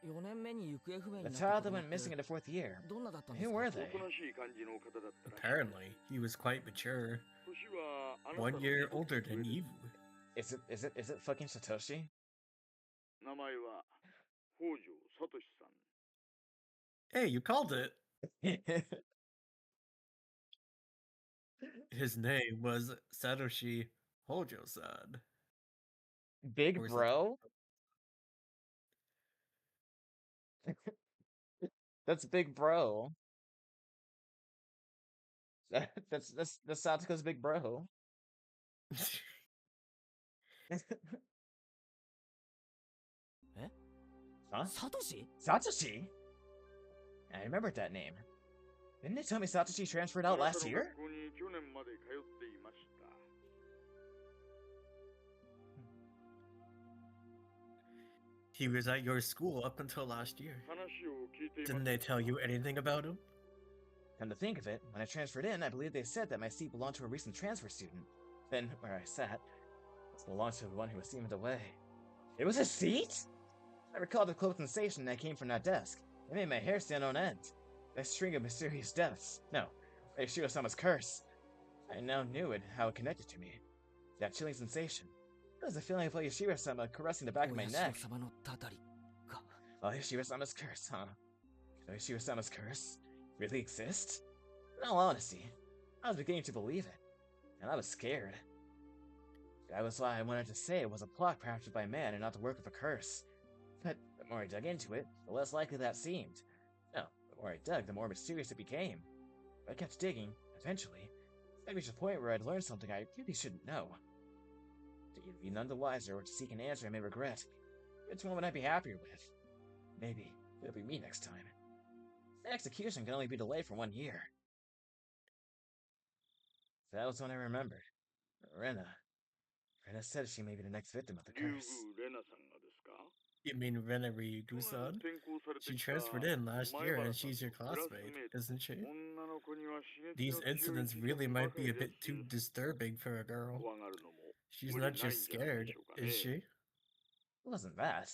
4年目に行方不明 The になった child 子 that 供っ went て missing in the 4th year. どんなだったんで Who すか were they? Apparently, he was quite mature. 1 year older than you. Is it fucking Satoshi? 名前は北条聡さん。 Hey, you called it. His name was Satoshi Hojo-san. Big Or is it- bro? That's big bro. That's Satsuko's big bro. Huh? サトシ Satoshi? I remembered that name. Didn't they tell me Satoshi transferred out last year? 学校に去年まで通っていました。 He was at your school up until last year. 話を聞いていま Didn't す they tell you anything about him? Come to think of it, when I transferred in, I believe they said that my seat belonged to a recent transfer student. Then, where I sat, it belonged to the one who was steamed away. It was a seat? I recall the close sensation that came from that desk. It made my hair stand on end. That string of mysterious deaths. No, Shiro-sama's curse. I now knew it, how it connected to me. That chilling sensation. It was the feeling of Shiro-sama caressing the back of my 親 neck. 様のたたりか Shiro-sama's curse, huh? Could Shiro-sama's curse really exist? In all honesty, I was beginning to believe it, and I was scared. That was why I wanted to say it was a plot crafted by man and not the work of a curse. But the more I dug into it, the less likely that seemed. No, the more I dug, the more mysterious it became. But I kept digging, eventually. I reached a point where I'd learned something I really shouldn't know. To either be none the wiser or to seek an answer I may regret. Which one would I be happier with? Maybe it'll be me next time. The execution can only be delayed for 1 year. That was when I remembered. Rena. Rena said she may be the next victim of the 竜宮 curse. レナさんがですか You mean Rena Ryugu-san? 転校されて She きた transferred in last 前 year 原 and さん she's your のクラス classmate, メート isn't she? 女の子には刺激 These の強い incidents 磁 really 石ば might か be り a で bit す too disturbing for a girl. 怖がるのも She's 無理 not ないん just じゃないで scared, しょうか is ね she? It wasn't that.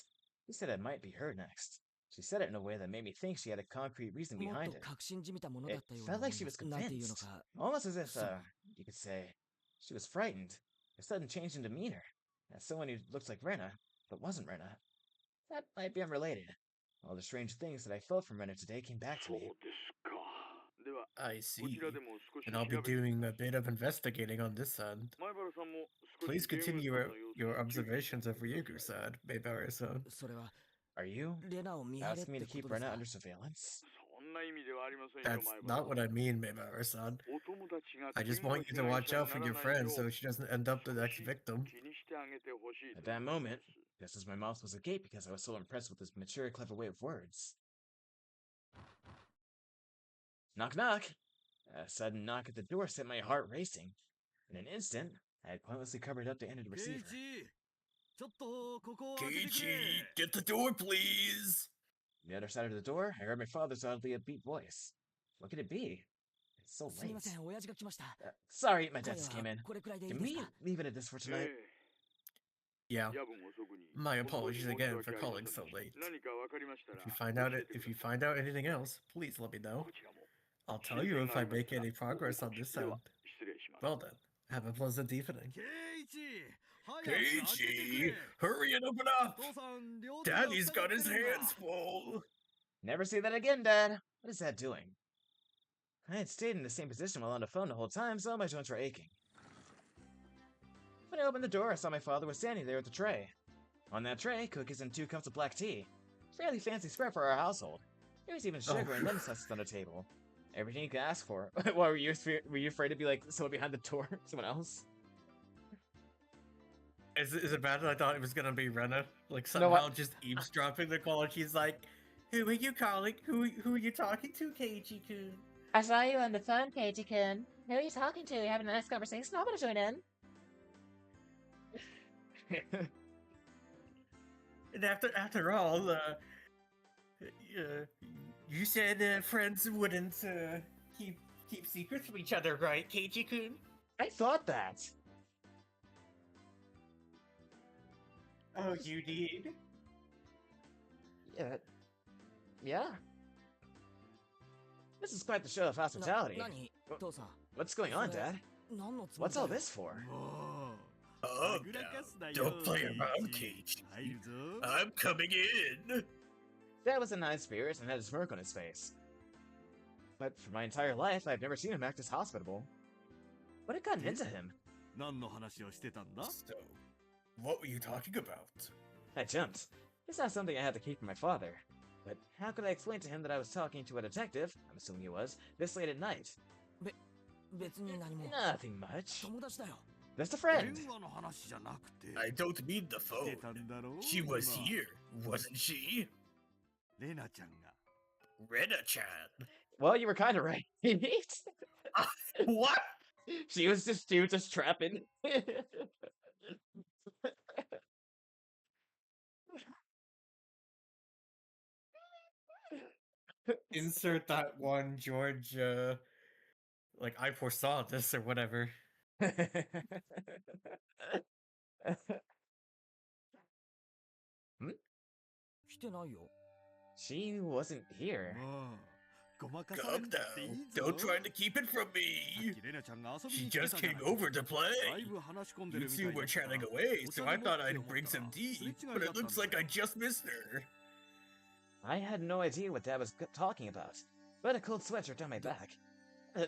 She said it might be her next. She said it in a way that made me think she had a concrete reason もっ behind と it. 確信じみたものだ It ったような felt も like ん she で was すなんていうの convinced. か Almost as if, So- you could say, she was frightened. A sudden change in demeanor. As someone who looks like Rena, but wasn't Rena. That might be unrelated. All the strange things that I felt from Rena today came back to そう me. ですかでは I こ see. ちらでも少し And 調 I'll べ be てみ doing ま a す bit of investigating on this end. 前原さんも少 Please しゲーム continue さん your, の様子 your に注意して observations of Ryugu-san, Maibara-san. それは Are you レナを見張れっ asking me て to こ keep とです Rena か under surveillance? そんな意味ではありませんよ That's 前原 not what I mean, Maibara-san. お友達が I just 天 want 下 you to 被害 watch 者 out に for なら your ない friend よ so う she doesn't end up the 少 next し victim. 気にしてあげてほしい At と that 思いま moment, す just as my mouth was agape because I was so impressed with his mature, clever way of words. Knock, knock! A sudden knock at the door set my heart racing. In an instant, I had pointlessly covered up the end of the receiver. ちょっとここを開けてく Keiichi, れ get the door, please! On the other side of the door, I heard my father's oddly upbeat voice. What could it be? It's so すみ late. ません親父が来ました Sorry, my 今 dad 夜 just は came in. これくらいでいい Can です we か leave it at this for え tonight? え Yeah, 夜分遅くに my 本当に apologies 申し again 訳 for ありま calling せん so late. 何か分かりましたら If you find 教 out えて if く you ださい find out anything else, please let me know. こちらも I'll tell you if I make any progress on this では end. 失礼します Well then, have a pleasant evening. ケイチ早く開けてく Keiichi, れ hurry and open up! 父さん両手が Daddy's 塞が got って his るんだ hands full! Never say that again, Dad. What is that doing? I had stayed in the same position while on the phone the whole time, so my joints were aching. When I opened the door, I saw my father was standing there with a tray. On that tray, cookies and 2 cups of black tea. Fairly fancy spread for our household. There was even sugar and lemon slices on the table. Everything you could ask for. Why were you afraid to be like someone behind the door? Someone else? Is it bad that I thought it was gonna be Rena? Like No, somehow just eavesdropping the call and she's like, who are you calling? Who are you talking to, Keiichi-kun? I saw you on the phone, Keiji-kun. Who are you talking to? You having a nice conversation? I'm gonna join in. And after all, you said friends wouldn't keep secrets from each other, right, Keiichi-kun? I thought that. Oh, you need? Yeah. Yeah. This is quite the show of hospitality. 何 Wha- 父さん What's going on, それ Dad? 何のつもり What's だ all よ this for? もう Oh, はぐらかすな now, よ don't play ケイ around, チ Cage. 入るぞ I'm coming in. Dad was in high spirits and had a smirk on his face. But for my entire life, I've never seen him act as hospitable. What had gotten into him? 何の話をしてたんだ So, what were you talking about? I jumped. It's not something I had to keep from my father. But how could I explain to him that I was talking to a detective, I'm assuming he was, this late at night? 別に何も Nothing much. 友達だよ Just a friend. 電話の話じゃなくて I don't mean the 来 phone. てたんだろう She was 今 here, wasn't she? レナちゃんが Rena-chan. Well, you were kind of right. What? She was just trapping. Insert that one, George. Like I foresaw this or whatever. 来てないよ She wasn't here. もうごまかされ Calm んなっていい down. ぞ Don't try to keep it from さっ me. きレナちゃんが遊び She に来て just たじゃ came ない over to だい play. ぶ話し込んで You るみた two いだ were ったから chatting away, お so 茶 I でも thought って I'd 思っ bring たら some すれ tea. 違い But だ it ったん looks だ like よ I just missed her. I had no idea what Dad was talking about. But a cold sweat dripped down my back.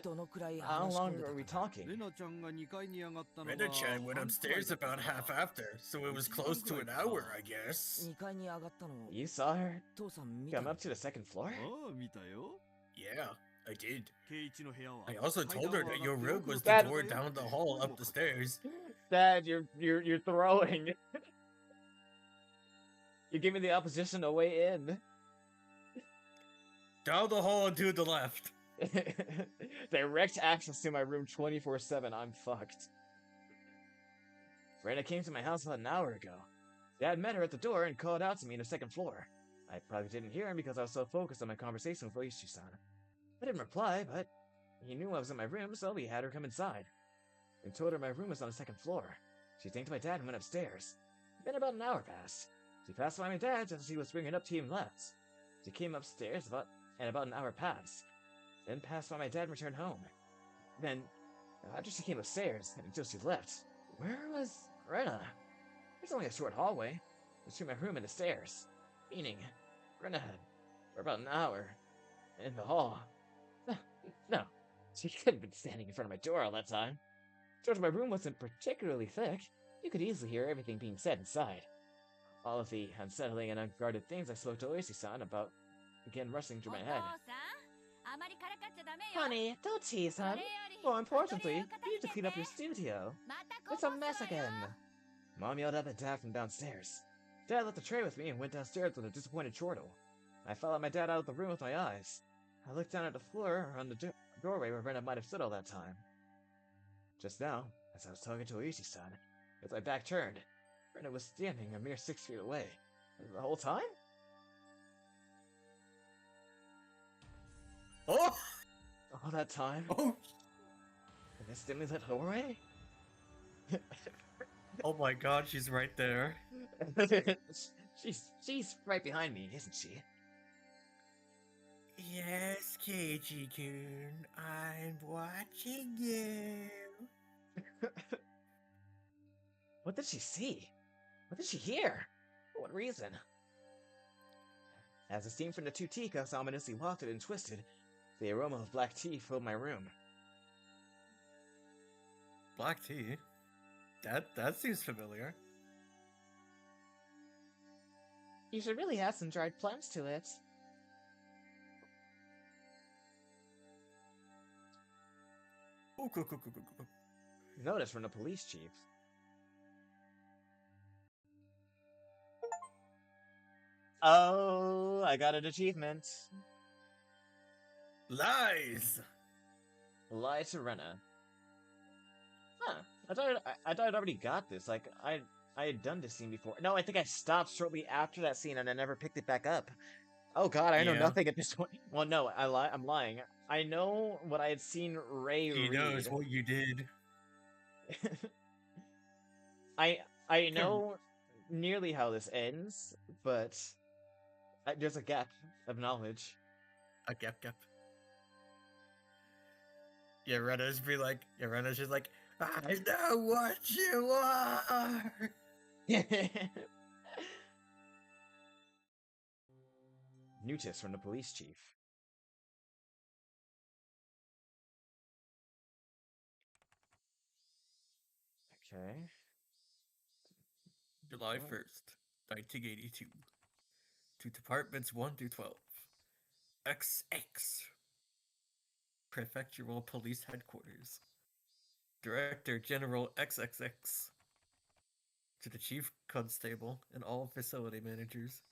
どのくらい How 話し込ん long でた were we かな talking? レナちゃんが2階に上がったのが Rena-chan went 半くらい upstairs だった about か half ら after, so it was close to an hour, I guess. 2階に上がったの You saw her 父さん見た come up to the second floor? ああ見たよ Yeah, I did. ケイチの部屋は I also 階 told 段 her を that 上 your がって room was 奥 the の That- door 階段だよ down the って hall 声も up the かけた stairs. Dad, you're throwing. You give me the opposition to weigh in. Down the hall and to the left. Direct access to my room 24/7. I'm fucked. Brenda came to my house about an hour ago. Dad met her at the door and called out to me on the second floor. I probably didn't hear him because I was so focused on my conversation with Oishi-san. I didn't reply, but he knew I was in my room, so he had her come inside. And told her my room was on the second floor. She thanked my dad and went upstairs. Then about an hour passed. She passed by my dad as he was bringing up tea and left. She came upstairs about an hour passed. Then passed by my dad and returned home. Then, after she came upstairs, and until she left, where was Rena? There's only a short hallway between my room and the stairs. Meaning, Rena had, for about an hour, in the hall. No, she couldn't have been standing in front of my door all that time. George, my room wasn't particularly thick. You could easily hear everything being said inside. All of the unsettling and unguarded things I spoke to Oishi-san about began rushing through my head. あまりからかっちゃダメよ Honey, don't tease そ him. れより More importantly, アトリエ you を need to 片付 clean け up て your studio. また It's こ a ぼ mess すわ again. よ Mom yelled up at Dad from downstairs. Dad left the tray with me and went downstairs with a disappointed chortle. I followed my dad out of the room with my eyes. I looked down at the floor around the doorway where Brenda might have stood all that time. Just now, as I was talking to Oishi-san, with my back turned, Brenda was standing a mere 6 feet away. The whole time? Oh! All that time? Oh! In this dimly lit doorway? Oh my god, she's right there. she's right behind me, isn't she? Yes, Keiji-kun, I'm watching you. What did she see? What did she hear? For what reason? As the steam from the two teacups ominously wafted and twisted, the aroma of black tea filled my room. Black tea? That seems familiar. You should really add some dried plums to it. Oh, cool. Notice from the police chief. Oh, I got an achievement. Lies! Lie to Rena. Huh. I thought I'd already got this. Like, I had done this scene before. No, I think I stopped shortly after that scene and I never picked it back up. Oh god, I know Yeah. nothing at this point. Well, no, I'm lying. I know what I had seen Ray He read. knows what you did. I know nearly how this ends, but there's a gap of knowledge. A gap. Yeah, Rena's just like, I know what you are! Notice from the police chief. Okay. July 1st, 1982. To Departments 1 through 12. XX. Prefectural Police Headquarters. Director General XXX. To the Chief Constable and all facility managers.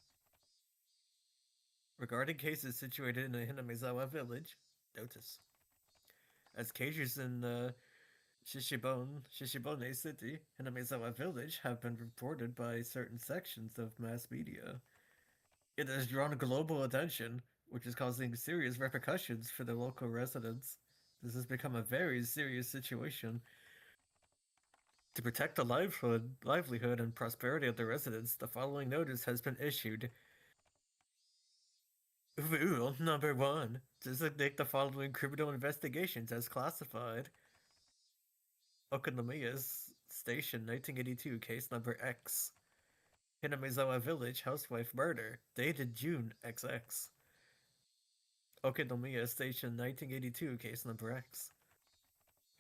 Regarding cases situated in the Hinamizawa village, notice. As cases in Shishibone City, Hinamizawa village have been reported by certain sections of mass media. It has drawn global attention, which is causing serious repercussions for the local residents. This has become a very serious situation. To protect the livelihood and prosperity of the residents, the following notice has been issued. Rule number 1. Designate the following criminal investigations as classified. Okonomiya Station 1982, case number X. Hinamizawa Village housewife murder, dated June XX. Okonomiya Station 1982, case number X.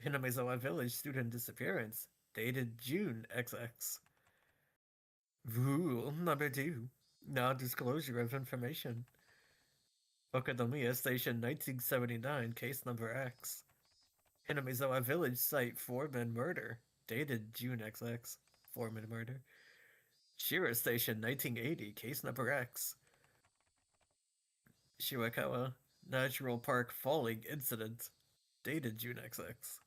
Hinamizawa Village student disappearance, dated June XX. Rule number 2. Non-disclosure of information. Okonomiya Station 1979, case number X. Hinamizawa Village site foreman murder, dated June XX. Foreman murder. Shira Station 1980, case number X. Shiwakawa Natural Park falling incident, dated June XX.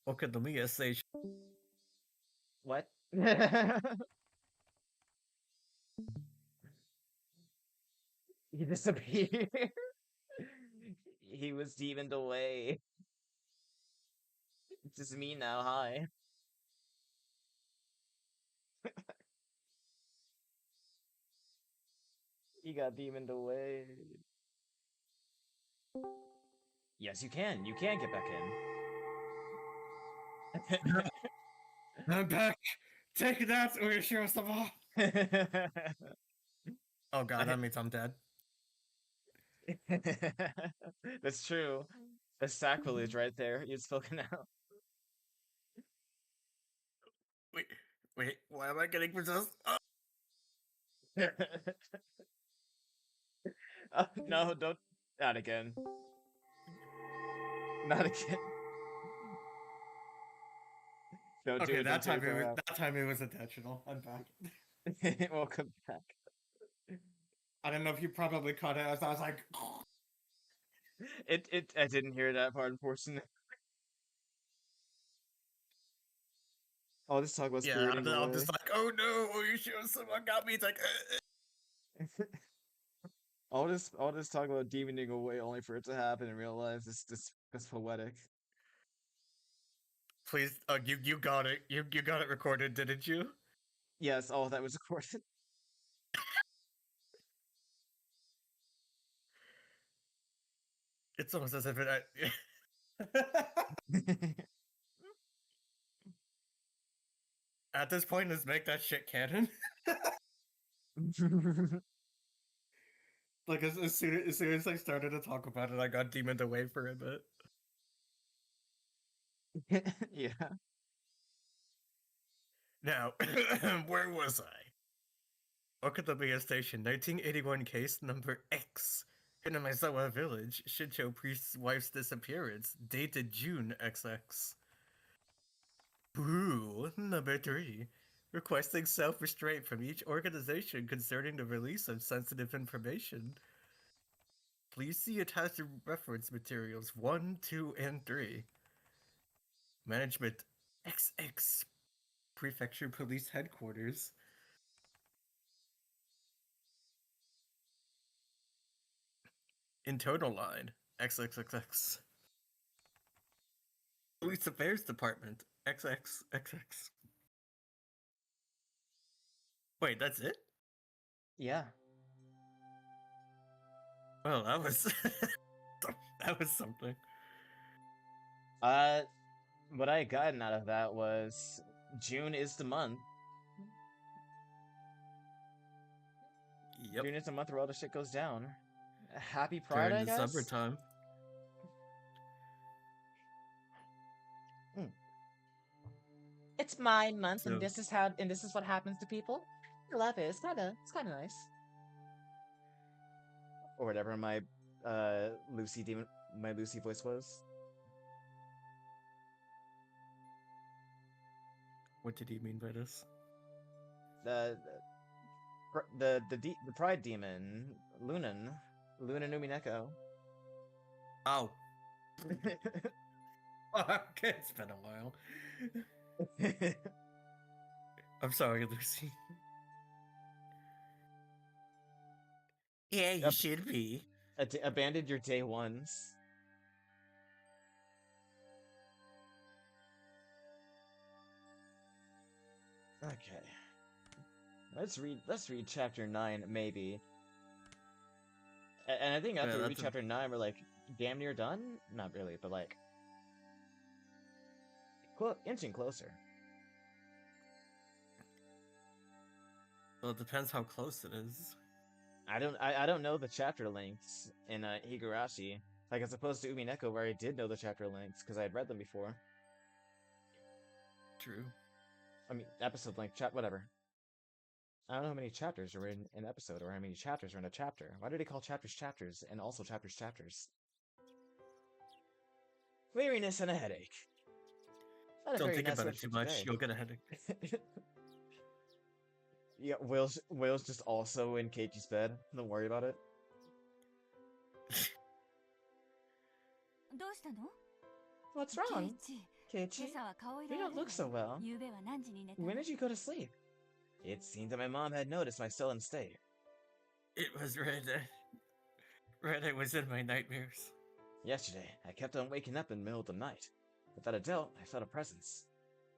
Okonomiya Station. What? He disappeared. He was demoned away. It's just me now, hi. He got demoned away. Yes, you can. You can get back in. I'm back! Take that, Uyashiro-sama! Oh god, that means I'm dead. That's true. That's sacrilege right there. You've spoken out. Wait, why am I getting possessed? Oh. No, don't. Not again. Not again. Don't do Okay, it. that Don't take time it was intentional. I'm back. Welcome back. I don't know if you probably caught it as I was like, I didn't hear that part, unfortunately. I'll just talk about yeah, spiriting I'm away. just like, oh no, Uyashiro-sama got me. It's like, I'll just talk about demoning away only for it to happen and realize it's just poetic. Please, you got it. You got it recorded, didn't you? Yes, all of that was recorded. It's almost as if it. At this point, let's make that shit canon. Like as soon as I started to talk about it, I got demoned away for a bit. Yeah. Now, where was I? Okonomiya Station, 1981 case number X. Hinamizawa Village, Shinto priest's wife's disappearance, dated June XX. Rule number 3. Requesting self-restraint from each organization concerning the release of sensitive information. Please see attached reference materials 1, 2, and 3. Management XX. Prefecture Police Headquarters. Internal line XXXX. Police Affairs Department XXXX. Wait, that's it? Yeah. Well, that was that was something. What I had gotten out of that was June is the month. Yep. June is the month where all the shit goes down. Happy Pride, During I the guess? summertime. It's my month, So, and this is what happens to people. I love it. It's kind of nice. Or whatever my Lucy voice was. what did he mean by this? The Pride Demon, Lunan Umineko. Oh. Okay, it's been a while. I'm sorry, Lucy. Yeah, you Yep. should be. Abandoned your day ones. Okay. Let's read chapter 9, maybe. And I think after we read chapter 9, we're like damn near done? Not really, but like inching closer. Well, it depends how close it is. I don't know the chapter lengths in Higurashi, like as opposed to Umineko, where I did know the chapter lengths because I had read them before. True. I mean, episode length, whatever. I don't know how many chapters are in an episode or how many chapters are in a chapter. Why do they call chapters chapters and also chapters? Weariness and a headache. Don't think about it too much. You'll get a headache. Yeah, Whale's just also in Keiichi's bed. Don't worry about it. What's wrong? Keiichi, you don't look so well. When did you go to sleep? It seemed that my mom had noticed my sullen state. It was red. Red, it was in my nightmares. Yesterday, I kept on waking up in the middle of the night. Without a doubt, I felt a presence.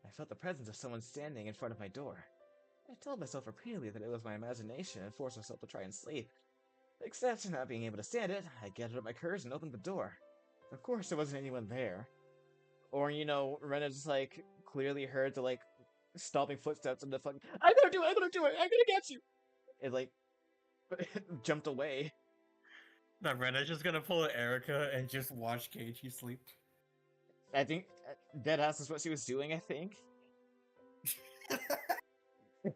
I felt the presence of someone standing in front of my door. I told myself repeatedly that it was my imagination and forced myself to try and sleep. Except, not being able to stand it, I gathered up my courage and opened the door. Of course, there wasn't anyone there. Or, you know, Rena just, like, clearly heard the, like, stomping footsteps and the fucking, I'm gonna do it, I'm gonna get you! It, like, jumped away. Now, Rena's just gonna pull Erica and just watch Keiichi sleep. I think, deadass is what she was doing, I think. I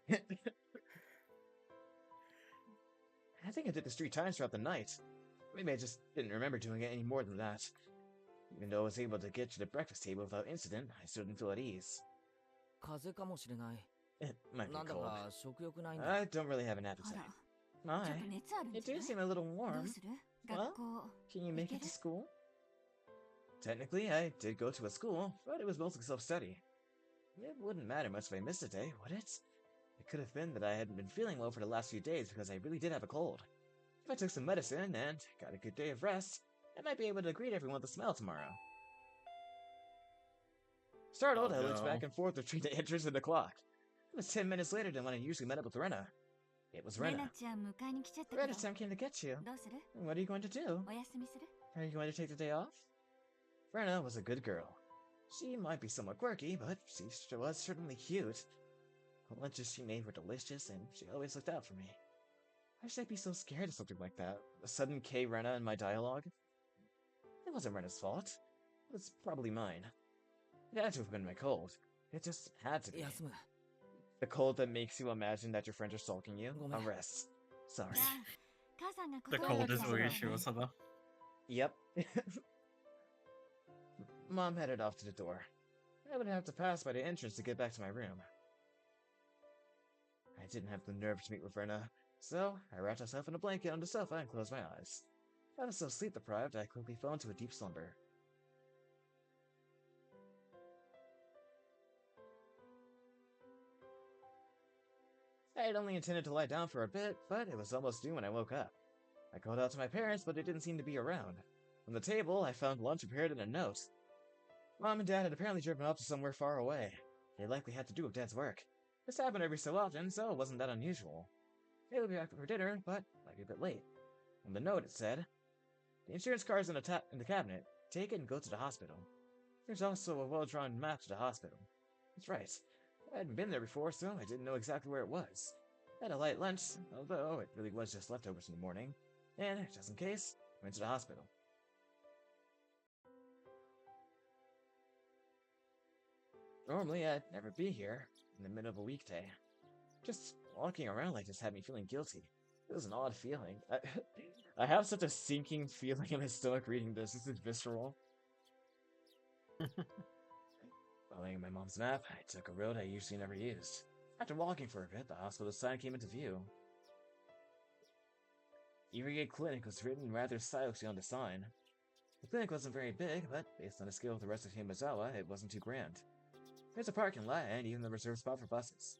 think I did this 3 times throughout the night. Maybe I just didn't remember doing it any more than that. Even though I was able to get to the breakfast table without incident, I still didn't feel at ease. It might be cold. I don't really have an appetite. My, it do seem a little warm. Well, can you make it to school? Technically, I did go to a school, but it was mostly self-study. It wouldn't matter much if I missed a day, would it? It could have been that I hadn't been feeling well for the last few days because I really did have a cold. If I took some medicine and got a good day of rest, I might be able to greet everyone with a smile tomorrow. Startled, I looked back and forth between the entrance and the clock. It was 10 minutes later than when I usually met up with Rena. It was Rena. Rena-chan came to get you. What are you going to do? Are you going to take the day off? Rena was a good girl. She might be somewhat quirky, but she was certainly cute. The lunches she made were delicious, and she always looked out for me. Why should I be so scared of something like that? A sudden K Rena in my dialogue? It wasn't Rena's fault. It was probably mine. It had to have been my cold. It just had to be. The cold that makes you imagine that your friends are stalking you. Rest. Sorry. The cold is Ueshiwa-sama. Yep. Mom headed off to the door. I would have to pass by the entrance to get back to my room. I didn't have the nerve to meet with Rena, so I wrapped myself in a blanket on the sofa and closed my eyes. I was so sleep-deprived I quickly fell into a deep slumber. I had only intended to lie down for a bit, but it was almost noon when I woke up. I called out to my parents, but they didn't seem to be around. On the table, I found lunch prepared and a note. Mom and Dad had apparently driven off to somewhere far away. They likely had to do with Dad's work. This happened every so often, so it wasn't that unusual. They would be back for dinner, but might be a bit late. On the note, it said, "The insurance card's in the cabinet. Take it and go to the hospital." There's also a well-drawn map to the hospital. That's right. I hadn't been there before, so I didn't know exactly where it was. I had a light lunch, although it really was just leftovers from the morning. And, just in case, went to the hospital. Normally, I'd never be here, in the middle of a weekday. Just walking around like this had me feeling guilty. It was an odd feeling. I have such a sinking feeling in my stomach reading this. This is visceral. Following my mom's nap, I took a road I usually never used. After walking for a bit, the hospital sign came into view. Irie Clinic was written rather stylishly on the sign. The clinic wasn't very big, but based on the scale of the rest of Hinamizawa, it wasn't too grand. There's a parking lot and even a reserved spot for buses.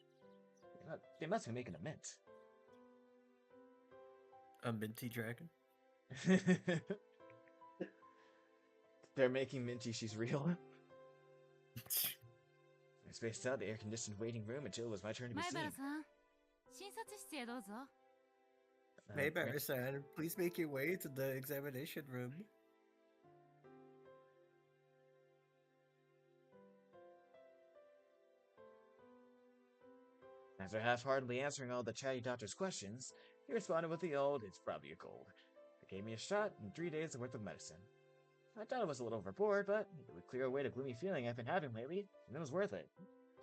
They must be making a mint. A minty dragon? They're making minty, she's real. I spaced out the air-conditioned waiting room until it was my turn to be seen. Maybara-san, please make your way to the examination room. After half-heartedly answering all the chatty doctor's questions, he responded with the old, "It's probably a cold." They gave me a shot and 3 days worth of medicine. I thought it was a little overboard, but it would clear away the gloomy feeling I've been having lately, and it was worth it.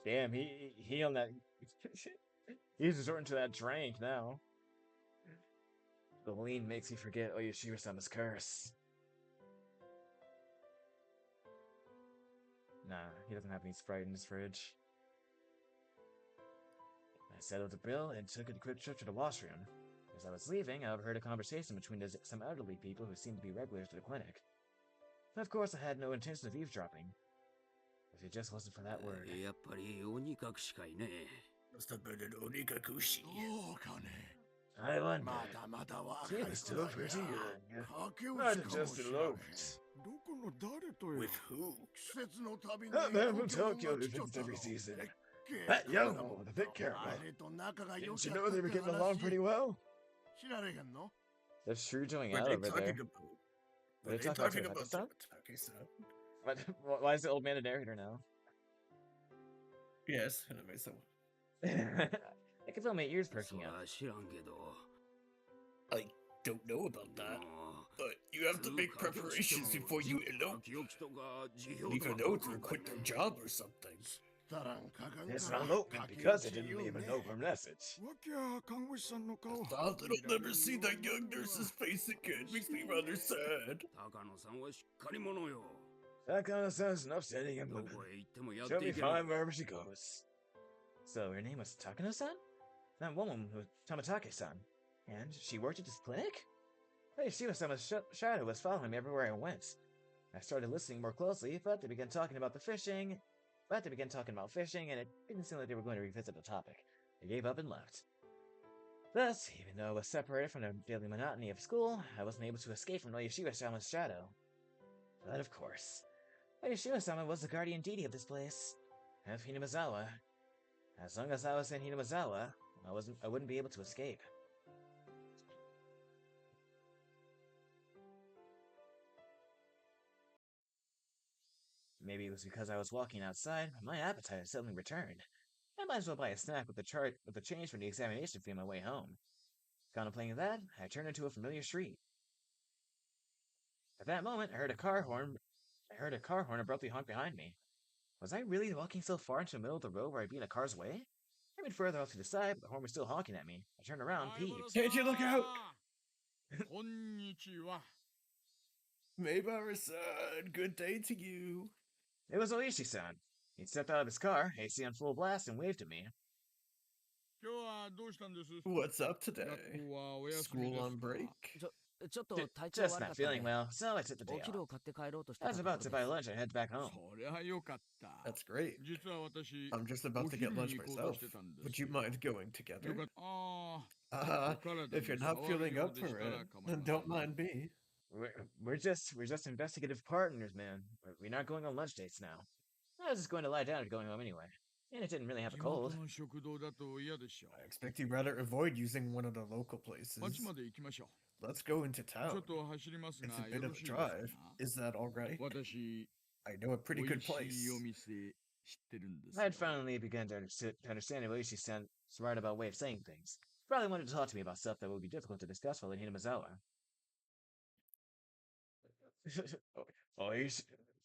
Damn, he on that... He's resorting to that drink now. The lean makes me forget Oyashiro-sama's curse. Nah, he doesn't have any Sprite in his fridge. I settled the bill and took a quick trip to the washroom. As I was leaving, I overheard a conversation between some elderly people who seemed to be regulars to the clinic. But of course, I had no intention of eavesdropping. If it just wasn't for that word. I wonder, she was still pretty young. Not just eloped. With who? That man from Tokyo who visits every season. That young one with the thick caramel. Didn't you know they were getting along pretty well? There's Shrew doing out over there. Are they talking about Tomatake-san? Why is the old man a narrator now? Yes, Hinamizawa. I can feel my ears perking up. I don't know about that, but you have to make preparations before you elope. Leave a note or quit their job or something. It's an elopement because I didn't leave a note or message. I thought that I'll never see that young nurse's face again. Makes me rather sad. Takano-san's an upsetting young woman. She'll be fine wherever she goes. So her name was Takano-san? That woman was Tomatake-san. And she worked at this clinic? Hey, Shiba-sama's shadow was following me everywhere I went. I started listening more closely, but they began talking about fishing, and it didn't seem like they were going to revisit the topic. I gave up and left. Thus, even though I was separated from the daily monotony of school, I wasn't able to escape from Oyashiro-sama's shadow. But of course, Oyashiro-sama was the guardian deity of this place, of Hinamizawa. As long as I was in Hinamizawa, I wouldn't be able to escape. Maybe it was because I was walking outside, but my appetite had suddenly returned. I might as well buy a snack with the change from the examination fee on my way home. Contemplating that, I turned into a familiar street. At that moment, I heard a car horn abruptly honk behind me. Was I really walking so far into the middle of the road where I'd be in a car's way? I moved further off to the side, but the horn was still honking at me. I turned around, peeved. Can't you look out? Konnichiwa. Maybara-san, good day to you. It was Oishi-san. He stepped out of his car, AC on full blast, and waved at me. What's up today? School on break? Just not feeling well, so I took the day off. I was about to buy lunch and head back home. That's great. I'm just about to get lunch myself. Would you mind going together? If you're not feeling up for it, then don't mind me. We're just investigative partners, man. We're not going on lunch dates now. I was just going to lie down and going home anyway. And it didn't really have a 地 cold. 元の食堂だと嫌でしょ I expect you'd rather avoid using one of the local う。 places. 町まで行きましょ Let's go into う。ち town. ょっと走りますが It's a よ bit ろ of し a いですか drive. Is that alright? 私、 I know a 美 pretty 味 good しい place. お店知ってるんです I よ。 had finally begun to understand Ilushi's smart about way of saying things. Probably wanted to talk to me about stuff that would be difficult to discuss while in Hinamizawa.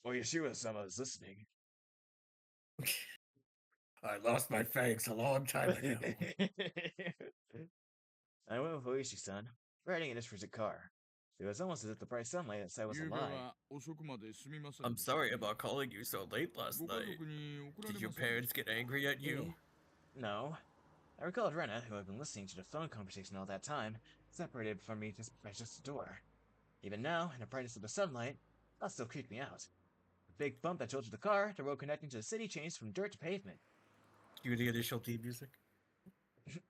Oyashiro-sama is listening. I lost my fangs a long time ago. I went with Oishi-san, riding in his frigid car. It was almost as if the bright sunlight outside was a 夕べ lie. は遅くまですみません I'm でした sorry ね about calling you so late last ご家 night. 族に怒ら Did れ your ませんで parents した get angry at you? No. I recalled Rena, who had been listening to the phone conversation all that time, separated from me by just a door. Even now, in the brightness of the sunlight, that still creeped me out. The big bump that jolted the car, the road connecting to the city changed from dirt to pavement. Cue the initial theme music.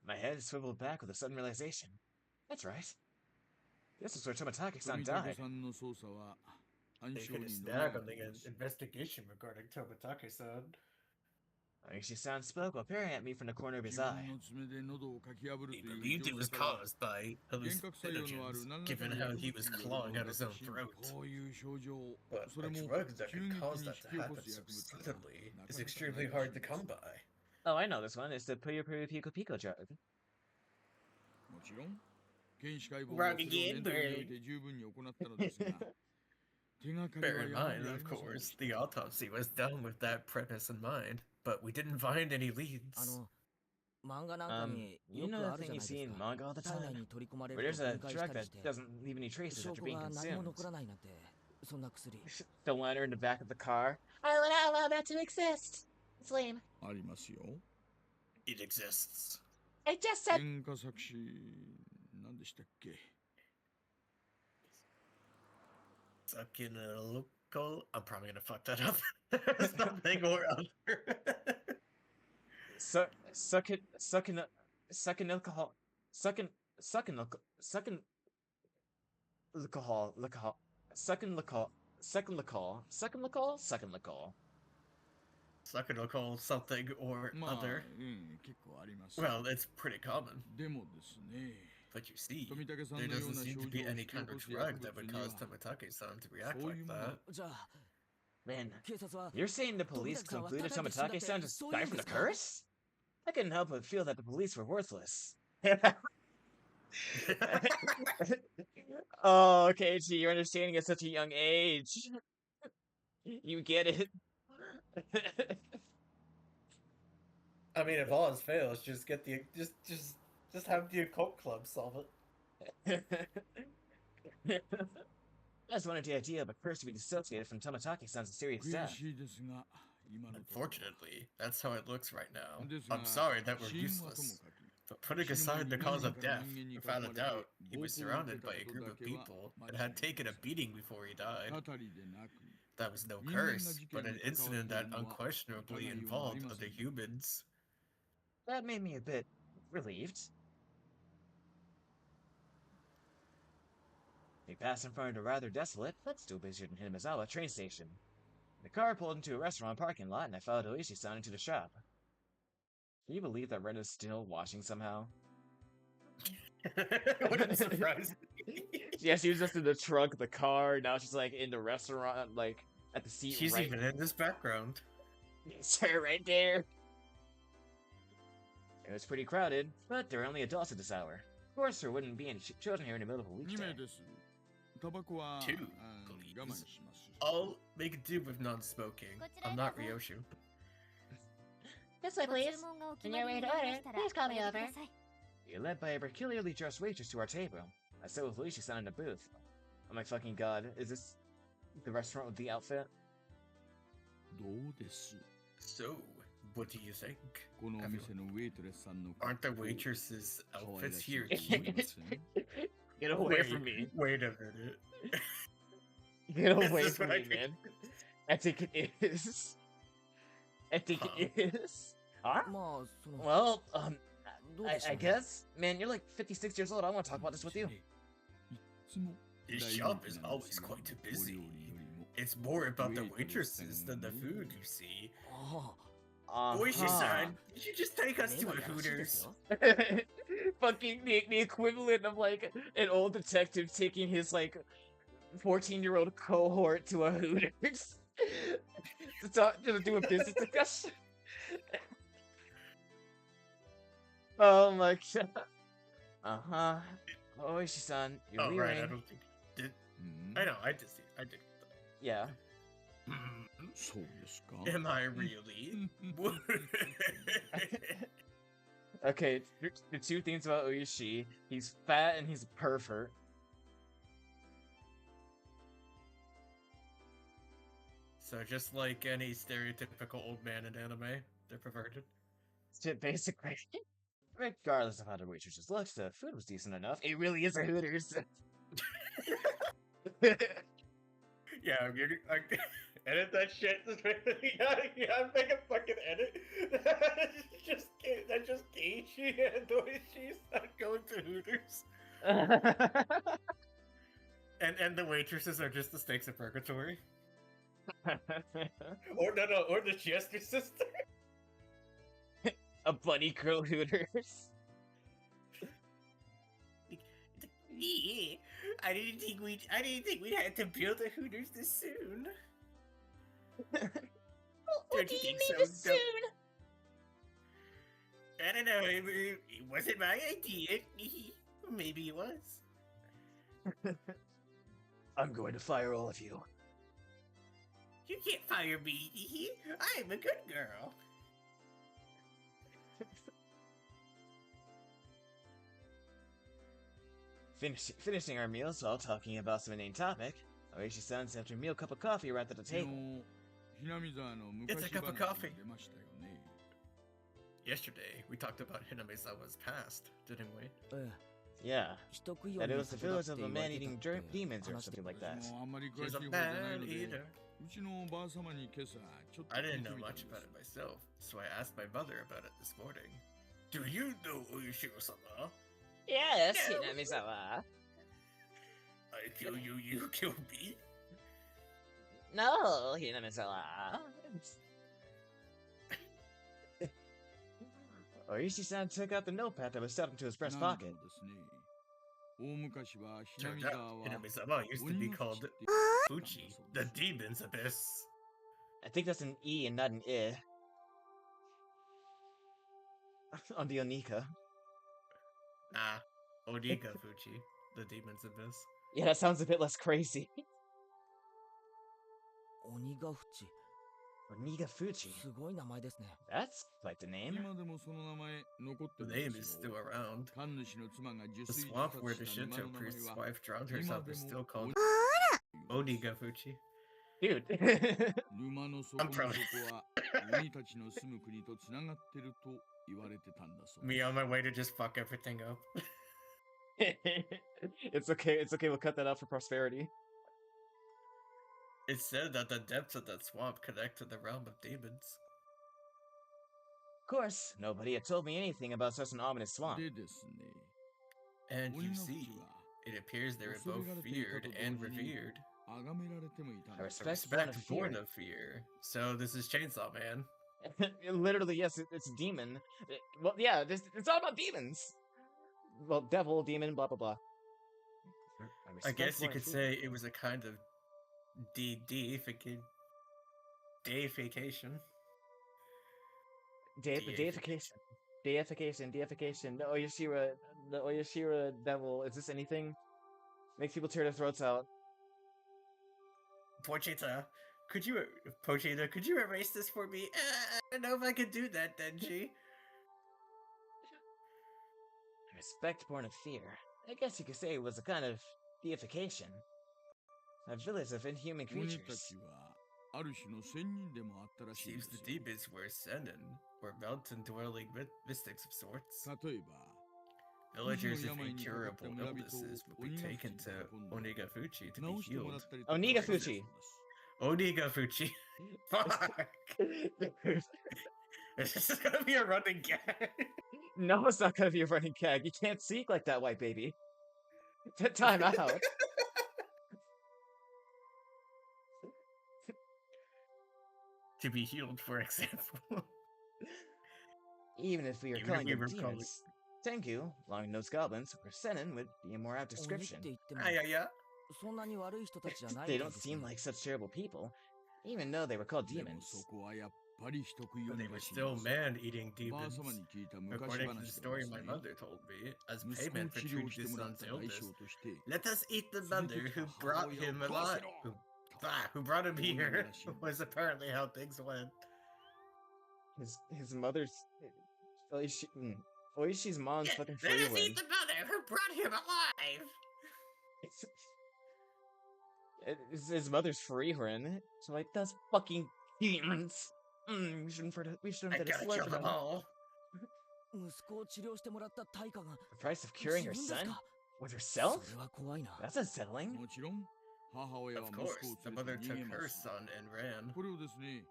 My head swiveled back with a sudden realization. That's right. This is where Tomitake-san 富 died. 武さんの捜査は暗 They 礁 put a に snag on the です investigation regarding Tomitake-san. Oishi-san spoke while peering at me from the corner of his 自 eye. 分の爪で喉をかき破る He という believed it 状 was 況から caused by 幻覚作用のある hallucinogens, 何らか given の how 薬 he 物 was による clawing も at の his だ own とし throat. こういう症状 But それ a も drug that 急 could 激 cause に引 that き to 起こ happen す so 薬物は suddenly なか is なか extremely ないら hard しい to ん come です by. Oh, I know this one. It's the Puyo Puyo Pico Pico drug. もちろん検視解剖 Wrong はそれを again, 念頭に置い Bird. て十分に行ったのですが手がかり Bear は in やは mind, りあ of りませんで course, した the autopsy was done with that premise in mind, but we didn't find any あ leads. の漫画なんかに You よ know く the あるじ thing ゃ you ない see です in か manga all the 体 time? 内に取り込まれ Where る there's と a 分解し drug たり that して doesn't leave any traces 証 after 拠 being が何も consumed. 残らないなんてそんな薬 The lantern in the back of the car. I would not allow that to exist. It's lame. ありますよ It exists. I just said. 演歌作詞何でしたっけ Sucking a local. I'm probably gonna fuck that up. Something or other. Sucking alcohol. Sucking alcohol. Sucking alcohol. Sucking alcohol. Sucking alcohol. Sucking alcohol. Sucking alcohol. Sucking local something or まあ、 other. 結構あります Well, it's pretty common. でもですね But you see, 富武さん there のよう doesn't な seem 症 to 状 be を引 any き起 kind こ of す薬 drug that 物 would には cause Tomitake-san to react そうい like うもの that. じゃあ Man, 警察は you're saying the police Tomitake-san wa concluded tadai de shinda Tomitake-san tte just sou died iu from the desu ka? curse? I couldn't help but feel that the police were worthless. Oh, Keiichi, your understanding at such a young age. You get it. I mean, if all else fails, just get the just have the occult club solve it. I just wanted the idea of a curse to be dissociated from Tomitake-san's mysterious 悔 death. しいですが今のところ Unfortunately, that's how it looks right now. ですが I'm sorry that we're 死因はとも useless. かく But putting 死ぬ前 aside に the 何 cause 人 of から death, 人間に囲 without ま a れて doubt, he 暴 was 行を受け surrounded た by a こと group だ of けは people 間 and 違い had ない taken で a す beating before he died. たたりでなく That was no 人間が curse, 事 but 件 an に関わ incident ってい that るのは unquestionably 疑いようもあり involved ませ other ん humans. That made me a bit relieved. We passed in front of a rather desolate, but still busier than Hinamizawa train station. The car pulled into a restaurant parking lot, and I followed Oishi-san into the shop. Can you believe that Ren is still washing somehow? Wouldn't surprise me. Yeah, she was just in the trunk of the car. Now she's like in the restaurant, like at the seat. She's right. even in this background. It's her right there. It was pretty crowded, but there were only adults at this hour. Of course, there wouldn't be any children here in the middle of a 2 weekday. 名ですタバコは Two, 我慢 please. します I'll make do with non-smoking. I'm not Ryoshu. This way, ご please. 注文がお決 On ま your り way に to なりま order, したら please call お me 呼び over. ください You're led by a peculiarly dressed waitress to our table. I sat with Luigi-san in the booth. Oh my fucking god, is this the restaurant with the outfit? どうです So, what do you think? このお店のウェイトレスさんの Aren't the waitresses' 可愛ら outfits しい here と思い cute? ません Get away from me. Wait a minute. Get Is away this from what I me, think? man. I think it is. I think it is. Huh? まあその Well, どう I でしょう I ね guess. Man, you're like 56 years old. I want to talk about this with you. いつも This 大 shop 人 is 気なんで always すが quite お busy. 料理よりも It's more about the Waitress waitresses than the and- food, you see. ああ Oishi-san, did you just take us to a Hooters? Fucking the equivalent of like an old detective taking his like 14-year-old cohort to a Hooters to do a business discussion. Oh my god. Uh-huh. Oishi-san, you're Oh, right, I leering. don't think... I know, I did. Yeah. Am I really? Okay, the two things about Oishi, he's fat and he's a pervert. So just like any stereotypical old man in anime, they're perverted. Shit, basically. Regardless of how the waitress looks, the food was decent enough. It really is a Hooters. Yeah, edit that shit. Yeah, make a fucking edit. That's just Keiichi and Oishi's not going to Hooters. And the waitresses are just the stakes of purgatory. Or the Chester sister. A bunny girl Hooters. Yeah, I didn't think we'd have to build a Hooters this soon. What do you mean this soon? I don't know. It wasn't my idea. Maybe it was. I'm going to fire all of you. You can't fire me. I'm a good girl. Finishing our meals while talking about some inane topic, Oishi-san's after meal cup of coffee right at the table. It's a cup of coffee. Yesterday, we talked about Hinamizawa's past, didn't we? Yeah, that it was the village of a man-eating demons or something like that. She's a man-eater. I didn't know much about it myself, so I asked my mother about it this morning. Do you know Oishiro-sama? Yes, No. Hinamizawa. I kill you, you kill me? No, Hinamizawa. Oishi-san took out the notepad that was stuffed into his breast pocket. Turned out, Hinamizawa used to be called Fuchi, the Demon's Abyss. I think that's an E and not an I. On the Onika. Nah, Oniga Fuchi, the Demon's Abyss. Yeah, that sounds a bit less crazy. Onigafuchi. Oniga Fuchi. すごい名前ですね。 That's quite the name. The name is still around. The swamp where the Shinto priest's wife drowned herself is still called Oniga Fuchi. Dude. I'm proud. Me on my way to just fuck everything up. It's okay, we'll cut that out for prosperity. It's said that the depths of that swamp connect to the realm of demons. Of course, nobody had told me anything about such an ominous swamp. And you see, it appears they were both feared and revered. I respect Respect born born of of fear. So this is Chainsaw Man. fear. Literally, yes, it's a demon. Well, yeah, it's all about demons. Well, devil, demon, blah blah blah. I guess you could say it was a kind of deification. Deification. Deification. The Oyashira devil. Is this anything? Makes people tear their throats out. Pochita, could you erase this for me? I don't know if I could do that, Denji. Respect born of fear. I guess you could say it was a kind of deification. A village of inhuman creatures. Seems the demons were Senin, or mountain-dwelling mystics of sorts. Villagers with incurable illnesses would be taken to Onigafuchi to be healed. Onigafuchi! Onigafuchi! Fuck! This is gonna be a running gag. No, it's not gonna be a running gag. You can't speak like that, white baby. Time out. To be healed, for example. Even if we were Even if calling we them were calling- demons, Tengu, long-nosed goblins, or Senin would be a more apt 鬼って description. 言っても yeah. そんなに悪い人たちじゃない They みたい don't ですね seem like such terrible people, even though they were called でも demons. そこはやっぱり人食い But 鬼 they were らしいん still です。 man-eating おばあ demons. 様に聞いた昔 According to 話 the で story は my ですね、 mother told me, as 息子 payment を for 治療 treating して his もらっ son's た代 illness, 償として let us eat the 連れ mother てきた who 母 brought 親を him 食 a わ lot, せろ who brought him というの here らしいん was です。 apparently how things went. His mother's... Oishi's mom's fucking Let us freewind. eat the mother who brought him alive! His mother's freewind. So like, those fucking demons. We shouldn't I have gotta slur kill for them them. all. 息子を治療してもらった対価が The price of curing 自 her 分です son? か With そ herself? れは怖いな That's unsettling. もちろん母親は Of 息子を course, the 連 mother れて逃 took げま her す。 son and ran. これをですね、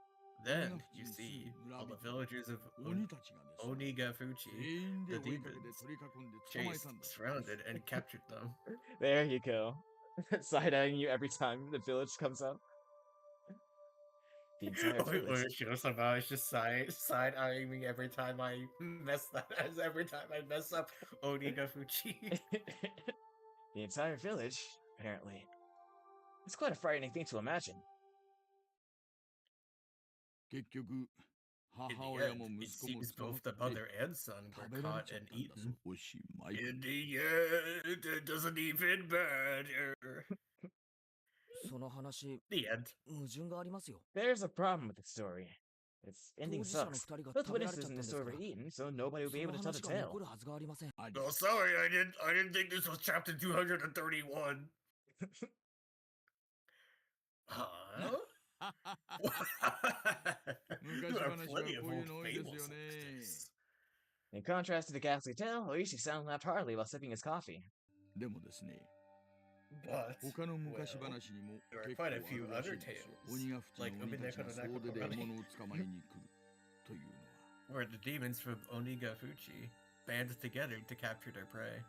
Then, you see, all the villagers of 鬼たちがですね、 Onigafuchi, 全員で the 追いかけて demons, 取り囲んで捕まえ chased, たんだ。 surrounded, and captured them. There you go. Side-eyeing you every time the village comes up. The entire village. Shiro-sama is just side-eyeing me every time I mess up Onigafuchi. The entire village, apparently. It's quite a frightening thing to imagine. 結局、 In 母 the 親も end, it 息子も seems 捕まっ both て the mother and son 食 were べられ caught ちゃっ and たんだぞ eaten. おしまい。 In the end, it doesn't even matter. その話 The end. 矛盾がありますよ There's a problem with the story. Its 当 ending 事者の sucks. 2人が Both 食べられち witnesses ゃった in ん the です story か were ら eaten, so nobody will そ be の able to tell 話 the が tale. 残るはずがありません Oh, sorry, I didn't think this was chapter 231. Huh? There are 昔話は plenty of こういう old の多いです fables よ like ね。 this. In contrast to the ghastly tale, Oishi-san laughed heartily while sipping his coffee. でもですね、 But, 他の昔 well, 話にも there are 結構 quite あ a few るらしい other んですよ。 tales, 鬼が淵 like の鬼たちが Umineko no 総出で Nakoroni. 獲物を捕まえに来るというのは。 where the demons from Onigafuchi banded together to capture their prey.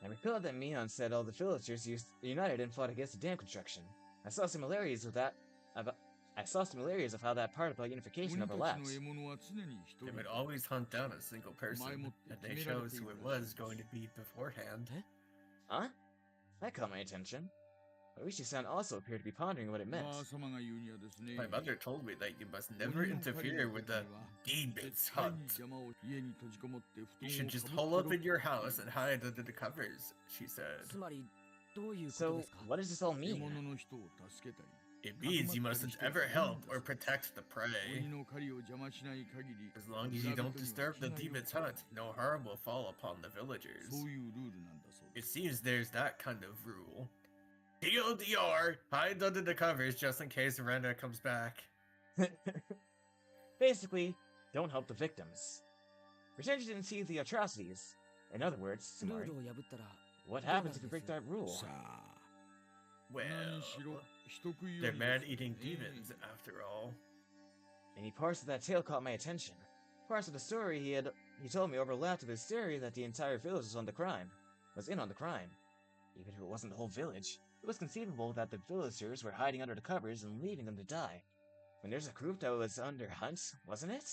I recall that Mion said all the villagers united and fought against the dam construction. I saw similarities of how that part about unification 鬼たちの overlaps. 獲物は常に一 They 人 would で always hunt down a single person, and they chose who it was going to be beforehand. Huh? That caught my attention. Oishi-san also appeared to be pondering what it ば meant. あ様が言うにはですね、 My mother told me that you must 鬼 never の狩り interfere の with 時 the には demons 絶対に hunt. 邪魔を家に閉じこもって You 布 should 団を just かぶ hole って up in ろ your っていう house and hide under the covers, she said. つまりどういうこと So, ですか what does this all 獲 mean? 物の人を助けたり、 It means you mustn't ever help or protect the 鬼 prey. の狩りを邪魔しない限り、 As long as you don't disturb the demons' hunt, no harm will fall upon the villagers. そういうルールなんだそうで It す。 seems there's that kind of rule. TLDR, hide under the covers just in case Rena comes back. Basically, don't help the victims. Pretend you didn't see the atrocities. In other words, ルー Sumari, ルを破ったら what どうなる happens if you んです break that rule? さあ、 Well, 何しろ人食い they're 鬼 man です eating からね demons after all. Many parts of that tale caught my attention. Parts of the story he told me overlapped with his theory that the entire village was in on the crime. Even if it wasn't the whole village, it was conceivable that the villagers were hiding under the covers and leaving them to die. When there's a group that was under hunt, wasn't it?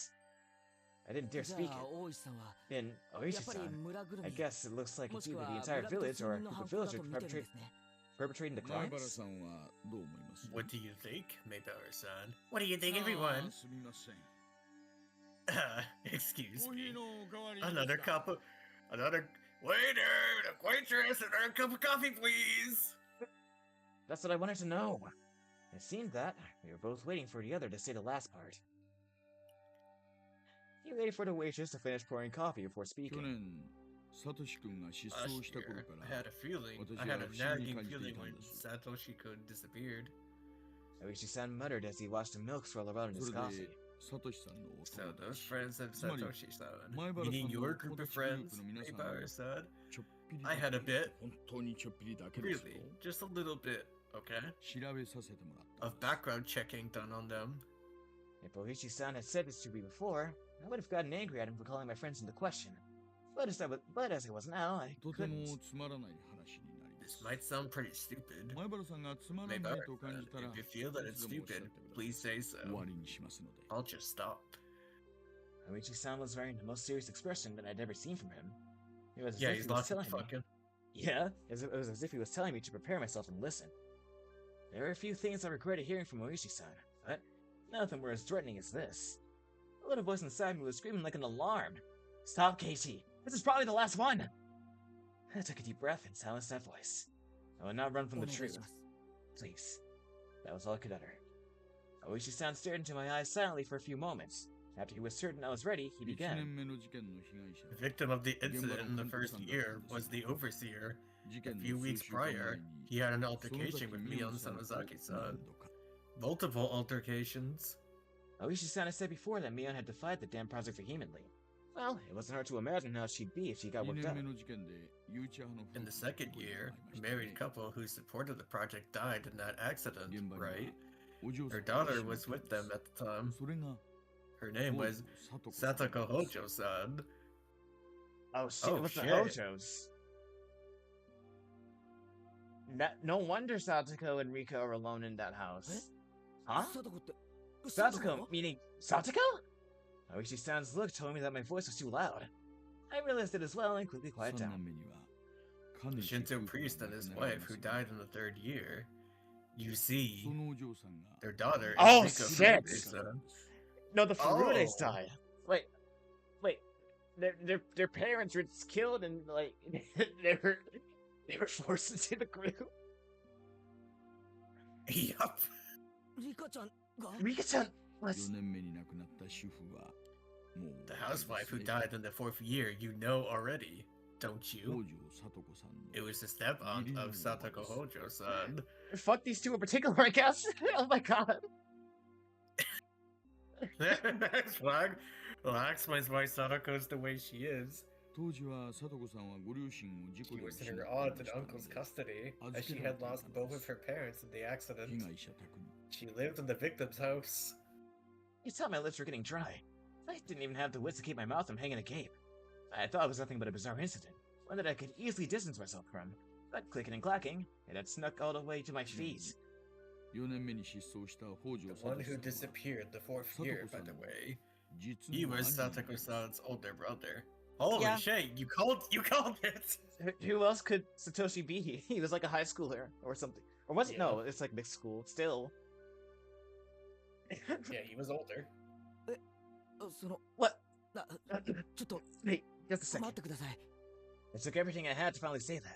I didn't dare じゃ speak あ it. 大石さんは Then やっぱり Oishi-san, 村ぐる I み guess it looks like も it's しく either は the entire 村人 village 数 or 人の the 犯行だ villagers と見てるんですね perpetrating the 前原 crimes. さんはどう思います What do you think, Maybeller-san? What do you think, あ everyone? ーすみません。 Excuse コーヒ me. ーのおかわり Another ですか cup of... Another... Waiter! A waitress! Another cup of coffee, please! That's what I wanted to know. It seemed that we were both waiting for the other to say the last part. He waited for the waitress to finish pouring coffee before 去 speaking. 年、サトシ君が失 Last 踪した頃 year, か I ら had a feeling... What is I had a your feeling nagging kind of feeling thing when on this? Satoshi-kun disappeared. Oishi-san muttered as he watched the milk swirl around in そ his れ coffee. で、サトシさんのお So 友 those 達、 friends of つまり、 Satoshi-san, 前原さん meaning の your 友 group of 達グルー friends, プの皆さん Maybeller-san, ちょっぴり I had a bit, 本当にちょっぴりだけですよ really, just a little bit, okay, 調べさせてもらった of background checking done on them. If Oishi-san had said this to me before, I would have gotten angry at him for calling my friends into question. But as I was now, I とても couldn't. つまらない話になりま This す might sound pretty stupid. 前原さんがつまらない Maybeller-san, と感じたら if you feel that い it's つでもおっしゃ stupid, ってください please say so. 終わりにしますので I'll just stop. Oichi-san was wearing the most serious expression that I'd ever seen from him. It was as Yeah, if he's he was lost his telling me. fucking. Yeah, it was as if he was telling me to prepare myself and listen. There are a few things I regretted hearing from Oishi-san, but none of them were as threatening as this. A little voice inside me was screaming like an alarm. Stop, Keiichi! This is probably the last one! I took a deep breath and silenced that voice. I would not run from the truth. Please. That was all I could utter. Oishi-san stared into my eyes silently for a few moments. After he was certain I was ready, he began. The victim of the incident in the first year was the overseer. A few weeks prior, he had an altercation with Mion Samazaki-san. Multiple altercations. Oishi-san had said before that Mion had defied the damn project vehemently. Well, it wasn't hard to imagine how she'd be if she got worked up. In the second year, a married couple who supported the project died in that accident, right? Her daughter was with them at the time. Her name was Satoko Hojo-san. Oh shit, Oh, with the shit. Hojos. No wonder Satoko and Riko are alone in that house. Huh? Satoko, meaning Satoko? Oishi-san's look told me that my voice was too loud. I realized it as well and quickly quieted down. The Shinto priest and his wife who died in the third year. You see, their daughter is Oh, Riko shit! Furude-san. No, the Furudes Oh. died. Wait. Their parents were killed and like they were forced into the group. Yup. Rika-chan was The housewife who died in the fourth year, you know already, don't you? It was the step-aunt of Satoko Hojo-san. fuck these two in particular, I guess. Oh my god. That's why. Well, that explains why Satoko's the way she is. She was in her aunt and uncle's custody, as she had lost both of her parents in the accident. She lived in the victim's house. You thought my lips were getting dry. I didn't even have the wits to keep my mouth from hanging agape. I thought it was nothing but a bizarre incident, one that I could easily distance myself from. But clicking and clacking, it had snuck all the way to my feet. The one who disappeared the fourth year, by the way. He was Satoko-san's older brother. Holy Yeah. shit, you called it! Who else could Satoshi be? He was like a high schooler or something. Or was it? No, it's like mixed school. Still. Yeah, he was older. What? ちょっと Wait, just a 待っ second. てください。 It took everything I had to finally say that.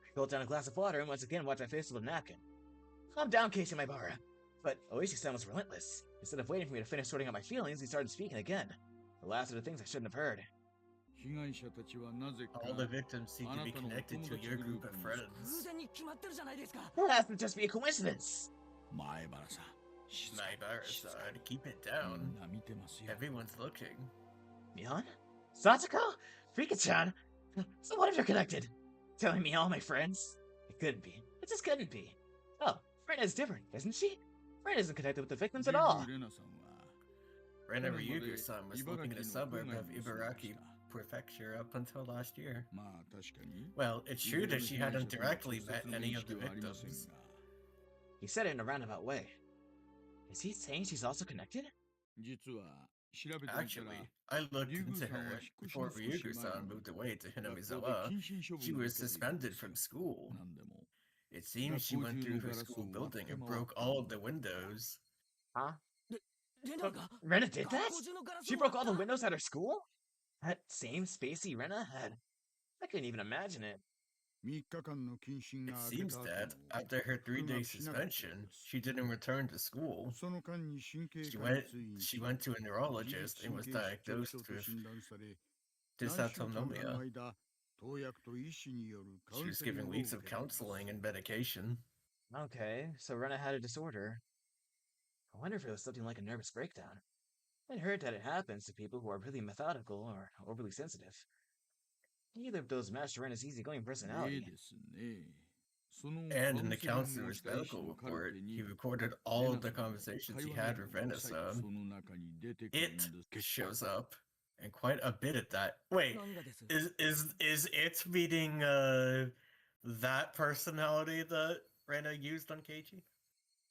I gulped down a glass of water and once again wiped my face with a napkin. Calm down, Casey Maibara. But Oishi-san was relentless. Instead of waiting for me to finish sorting out my feelings, he started speaking again. The last of the things I shouldn't have heard. All the victims seem to be connected to your group of 偶 friends. 然に決まってるじゃないですか。 That has to just be a coincidence. 前原さん、 Maibara-san, keep it down. みんな見てますよ。 Everyone's looking. Mion? Satoko? Rika-chan? So what if you're connected? Telling me all my friends? It couldn't be. It just couldn't be. Oh, Rena's different, isn't she? Ren isn't connected with the victims at all. レナさんは Rena Ryugu-san was living in a suburb of Ibaraki Prefecture up until last year. まあ確かに。 Well, it's true that she hadn't directly met any of the はありません victims. が He said it in a roundabout way. Is he saying she's also connected? 実は調べてみたら Actually, I looked into リュウグさんは her 引っ越しの before 少し前 Ryugu-san に moved away to 学校で Hinamizawa. 謹慎処 She 分を was 受けているんです suspended よ from school. なんでも It seems she went through her school building and broke all of the windows. Huh? レナが Rena did that? 学校中のガラス She を broke 割 all った the windows at her school? That same spacey Rena had. I couldn't even imagine it. 3日間の謹慎 It が明け seems た that 後 after her 3-day 復学しなかったん suspension, です she didn't return to school. その間に神経 She 科に went, 通院 she し went to a 自律 neurologist 神 and was 経失調 diagnosed 症と with 診断され何週間かの dysautonomia. 間投薬と医師によるカ She ウン was セリン given グを weeks 受 of けています counseling and medication. Okay, so Rena had a disorder. I wonder if it was something like a nervous breakdown. I'd heard that it happens to people who are really methodical or overly sensitive. Neither of those matched Rena's easygoing 例 personality. ですねその And in the カウンセリングを counselor's した医師 medical のカル report, テ he に recorded レ all ナ of the さんの conversations 会 he 話 had 内 with 容が最後 Rena-san. その中に出てくるん It です shows up, and quite a bit at that. Wait, 何がです is it meaning that personality that Rena used on Keiichi?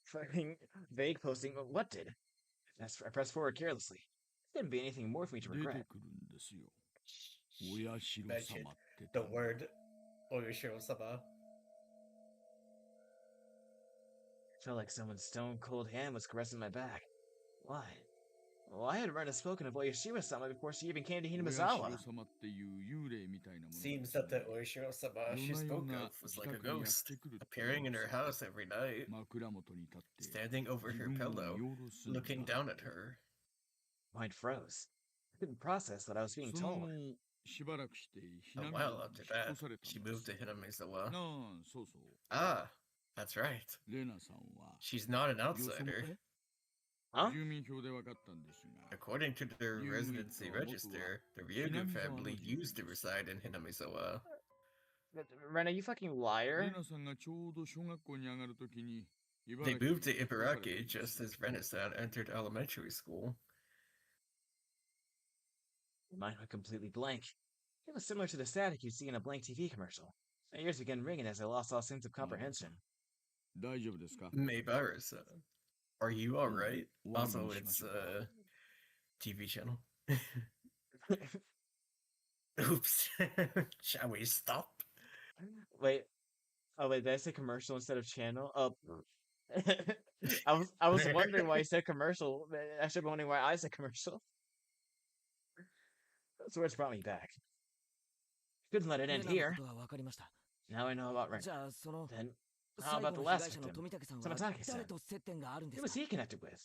Fucking vague posting. What did? I pressed forward carelessly. Couldn't be anything more for me to 出て regret. くるんですよ。お社 Mention 様って the 単語 word Oyashiro-sama. Felt like someone's stone cold hand was caressing my back. Why? Well, I had read and spoken of Oyashiro-sama before she even came to お Hinamizawa. 社様っていう幽霊みたいなものが Seems です that the ね Oyashiro-sama she 夜な夜 spoke な of was 自 like a 宅にやっ ghost, てくるってい appearing うん in で her すよ house every night, 枕元に立って standing over 自 her 分を見 pillow, 下ろすんだ looking down at her. Mind froze. I couldn't process what I was being その told. 後しばらくして A 南 while 沢に after 引っ that, 越された she んで moved す to Hinamizawa. ああそうそう Ah, that's right. レナさんは She's not an よそも outsider. え Huh? 住民票で分かったんですが According to their You residency wait, register, the Ryugu Hinamizawa family no used to Jinju reside in Hinamizawa. Rena, you fucking レ liar. ナさんがちょうど小学校に上がるときに They 茨城 moved to に引っ越されたん Ibaraki です just as Renaissance entered elementary school. Mine went completely blank. It was similar to the static you see in a blank TV commercial. My ears began ringing as I lost all sense of comprehension. 大丈夫ですか Maybarasa. Are you alright? Mm, Also, warning it'sしましょうか。a TV channel. Oops. Shall we stop? Wait. Oh wait, did I say commercial instead of channel? Oh. I was wondering why you said commercial. I should be wondering why I said commercial. Those words brought me back. Couldn't let it レ end ナのこ here. とは分かりました。 Now I know about Ren. じゃあその Then, how 最 about 後 the の被 last 害者の victim? 富武さんは Tomitake-san. 誰と接点があるんで Who す was か he connected with?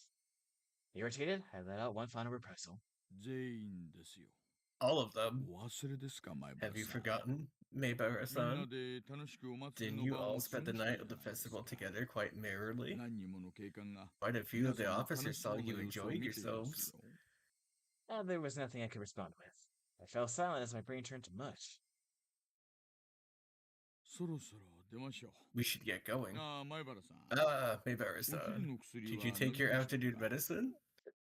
Irritated, I let out one final reprisal. 全員ですよ All of them. お忘れですか前 Have you 原さん forgotten? みんな Maybara-san? で楽しくお祭り Didn't の you 場 all を spend 過 the ごした night じゃ of the ないです festival か together quite merrily? 何人もの警官が Quite a few 皆 of the さんの楽 officers し saw そうな you 様子を enjoying 見ています yourselves. よ There was nothing I could respond with. I fell silent as my brain turned to mush. そろそろ出ましょ We should get going. うああ前原さん Ah, お昼 Maybara-san. の薬 Did は you 飲 take み your ました afternoon か medicine?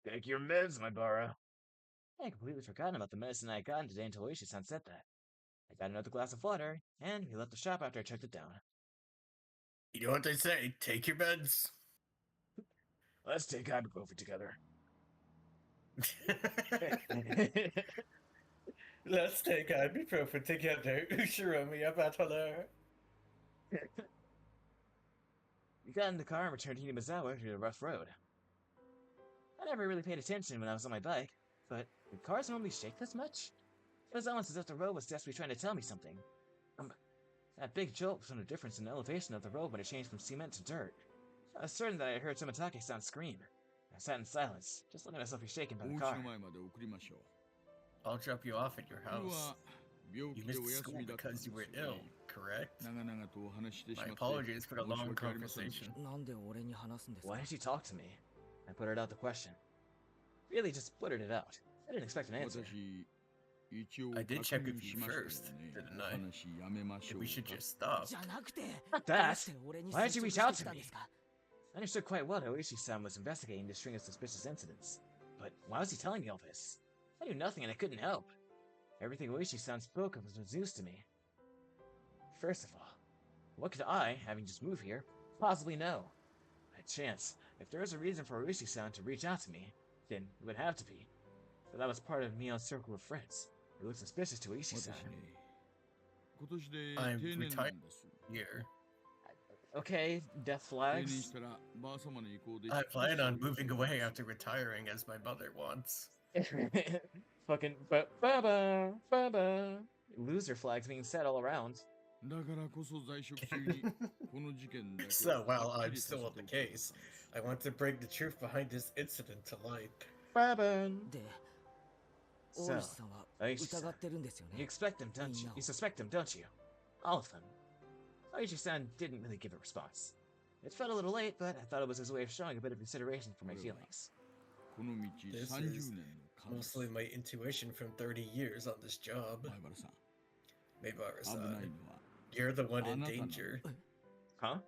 Take your meds, my Bara. I had completely forgotten about the medicine I had gotten today until Oishi-san said that. I got another glass of water, and we left the shop after I checked it down. You know what they say, take your meds. Let's take ibuprofen together. Let's take ibuprofen together. Ushiromi Abatala. We got in the car and returned to Hinamizawa through the rough road. I never really paid attention when I was on my bike, but did cars normally shake this much? It was almost as if the road was desperately trying to tell me something. That big jolt was from the difference in the elevation of the road when it changed from cement to dirt. I was certain that I had heard Tomitake-san scream. I sat in silence, just letting myself be shaken by お the 家 car. の前まで送りましょう I'll drop you off at your 今日 house. は病 You 気で missed お休 school みだったんで because す you よ were ill, ね correct? 長々とお話ししてし My まって apologies for the 申し long 訳ありませんでし conversation. たなんで俺に話すんですか Why did she talk to me? I put out the question. Really just blurted it out. I didn't expect an answer. 私一応 I 確 did check with 認 you しましたよ first, ね didn't お I? 話やめまし If ょう we should か just stop. じゃなくて Not ど that! うして俺に Why 接 did you 触 reach out してき to たん me? ですか I understood quite well that Oishi-san was investigating the string of suspicious incidents. But why was he telling me all this? I knew nothing and I couldn't help. Everything Oishi-san spoke of was news to me. First of all, what could I, having just moved here, possibly know? By chance, if there was a reason for Oishi-san to reach out to me, then it would have to be that I was part of Mion's circle of friends. It looked suspicious to 私 Oishi-san. ね今年で I'm 定年なんです Here. Okay, death 定年 flags. したらばあ様の意向で I 引っ越 plan し on て moving away after retiring as my mother wants. Fucking ba-ba, ba-ba. Loser flags being set all around. だからこそ在職中にこの事件だけ So を while はっき I'm りさせ still て on お the きたかったん case, です I want to bring the truth behind this incident to light. Ba-ba. で So, 大石さんは Oishi-san, 疑ってるんですよ you ね expect them, don't you? You suspect them, don't you? All of them. Oishi-san didn't really give a response. It felt a little late, but I thought it was his way of showing a bit of consideration for my feelings. この道 This 30 is 年の勘です Mostly my intuition from 30 years on this job. 前原さん危 Maybara-san, ないのは you're the one in あなたなの danger. Huh?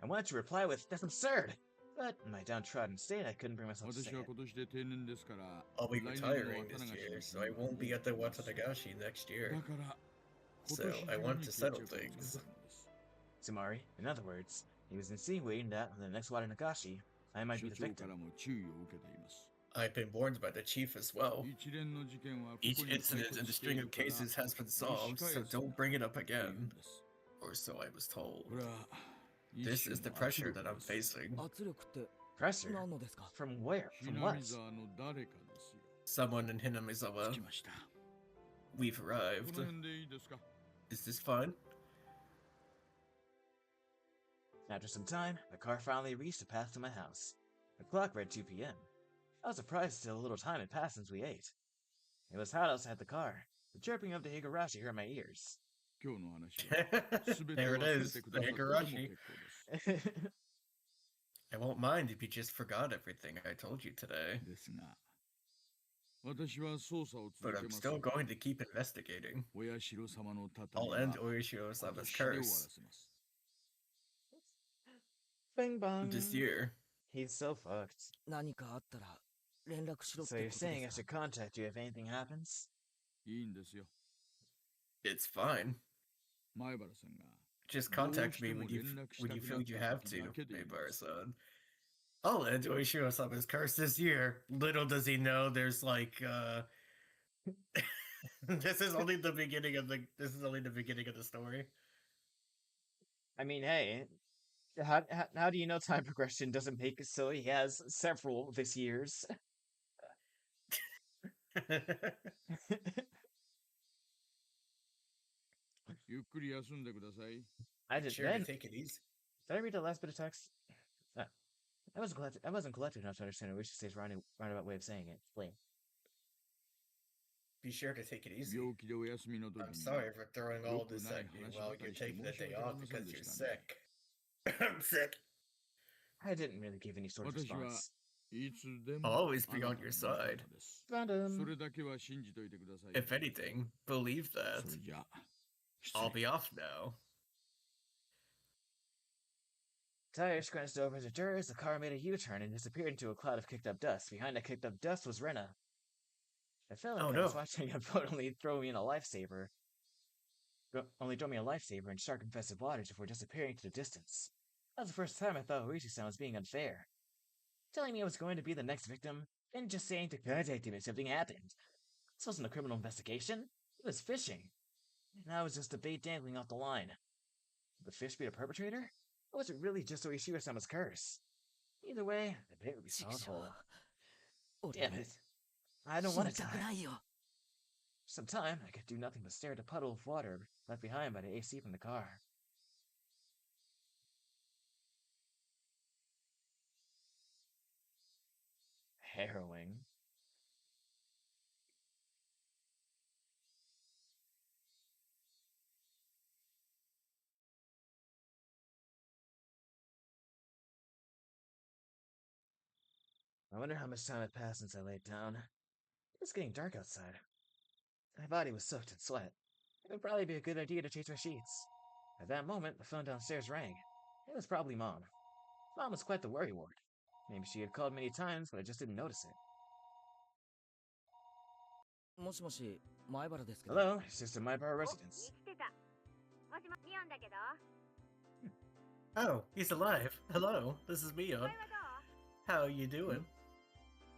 I wanted to reply with, that's absurd! But in my downtrodden state, I couldn't bring myself to say 私は it. 今年で定年ですから I'll be 来年の retiring 渡 this 流 year, し so I won't be at the Watanagashi next だ year. から So 今年 I 中 want に to 決 settle 着をつけたい things. んです Tsumari, in other words, he was insinuating that on the next Watanagashi, I might 社 be the 長か victim. らも注意を受けています I've been warned by the chief as well. 一連の事件はここ Each に再 incident 発 in the してい string る of から cases has been solved, so don't bring it up again. Or so I was told. これは This is the pressure that I'm facing. 圧力って Pressure? 何のですか？ From where? ひ From な what? み沢の誰かですよ。 Someone in 着 Hinamizawa. きました。 We've こ arrived. の辺でいいですか？ Is this fun? After some time, the car finally reached the path to my house. The clock read 2 p.m. I was surprised still a little time had passed since we ate. It was hot outside the car. The chirping of the Higurashi hurt my ears. 今日の話は全て There it 忘れ is, てくだ the さっても Higurashi. 結構です I won't mind if you just forgot everything I told you today. ですが、私は捜査を But 続け I'm ます。 still going to keep investigating. 親代様の畳 I'll は end 今 Oishiro-sama's 年で終わら curse せます。 Bing bong. this year. He's so fucked. 何かあったら連絡しろっ So て you're こと saying で I す should か？ contact you if anything happens? いいんですよ。 It's fine. 前原さんが Just contact me when you feel you have to, Maibara-san. I'll end Oishiro-sama's curse this year. Little does he know there's like this is only the beginning of the story. I mean, hey, how do you know time progression doesn't make it so he has several this year's? ゆっくり休んでください。 I did Sure, then. take it easy. Did I read the last bit of text? I wasn't collected enough to understand Wishi's roundabout way of saying it. Wait. Be sure to take it easy. 病気でお休みの時 I'm に sorry for throwing all よく this ない at you 話 while ばか you're りして taking the 申し day 訳あり off ません because で you're したね。 sick. I'm sick. I didn't really give any sort of 私は response. いつで I'll も always あ be な on たの your 味方 side. です Found そ him. れだけは信じといてください。 If anything, believe that. それじゃあ、失 I'll 礼。 be off now. Tires scrunched over as a juror as the car made a U-turn and disappeared into a cloud of kicked up dust. Behind the kicked up dust was Rena. I felt like Oh, I was no. watching a boat only throw me a lifesaver in shark infested waters before disappearing to the distance. That was the first time I thought Horishi-san was being unfair. Telling me I was going to be the next victim, and just saying to contact him if something happened. This wasn't a criminal investigation. It was fishing. And I was just a bait dangling off the line. Would the fish be the perpetrator? Or was it really just Oishiro-sama's curse? Either way, the bait would be solid whole. 俺 Damn it. I don't 死 want に to たく die. ないよ。 For some time, I could do nothing but stare at a puddle of water left behind by the AC from the car. Harrowing. I wonder how much time had passed since I laid down. It was getting dark outside. My body was soaked in sweat. It would probably be a good idea to change my sheets. At that moment, the phone downstairs rang. It was probably Mom. Mom was quite the worrywart. Maybe she had called many times, but I just didn't notice it. もしもし、前原ですけど。 Hello, Sister Maibara residence. 生きてた。もしもミオンだけど、 Oh, he's alive. Hello, this is 声 Mion. はどう？ How are you doing?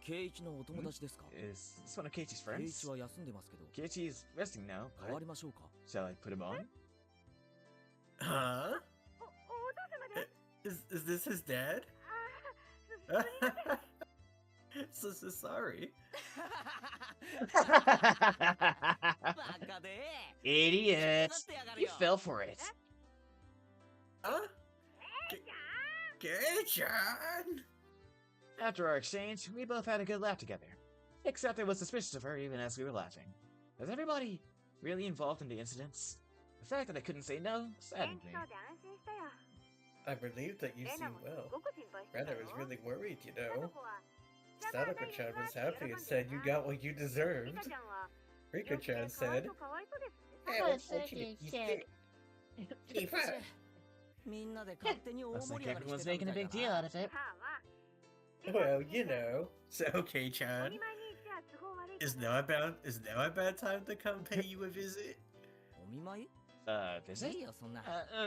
圭一のお友達ですか？ Is this one of Keiichi's 圭 friends? 一は休んでますけど。 Keiichi is resting now. 変わ But りましょうか？ shall I put him on? Huh? お父様です。 Is this his dad? あー、すすみません。 So sorry. バカで Idiot! 待ってやがる You よ。 fell for it. Huh? Gay-chan! After our exchange, we both had a good laugh together. Except I was suspicious of her even as we were laughing. Was everybody really involved in the incidents? The fact that I couldn't say no 元 saddened 気 me. そうで安心したよ。 I'm relieved that you レナ seem もす well. ごく心配してた Rena よ。 was really worried, you サ know. トコは Sadako-chan was happy and said you got what you リ deserved. カちゃんは Rika-chan かわい said, そうかわいそうですって。 Hey, Oh, unfortunately, so he's cute. sick. Keep up. みんなで勝手に大 Looks 盛 like り上がり everyone's してた making み a たい big だ deal な。 out of it. まあまあ。 Well, you know. So, お Kei-chan, 見舞いに行っちゃ都合悪いか is な。 now a bad time to come pay you a visit? お見舞い？ Is い it? いよ、そんな。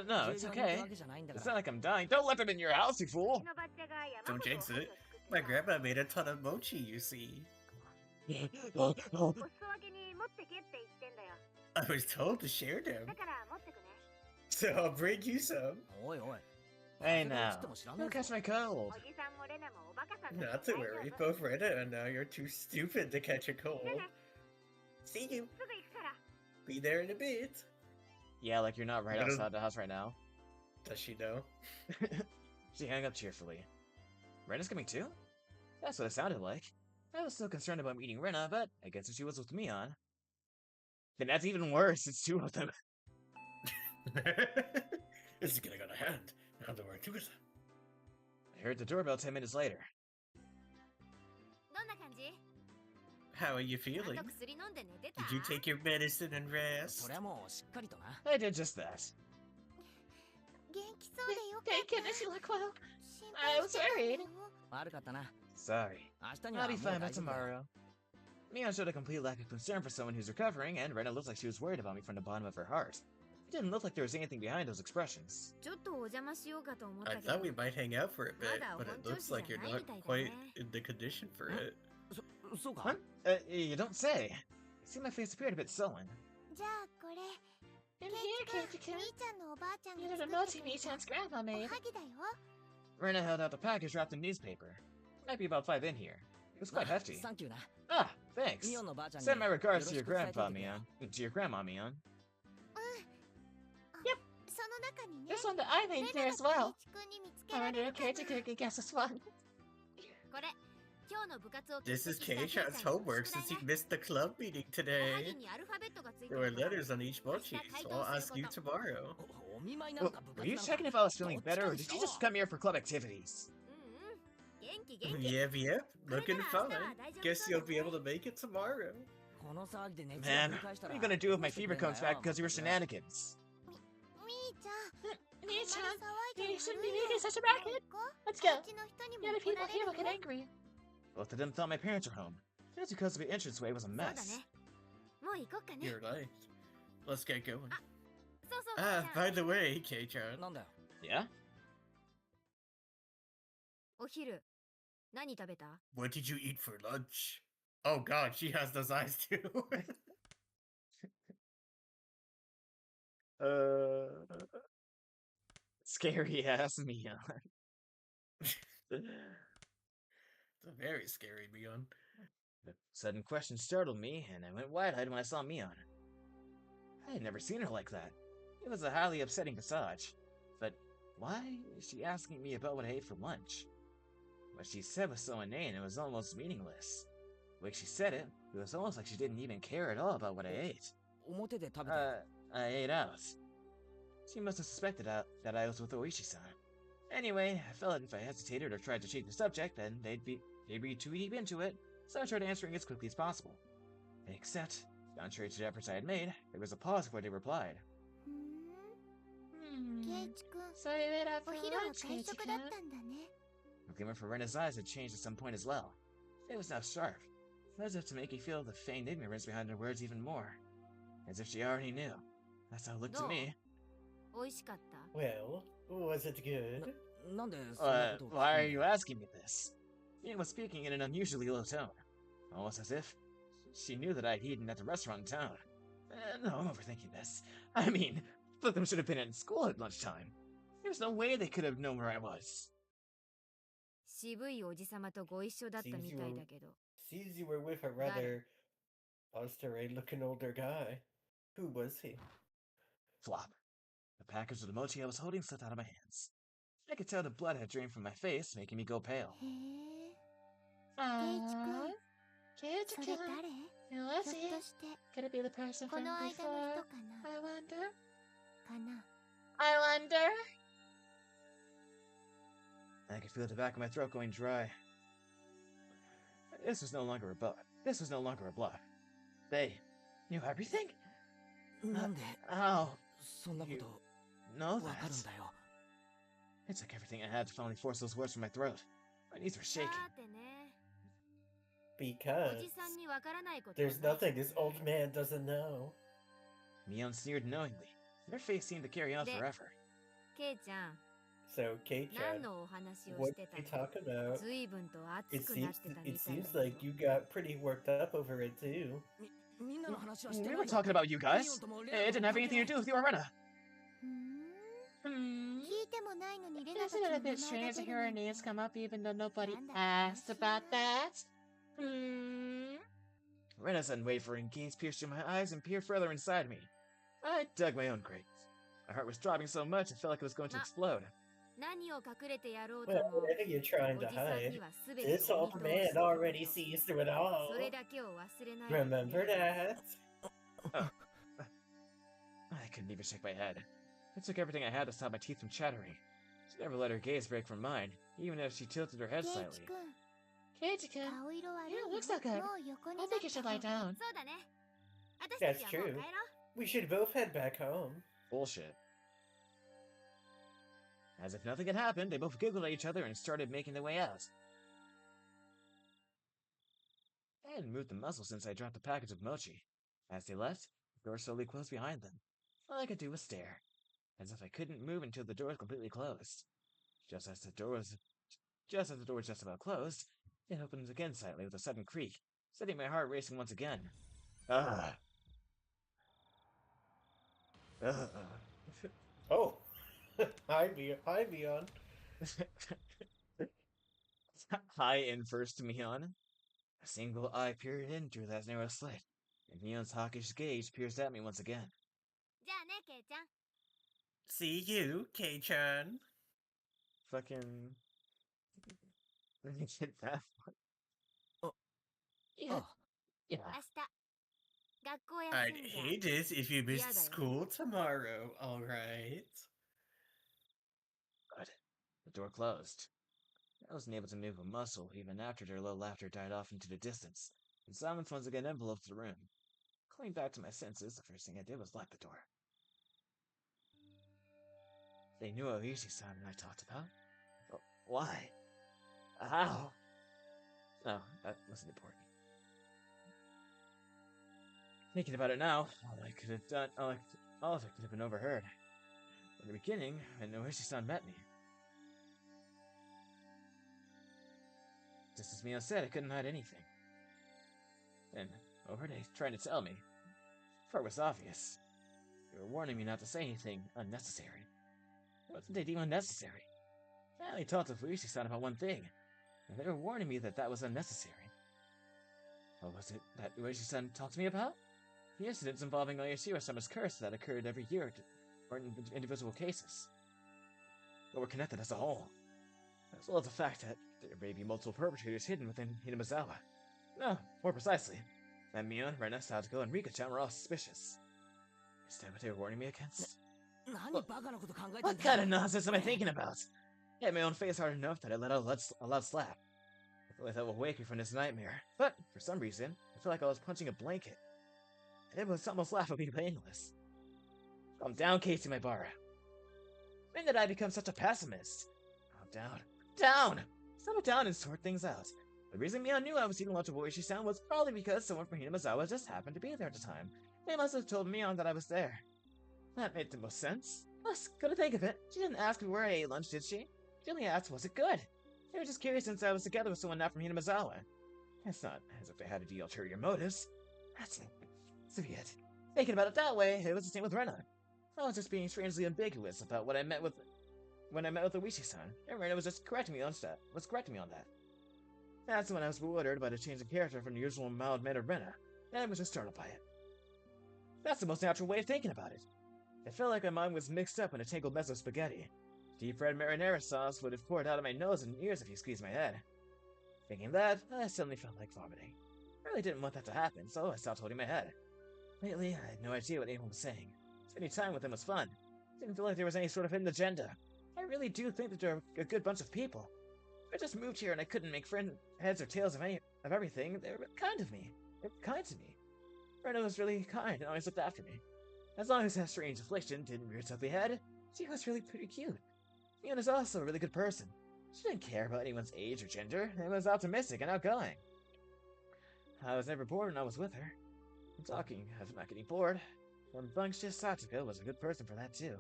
No, it's 従業員って okay. わけじゃないんだか It's ら not like I'm dying. Don't let them in your house, you う fool! ちのバッチャが山 Don't ほど jinx おはぎ it. を作って My grandma made a ton of mochi, you see. お裾分けに持ってけって言ってんだよ。 I was told to share だ them, から持ってくね。 so I'll bring you some. おいおい Hey 風邪 now, を切っても知らねえ don't ぞ catch my cold. おじさんもレナもおバカさんだ Not to worry, both Rena and I are too stupid to catch a cold. See you. すぐ行くから。 Be there in a bit. Yeah, like you're not right What is- outside the house right now. Does she know? She hung up cheerfully. Rena's coming too? That's what it sounded like. I was so concerned about meeting Rena, but I guess if she was with Mion, then that's even worse. It's two of them. This is gonna go to hand. Now that we're together. I heard the doorbell 10 minutes later. どんな感じ？ How are you ちゃん feeling? と薬飲んで寝てた？ Did you take your medicine and そ rest? りゃもうしっかりとな I did just that. 元気そうでよかった。 Thank goodness you look well. 心 I 配 was してた worried. の。 悪かったな Sorry. 明日には I'll も be う fine by 大丈夫だよ tomorrow. Mion showed a complete lack of concern for someone who's recovering, and Rena looked like she was worried about me from the bottom of her heart. It didn't look like there was anything behind those expressions. ちょっとお邪魔しようかと思った I けど。 thought we might hang out for a bit, Nada, but it one looks like you're Joshi notじゃないみたいだね。 quite in the condition for Huh? it. そうか What? You don't say. I see my face appeared a bit sullen. じゃあこれ。 In ケ here, イチ Keiji-kun. 君、兄ちゃんのおばあちゃんが You 作 did っ a て mochi くれ Michan's た grandma お made. はぎだよ。 Rena held out the package wrapped in newspaper. Might be about 5 in here. It was quite hefty. サンキューな Ah, thanks. ミオンのばあちゃんに Send my よろ regards し to く your 伝えとい grandpa, てくれ Mion. To your grandma, Mion. その中にね。 There's one that I レ made ナ there が as well. ケイチ君に見つけ I ら wonder れる if かな。 Keiji-kun can guess this one. これ、今日の部活を This is 欠席した Keisha's ケイちゃんへの homework 宿題 since he ね。 missed the club meeting おはぎ today. にアルファベットがついて There were るから letters on each mochi, so I'll ask you tomorrow. お見舞いなの Well, か部 were 活 you なの checking か if I was feeling どっち better, か or に did し you ろ just come here for club activities? うんうん。元気元気。 Yep, yep. Looking fine. これなら明日は大丈夫 Guess そうだ you'll be ね。 able to make it tomorrow. この騒ぎで熱を Man, 繰り返した what ら are you gonna do if my どうして fever くれん comes だよ back because of your まったく shenanigans? みーちゃん。 Mii-chan, あんまり騒い you じゃ shouldn't 悪 be いよ。 making such a racket. 行こう。 Let's go. お家の人に The も other 怒 people られ here る will get よ。 angry. Both of them thought my parents were home. That's because the entranceway was a そうだ mess. ね。もう行こうかね。 You're right. Let's get going. そうそう。 Ah, じゃあ by the way, K-chan. なんだよ Yeah? お昼、何食べた？ What did you eat for lunch? Oh god, she has those eyes too. Scary ass Mion. It's a very scary Mion. The sudden question startled me, and I went wide-eyed when I saw Mion. I had never seen her like that. It was a highly upsetting visage. But why is she asking me about what I ate for lunch? What she said was so inane, it was almost meaningless. The way she said it, it was almost like she didn't even care at all about what I ate. 表で食べたよ I ate out. She must have suspected that I was with Oishi-san. Anyway, I felt if I hesitated or tried to change the subject, then they'd be too deep into it, so I tried answering as quickly as possible. Except, contrary to the efforts I had made, there was a pause before they replied. ふーん。ケ Hmm. イチ君、 So you ate out お for 昼は lunch, 会食だっ Keiji-kun? たんだね。 The glimmer for Rena's eyes had changed at some point as well. It was now sharp, as if to make me feel the feigned ignorance behind her words even more. As if she already knew. That's how it looked to No. me. 美味しかった。 Well, was it good? なんでそんなことを聞くん Why だ are you asking me this? Ian was speaking in an unusually low tone, almost as if she knew that I'd eaten at the restaurant in town. No, I'm overthinking this. I mean, both of them should have been in school at lunchtime. There's no way they could have known where I was. 渋いおじさまとご一緒だったみたいだけど。 Seems you were with a rather austere-looking older guy. Who was he? Flop. The package of the mochi I was holding slipped out of my hands. I could tell the blood had drained from my face, making me go pale. へえ。 Aww. それ Keiji-kun. 誰？ Who was ひょっ he? として、 Could it be the person こ from の間の before? 人かな I wonder. かな。 I wonder. I could feel the back of my throat going dry. This was no longer a bluff. This was no longer a bluff. They knew everything? なんで How? そんなこと Know わかるん that? だよ It took everything I had to finally force those words from my throat. My knees were さ shaking. ーてね。お Because じさんにわからないことは there's ない nothing this old man doesn't know. Mion sneered knowingly. Her face seemed to carry on De- forever. ケイちゃん、So, Kei-chan, 何のお話を what してた did we の？ talk about? 随分と It 熱くなってたみ seems たいだ seems け like ど。 you got pretty worked up over it too. みんなの話はして We な were いよ。 talking about you ミ guys. オンともレ It ナと didn't も have 関係 anything ない to do with you or Rena. 聞いてもないのにレナたち Isn't の it 名 a 前 bit が strange to 出る hear な our んて。 names come up even though nobody なんだか asked 面白い about that? Rena's unwavering gaze pierced through my eyes and peered further inside me. I dug my own grave. My heart was throbbing so much it felt like it was going to explode. 何を隠れてやろうと Well, も whatever you're trying お to じさん hide, には全て this を old 見通 man したこ already と sees through it all. それだけを忘れないでくれ Remember that? I couldn't even shake my head. It took everything I had to stop my teeth from chattering. She never let her gaze break from mine, even as she tilted her head ケイチ slightly. 君 Keiichi-kun, 顔色悪い you よ don't look so good. もう横に I なった think you should lie down. そうだね私た That's ちはもう true. 帰ろう We should both head back home. Bullshit. As if nothing had happened, they both giggled at each other and started making their way out. I hadn't moved a muscle since I dropped the package of mochi. As they left, the door slowly closed behind them. All I could do was stare, as if I couldn't move until the door was completely closed. Just as the door was just about closed, it opened again slightly with a sudden creak, setting my heart racing once again. Ah. Oh. Hi, Beyond. Hi in first, Mion. A single eye peered in through that narrow slit, and Mion's hawkish gaze pierced at me once again. じゃあねケイちゃん See you, Kei-chan. Fucking... Let me get that. Yeah. Yeah. 明日学校 I'd 休んじゃ hate it if you missed Yeah, they- school tomorrow, alright? Good. The door closed. I wasn't able to move a muscle even after their low laughter died off into the distance, and silence once again enveloped the room. Coming back to my senses, the first thing I did was lock the door. They knew what Ishi-san and I talked about. But why? How? No, that wasn't important. Thinking about it now, all I could have done, all of it could have been overheard. In the beginning, I knew Ishi-san met me. Just as Mio said, I couldn't hide anything. And what were they trying to tell me? The part was obvious. They were warning me not to say anything unnecessary. What did they deem unnecessary? I only talked to Fuishi-san about one thing, and they were warning me that that was unnecessary. What was it that Ueshi-san talked to me about? The incidents involving Oyashiro-sama's curse that occurred every year, or in individual cases. But were connected as a whole. As well as the fact that there may be multiple perpetrators hidden within Hinamizawa. No, more precisely, that Mion, Rena, Satoko, and Rika-chan were all suspicious. Is that what they were warning me against? 何バカなこと考えてん What だ kind of nonsense am I thinking about? I hit my own face hard enough that I let out a loud slap. I felt like that would wake me from this nightmare, but for some reason, I felt like I was punching a blanket. It was almost laughably painless. Calm down, Casey, my Bara. When did I become such a pessimist? Calm down. Down! Settle down and sort things out. The reason Mia knew I was eating lunch of Oishi-san was probably because someone from Hinamizawa just happened to be there at the time. They must have told Mion that I was there. That made the most sense. Plus, come to think of it, she didn't ask me where I ate lunch, did she? She only asked, was it good? They were just curious since I was together with someone not from Hinamizawa. It's not as if they had any ulterior motives. That's it. Thinking about it that way, it was the same with Rena. I was just being strangely ambiguous about what I meant with when I met with Oishi-san, and Rena was just correcting me on that. That's when I was bewildered by the change in character from the usual mild-mannered Rena, and I was just startled by it. That's the most natural way of thinking about it. It felt like my mind was mixed up in a tangled mess of spaghetti. Deep red marinara sauce would have poured out of my nose and ears if you squeezed my head. Thinking that, I suddenly felt like vomiting. I really didn't want that to happen, so I stopped holding my head. Lately, I had no idea what anyone was saying. Spending time with them was fun. Didn't feel like there was any sort of hidden agenda. I really do think that they're a good bunch of people. If I just moved here and I couldn't make heads or tails of everything, they were kind of me. They were kind to me. Brenda was really kind and always looked after me. As long as that strange affliction didn't rear its ugly head, she was really pretty cute. Fiona's also a really good person. She didn't care about anyone's age or gender, and was optimistic and outgoing. I was never bored when I was with her. I'm talking of not getting bored. Rambunctious Satoko was a good person for that too.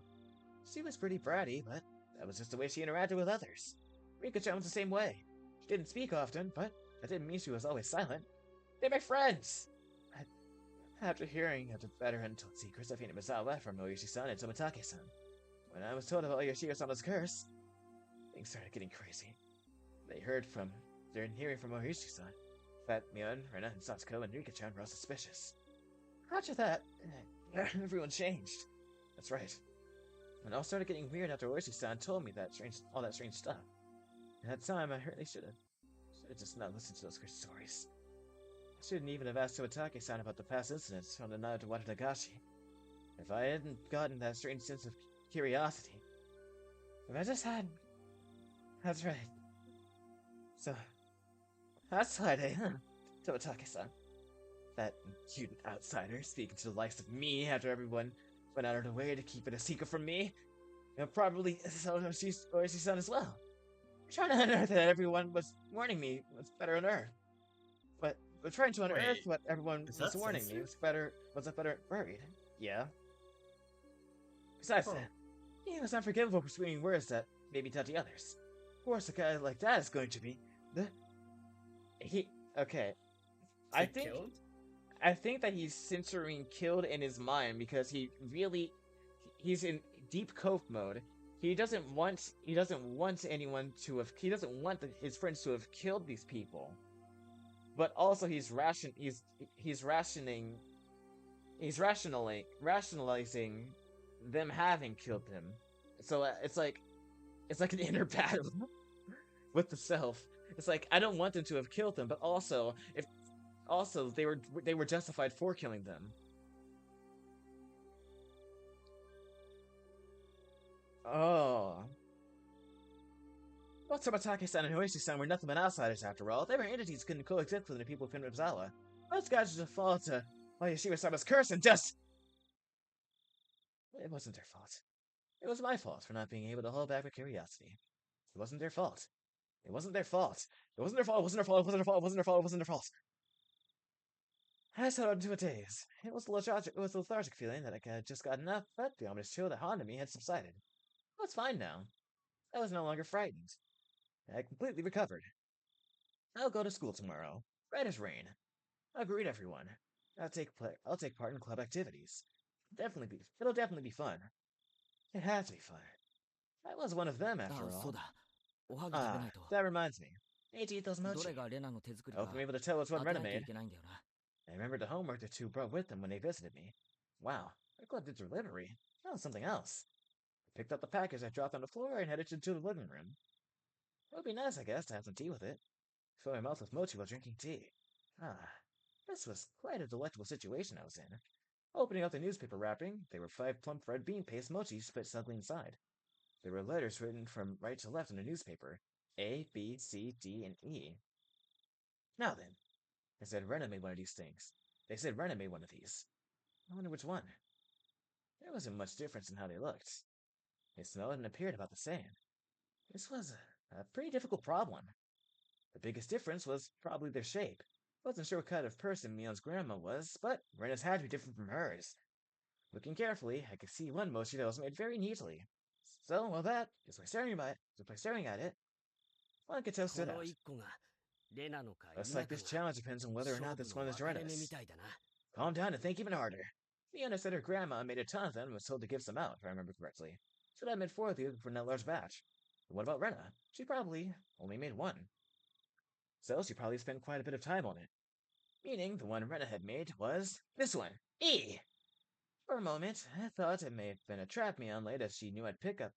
She was pretty bratty, but That was just the way she interacted with others. Rika-chan was the same way. She didn't speak often, but that didn't mean she was always silent. They're my friends! After hearing of the better untold secrets of Hinamizawa from Oishi-san and Tomitake-san, when I was told about Yoshiro-sama's curse, things started getting crazy. They're hearing from Oishi-san that Mion, Rena, and Satsuko and Rika-chan were all suspicious. After that, everyone changed. That's right. It all started getting weird after Oishi-san told me all that strange stuff. At that time, I really should have just not listened to those crazy stories. I shouldn't even have asked Tomitake-san about the past incidents from the night of Watanagashi. If I hadn't gotten that strange sense of curiosity. If I just had... That's right. So, that's why they... Tomitake-san. That cute outsider speaking to the likes of me after everyone went out of their way to keep it a secret from me. And probably Oishi-san as well. Trying to unearth that everyone was warning me was better unearthed. But trying to unearth what everyone was warning me was better buried. Yeah. Besides that, he was unforgivable for spewing words that maybe touch the others. Of course, a guy like that is going to be okay. I think that he's censoring killed in his mind because he's in deep cope mode. He doesn't want his friends to have killed these people. But also he's rationalizing them having killed them. So it's like an inner battle with the self. It's like I don't want them to have killed them, but also they were justified for killing them. Oh. Well, Tomitake-san and Hoishi-san were nothing but outsiders after all. They were entities who couldn't coexist with the people of Hinamizawa. Those guys just fall to Yoshiro-sama's curse and just... It wasn't their fault. It was my fault for not being able to hold back with curiosity. It wasn't their fault. It wasn't their fault. It wasn't their fault. It wasn't their fault. It wasn't their fault. It wasn't their fault. It wasn't their fault. I settled into a daze. It was a lethargic feeling that I had just gotten up, but the ominous chill that haunted me had subsided. I was fine now. I was no longer frightened. I had completely recovered. I'll go to school tomorrow, right as rain. I'll greet everyone. I'll take part in club activities. It'll definitely be fun. It has to be fun. I was one of them after all. That reminds me. I need to eat those mochi. I hope I'm able to tell which one Rena made. I remembered the homework the two brought with them when they visited me. Wow, their club did delivery. That was something else. I picked up the package I dropped on the floor and headed into the living room. It would be nice, I guess, to have some tea with it. Fill my mouth with mochi while drinking tea. This was quite a delectable situation I was in. Opening up the newspaper wrapping, there were 5 plump red bean paste mochi split snugly inside. There were letters written from right to left in the newspaper. A, B, C, D, and E. Now then, they said Rena made one of these things. I wonder which one. There wasn't much difference in how they looked. They smelled and appeared about the same. This was a pretty difficult problem. The biggest difference was probably their shape. Wasn't sure what kind of person Mion's grandma was, but Rena's had to be different from hers. Looking carefully, I could see one mochi that was made very neatly. So, well, that, just by staring at it, one could tell stood out. Looks like this challenge depends on whether or not this one is Rena's. Calm down and think even harder. Miona said her grandma made a ton of them and was told to give some out, if I remember correctly. So that made 4 of you from that large batch. But what about Rena? She probably only made 1. So she probably spent quite a bit of time on it. Meaning the one Rena had made was this one, E! For a moment, I thought it may have been a trap Mion laid as she knew I'd pick up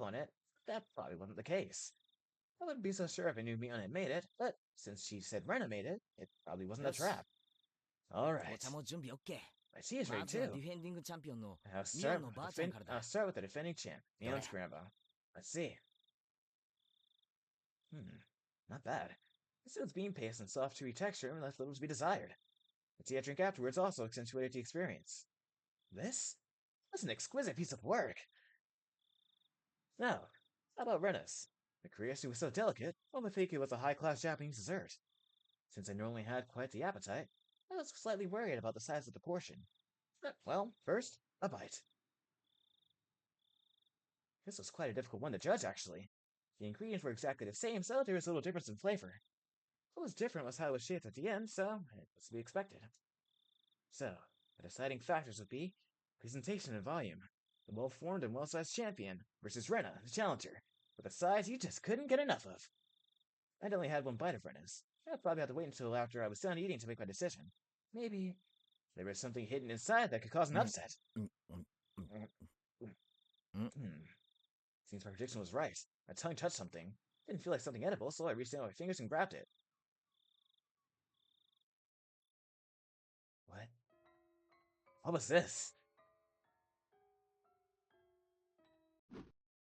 on it. That probably wasn't the case. I wouldn't be so sure if I knew Mion had made it, but since she said Rena made it, it probably wasn't a trap. Alright. My tea is ready too. I'll start with the defending champ, Mion's grandma. Let's see. Not bad. This one's bean paste and soft, chewy texture and left little to be desired. The tea I drink afterwards also accentuated the experience. This was an exquisite piece of work. Now, how about Rena's? The curiosity was so delicate, one would think it was a high-class Japanese dessert. Since I normally had quite the appetite, I was slightly worried about the size of the portion. Well, first, a bite. This was quite a difficult one to judge, actually. The ingredients were exactly the same, so there was a little difference in flavor. What was different was how it was shaped at the end, so it was to be expected. So, the deciding factors would be presentation and volume. The well-formed and well-sized champion versus Rena, the challenger, with a size you just couldn't get enough of. I'd only had one bite of Rena's. I'd probably have to wait until after I was done eating to make my decision. Maybe there was something hidden inside that could cause an upset. Seems my prediction was right. My tongue touched something. Didn't feel like something edible, so I reached out with my fingers and grabbed it. What? What was this?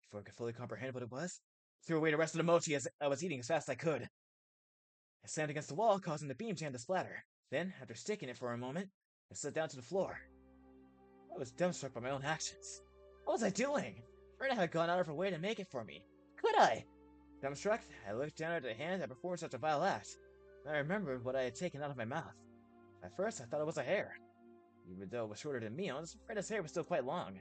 Before I could fully comprehend what it was, I threw away the rest of the mochi as I was eating as fast as I could. I slammed against the wall, causing the beam jam to splatter. Then, after sticking it for a moment, I slid down to the floor. I was dumbstruck by my own actions. What was I doing? Rena had gone out of her way to make it for me. Could I? Dumbstruck, I looked down at the hand that performed such a vile act. I remembered what I had taken out of my mouth. At first, I thought it was a hair. Even though it was shorter than Mion's, Rena's hair was still quite long.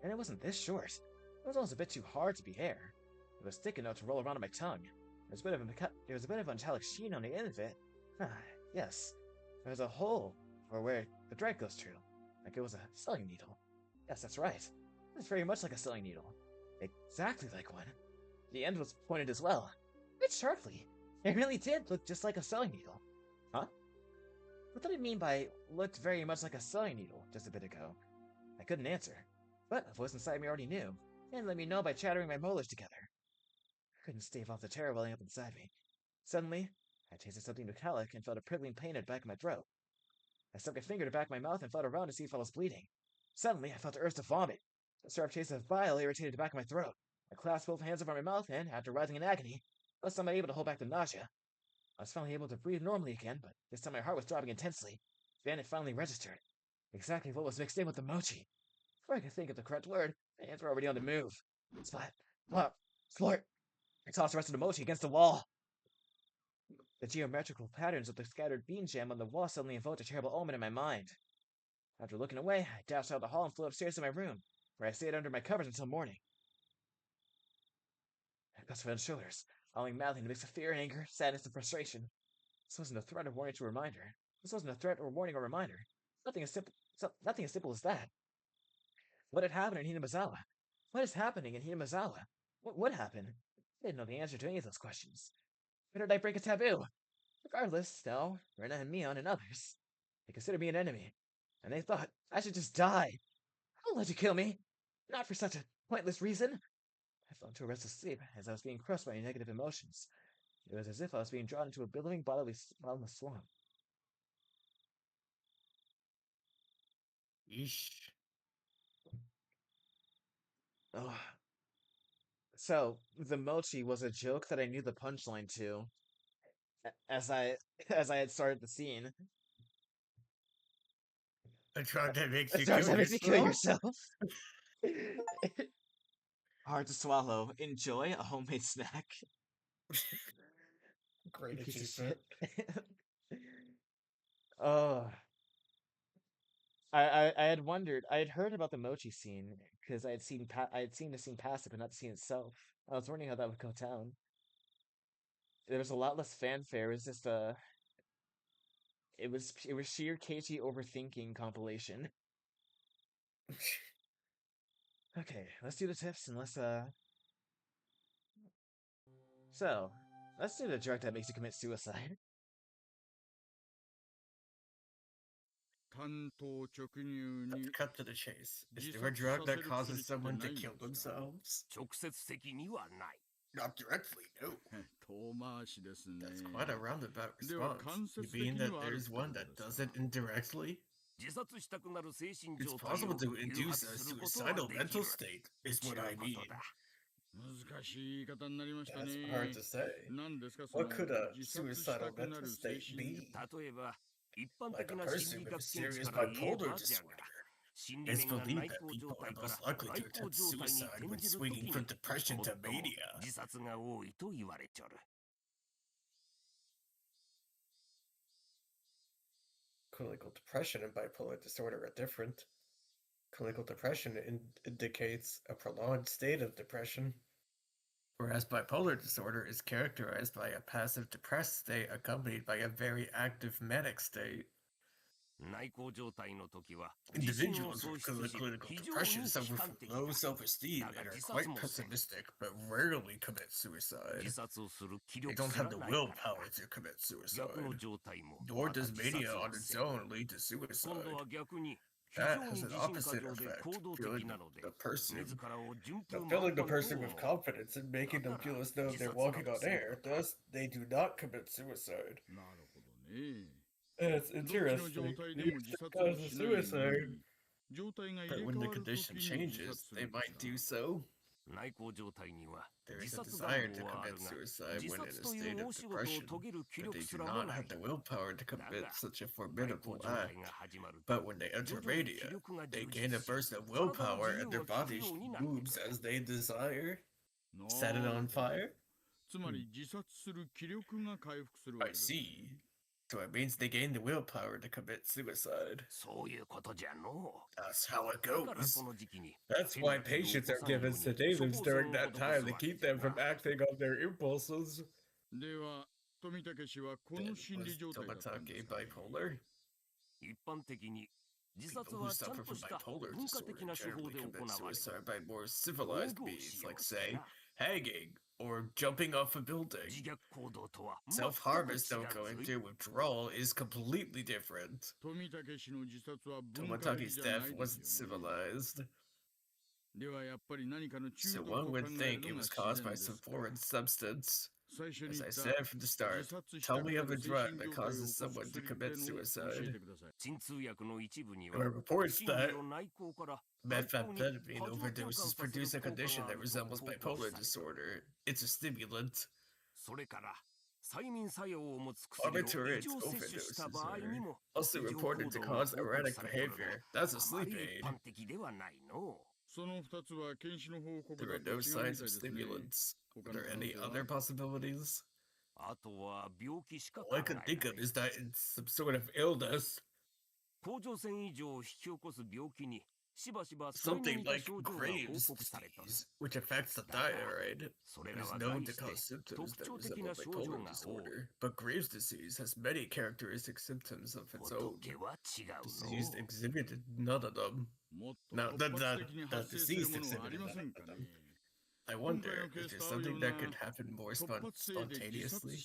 And it wasn't this short. It was almost a bit too hard to be hair. It was thick enough to roll around on my tongue. There was a bit of a metallic sheen on the end of it. Yes. There was a hole for where the thread goes through. Like it was a sewing needle. Yes, that's right. It's very much like a sewing needle. Exactly like one. The end was pointed as well. Quite sharply. It really did look just like a sewing needle. Huh? What did it mean by looked very much like a sewing needle just a bit ago? I couldn't answer. But a voice inside me already knew, and let me know by chattering my molars together. I couldn't stave off the terror welling up inside me. Suddenly, I tasted something metallic and felt a prickling pain at the back of my throat. I stuck a finger to the back of my mouth and felt around to see if I was bleeding. Suddenly, I felt the urge to vomit. A sharp taste of bile irritated the back of my throat. I clasped both hands over my mouth and, after writhing in agony, I was somehow able to hold back the nausea. I was finally able to breathe normally again, but this time my heart was throbbing intensely. Then it finally registered. Exactly what was mixed in with the mochi. Before I could think of the correct word, my hands were already on the move. Splat, plop, splort. I tossed the rest of the mochi against the wall. The geometrical patterns of the scattered bean jam on the wall suddenly evoked a terrible omen in my mind. After looking away, I dashed out of the hall and flew upstairs to my room, where I stayed under my covers until morning. I clutched my shoulders, howling madly in a mix of fear, anger, sadness, and frustration. This wasn't a threat or warning to a reminder. This wasn't a threat or warning or reminder. Nothing as simple as that. What had happened in Hinamizawa? What is happening in Hinamizawa? What happened? I didn't know the answer to any of those questions. Where did I break a taboo? Regardless, though, Rena and Mion and others, they considered me an enemy, and they thought I should just die. I'll let you kill me. Not for such a pointless reason. I fell into a restless sleep as I was being crushed by negative emotions. It was as if I was being drawn into a billowing bottomless swamp. Yeesh. Oh. So, the mochi was a joke that I knew the punchline to, as I had started the scene. A drug that makes A you drug kill that makes you kill yourself? yourself. Hard to swallow. Enjoy a homemade snack. Great Piece of achievement. shit. Oh. I had wondered. I had heard about the mochi scene because I had seen the scene past it, but not the scene itself. I was wondering how that would go down. There was a lot less fanfare. It was just it was sheer Keiichi overthinking compilation. Okay, let's do the tips and so let's do the drug that makes you commit suicide. Let's cut to the chase. Is there a drug that causes someone to kill themselves? 直接的にはない Not directly, no. 遠回しですね。 That's quite a roundabout では response. 間 You 接 mean 的に that はある there's ってこ one と that ですか does it indirectly? 自殺したくなる精神 It's 状態 possible を to 誘 induce 発 a することは suicidal でき mental る state, is ちゅ what う I こ mean. とだ 難しい言い方になりましたね。 That's hard to say. 何ですかその What could a 自殺した suicidal くな mental る精 state 神 be? 例えば一般 Like 的 a な person 心理 with 学 a 見地 serious から言え bipolar ばじゃ disorder. が心理 It's 面が believed 内 that 向状 people are 態から most likely 外 to 向 attempt 状態に suicide 転 when じる swinging 時 from に depression 最 to も mania. 自殺が多いと言われちょる Clinical depression and bipolar disorder are different. Clinical depression indicates a prolonged state of depression, whereas bipolar disorder is characterized by a passive depressed state accompanied by a very active manic state. Individuals with clinical depression suffer from low self-esteem and are quite pessimistic, but rarely commit suicide. They don't have the willpower to commit suicide, nor does mania on its own lead to suicide. That has an opposite effect, filling the person with confidence and making them feel as though they're walking on air. Thus, they do not commit suicide. It's interesting. These causes suicide, but when the condition changes, they might do so. There is a desire to commit suicide when in a state of depression, but they do not have the willpower to commit such a formidable act. But when they enter mania, they gain a burst of willpower and their body moves as they desire. Set it on fire? I see. So it means they gain the willpower to commit suicide. That's how it goes. That's why patients are given sedatives during that time to keep them from acting on their impulses. Was Tomitake bipolar? People who suffer from bipolar disorder generally commit suicide by more civilized means, like, say, hanging or jumping off a building. Self-harm is though going through withdrawal is completely different. Tomitake's death wasn't civilized. So one would think it was caused by some foreign substance. As I said from the start, tell me of a drug that causes someone to commit suicide. There are reports that methamphetamine overdoses produce a condition that resembles bipolar disorder. It's a stimulant. Barbiturate overdoses are also reported to cause erratic behavior. That's a sleep aid. There are no signs of stimulants. Are there any other possibilities? All I can think of is that it's some sort of illness. Something like Graves' disease, which affects the thyroid. It is known to cause symptoms that resemble bipolar disorder, but Graves' disease has many characteristic symptoms of its own. Disease exhibited none of them. Now, the disease exhibited none of them. I wonder if there's something that could happen more spontaneously,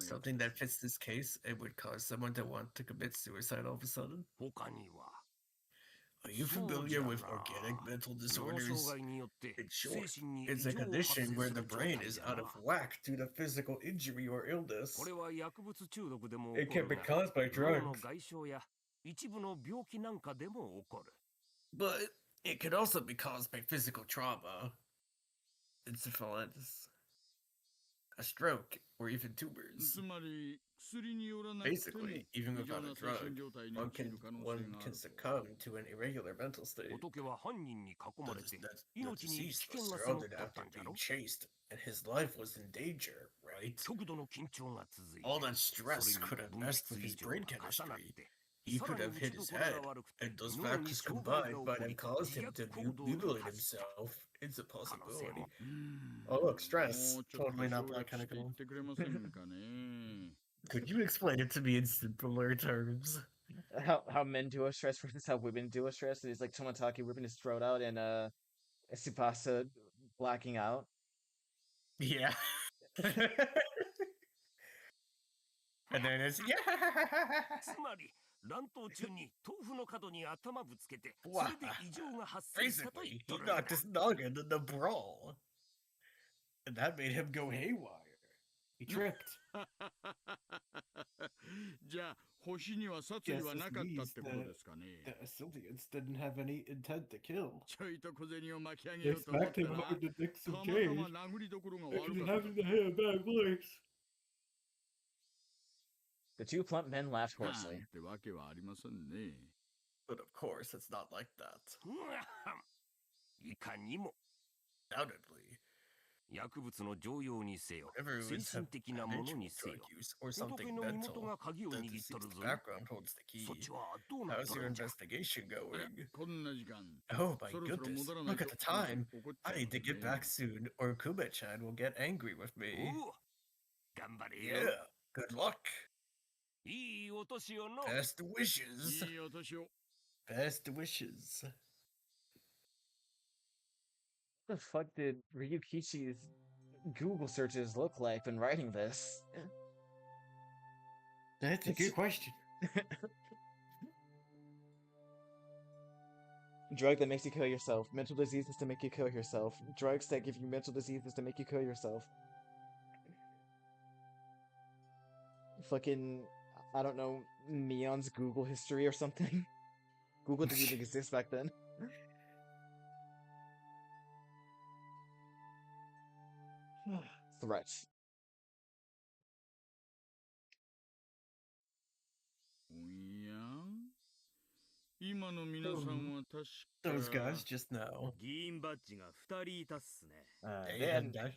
something that fits this case and would cause someone to want to commit suicide all of a sudden. Are you familiar with organic mental disorders? In short, it's a condition where the brain is out of whack due to physical injury or illness. It can be caused by drugs, but it can also be caused by physical trauma, encephalitis, a stroke, or even tumors. Basically, even without a drug, one can succumb to an irregular mental state. The deceased was surrounded after being chased, and his life was in danger, right? All that stress could have messed with his brain chemistry. He could have hit his head, and those factors combined might have caused him to mutilate himself. It's a possibility. Oh look, stress. Totally not biochemical. Could you explain it to me in simpler terms? How men duo stress versus how women duo stress. It's like Tomitake ripping his throat out and Tsubasa blacking out. Yeah. And then it's basically, he knocked his noggin in the brawl. And that made him go haywire. He tripped. Yes, this means the Sylvians didn't have any intent to kill. They smacked him hard to dig some cage. If you happen to hear a bad voice. The two plump men laughed hoarsely. But of course, it's not like that. Undoubtedly. 薬物の常用にせよ、 Whatever 精 was 神的なもの habitual にせ drug よ、 use or 仏 something の身 mental. 元が鍵を The 握っとる deceased ぞ。 background holds the そっ key. ちはどうなっ How's と your るんじゃ。 investigation あら going? こんな時間 Oh my そろそろ goodness, 戻らない look と at the time. 怒っちゃ I い need ま to す get ね back soon or Kume-chan will get angry with お me. お、頑張れ Yeah, よ。 good luck. いいお年をの。 Best wishes. いいお年を Best wishes. What the fuck did Ryukichi's Google searches look like when writing this? That's a good question. Drug that makes you kill yourself. Mental diseases to make you kill yourself. Drugs that give you mental diseases to make you kill yourself. Fucking, I don't know, Neon's Google history or something. Google didn't even exist back then. Threats. おや今の皆さんは確 Those か guys just know. 議員バッジが2人いたっすね。 They had,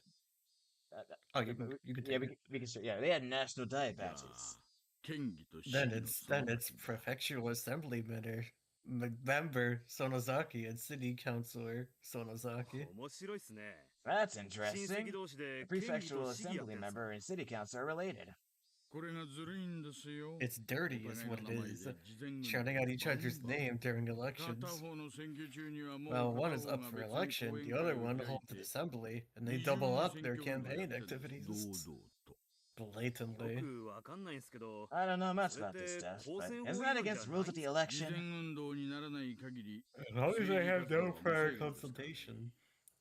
Oh, you can yeah, take it. we can yeah, they had national diet じゃあ badges. 県議と市議 Then の it's その then it's 先だ prefectural assembly member Sonozaki and city councilor Sonozaki. 面白いっすね。 That's 親 interesting. 戚同士 A で県議 prefectural と市議やっ assembly てやつ member and city council are related. これがずるいんですよ It's お dirty 互 is いの what 名 it 前 is. で事前運動 Shouting out each バン other's バン name during 片 elections. 方の選挙中にはもう While 片 one 方 is が up 別 for に election, 講 the 演会 other を one 開い holds て an assembly, and they 二重 double に up 選 their 挙運動や campaign ってるんです activities 堂々と blatantly. よくわかんないんすけど、 I don't know much それっ about this て stuff, 公 but 選 isn't 法 that 違反じ against ゃない rules of the 事 election? 前運動にならない限り As long as 政 they 治 have 活動 no は無 prior 制限ですから consultation,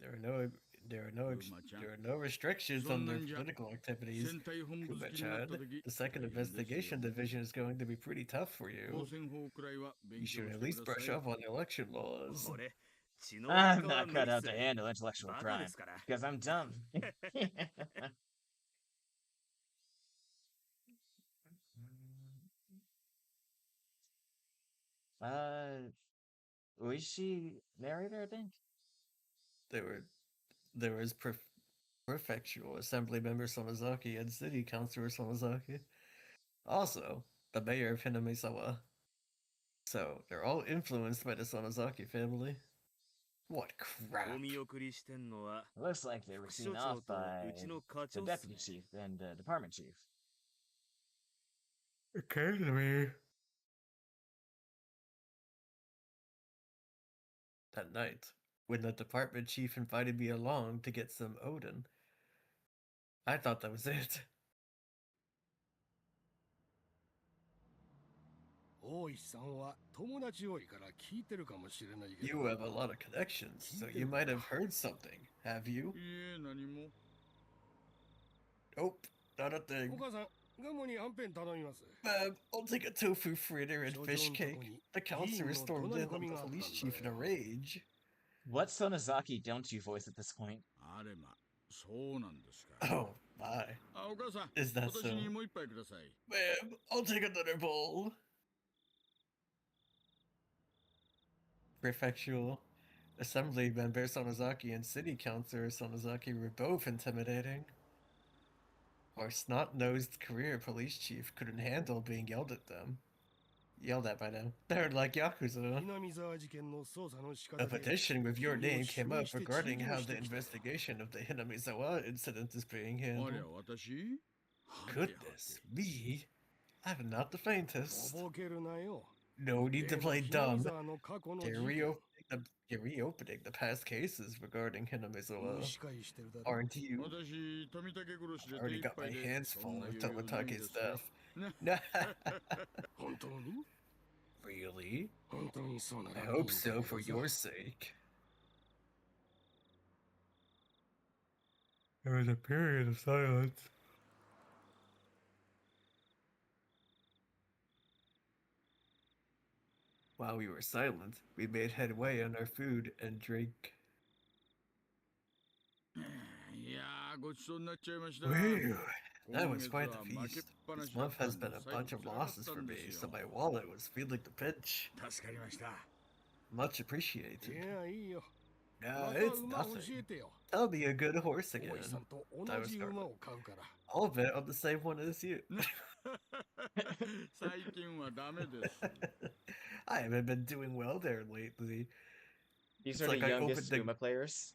there are no there are no うまちゃん there are no restrictions そ on んな their んじゃ political activities. 選対本部好きになった Kuba-chan, 時 the second 大変ですよ investigation division is going to be pretty tough for 公 you. 選法くらいは勉 You 強 should し at て least くだ brush さい up on election laws. 俺、血の I'm 輪は not 無 cut 理っ out す to ね。 handle intellectual バカで crime すから。 because I'm dumb. Was she narrator, I think? There was prefectural assembly member Sonozaki and city councilor Sonozaki. Also, the mayor of Hinamizawa. So, they're all influenced by the Sonozaki family. What crap. お見送りしてんのは Looks like they were 副 seen 所 off 長と by うちの課 the 長っす deputy ね。 chief and department chief. Occasionally. That night, when the department chief invited me along to get some Odin, I thought that was it. 大石さんは友達多いから聞いてるかもしれないけど You have a lot of connections, so you might have heard something, have you? いえ何も Nope, not a thing. お母さんガモにはんぺん頼みます I'll take a tofu fritter and fish cake. The counselor stormed in on the police chief in a rage. What Sonozaki don't you voice at this point? あれまそうなんですか Oh, my. あお母さん Is that 私 so? にもう一杯ください Ma'am, I'll take another bowl. Prefectural assembly member Sonozaki and city councilor Sonozaki were both intimidating. Our snot-nosed career police chief couldn't handle being yelled at them. Yelled at by them. They're like Yakuza. 南沢事件の捜査の仕 A 方で petition with your 君を name came 指名 up して regarding 陳情 how して the きた investigation of the Hinamizawa incident is being ありゃ handled. 私 Goodness me. I'm not the faintest. とぼけるなよ No need to play でも dumb. 南沢の過去の They're 事件 reopening the past cases regarding Hinamizawa. 無視会してるだろ Aren't you? 私富竹殺しで I already 手一 got my 杯で hands そ full んな with 余裕ないんで Tomatake's すよ stuff. 本当に Really? 本当にそうな I ら hope いいんだ so け for どさ your sake. There was a period of silence. While we were silent, we made headway on our food and drink. いやーごちそうになっちゃいました Whew, that 今 was 月 quite は the 負けっ feast. ぱな This しだっ month た has んで been a 最後 bunch of 辛かっ losses た for ん me, です so よ my wallet was feeling the pinch. 助かりました Much い appreciated. やいいよ No, it's nothing. Tell me a good horse again. I was all of it on the same one as you. 最近はダメです。I haven't been doing well there lately. These It's are like the I youngest opened the...Uma players.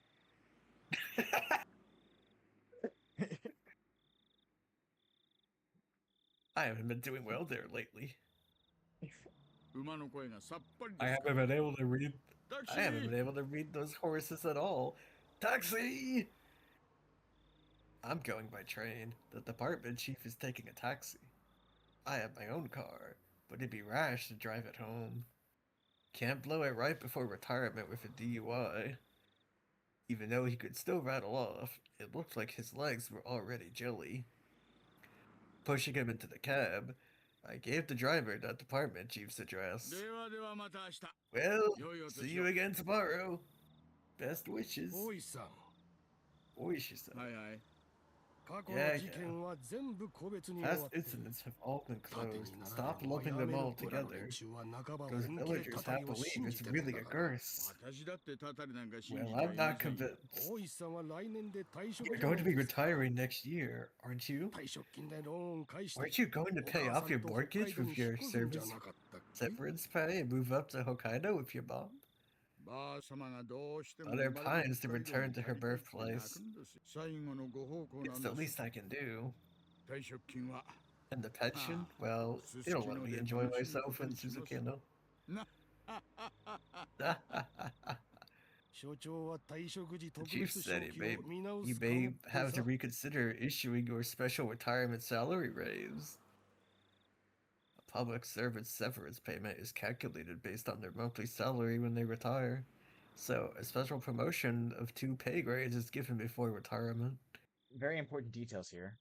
I haven't been doing well there lately. 馬の声がさっぱり I ですか haven't been able to read. I haven't Taxi! been able to read those horses at all. Taxi! I'm going by train. The department chief is taking a taxi. I have my own car, but it'd be rash to drive it home. Can't blow it right before retirement with a DUI. Even though he could still rattle off, it looked like his legs were already jelly. Pushing him into the cab, I gave the driver the department chief's address. ではではまた明日 Well, 良いお年を see you again tomorrow. Best wishes. 大石さん、 Oishi-san. はいはい過去の事件は全部個別に終わ Past ってる。 incidents have all been 盾に closed. なら Stop ないのは lumping や them め all る村の together. 連中は半ば Those 本気で villagers たた have りを believed 信 it's じてるん really だ a から。 curse. 私だってたたりなんか信じ Well, ちゃい I'm ま not せんよ convinced. 大石さんは来年で退職 You're じゃな going い to be ですか。 retiring next year, aren't you? 退職金でローン返して Aren't you going to お pay 母 off さ your んと北海 mortgage 道に with 引っ your 越すんじゃ service なかったっけ？ severance pay and move up to Hokkaido with your mom? ばあ様がどうしても Mother 生まれて pines to 北海道 return に to 帰 her りたいって泣 birthplace. くんですよ最後のご奉公な It's ん the です least I can do. 退職金は And the pension? Ah, Well, it'll let me enjoy myself in Suzukino. な The 所長は退職時特 chief 別昇 said 給を見直 you すかも may って have さ to。reconsider issuing your special retirement salary raise. A public servant's severance payment is calculated based on their monthly salary when they retire. So, a special promotion of 2 pay grades is given before retirement. Very important details here.